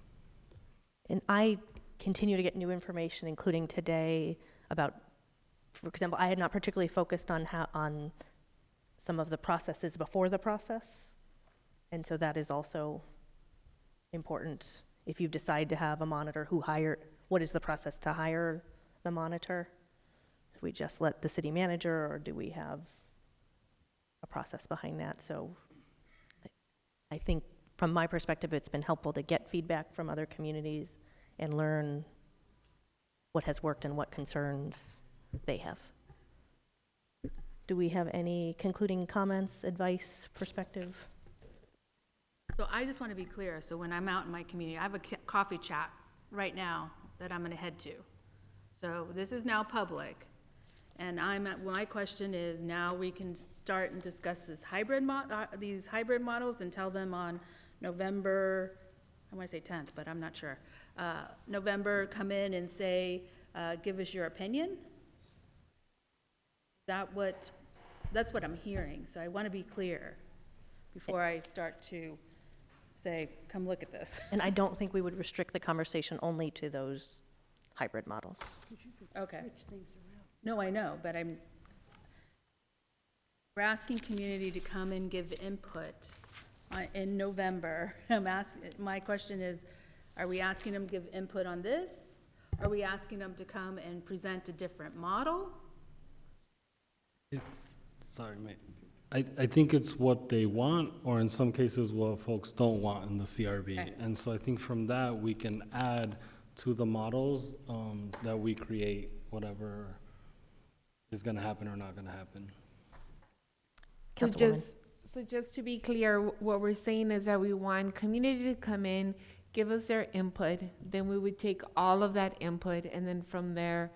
And I continue to get new information, including today, about, for example, I had not particularly focused on some of the processes before the process. And so that is also important. If you decide to have a monitor, what is the process to hire the monitor? Do we just let the city manager, or do we have a process behind that? So I think from my perspective, it's been helpful to get feedback from other communities and learn what has worked and what concerns they have. Do we have any concluding comments, advice, perspective? So I just want to be clear, so when I'm out in my community, I have a coffee chat right now that I'm going to head to. So this is now public, and my question is, now we can start and discuss this these hybrid models and tell them on November, I want to say 10th, but I'm not sure. November, come in and say, give us your opinion? That's what I'm hearing, so I want to be clear before I start to say, come look at this. And I don't think we would restrict the conversation only to those hybrid models. Okay. No, I know, but we're asking community to come and give input in November. My question is, are we asking them to give input on this? Are we asking them to come and present a different model? Sorry, mate. I think it's what they want, or in some cases what folks don't want in the CRB. Okay. And so I think from that we can add to the models that we create whatever is going to happen or not going to happen. So just to be clear, what we're saying is that we want community to come in, give us their input, then we would take all of that input, and then from there,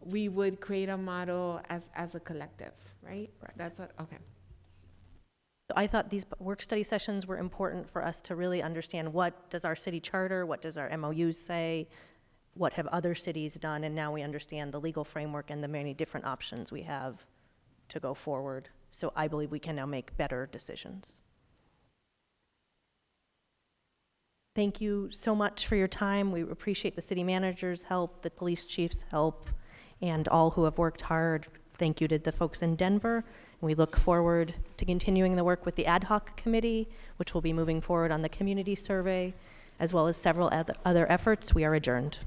we would create a model as a collective, right? That's what, okay. So I thought these work study sessions were important for us to really understand what does our city charter, what does our MOUs say, what have other cities done, and now we understand the legal framework and the many different options we have to go forward. So I believe we can now make better decisions. Thank you so much for your time. We appreciate the city manager's help, the police chief's help, and all who have worked hard Thank you to the folks in Denver. And we look forward to continuing the work with the ad hoc committee, which will be moving forward on the community survey, as well as several other efforts. We are adjourned.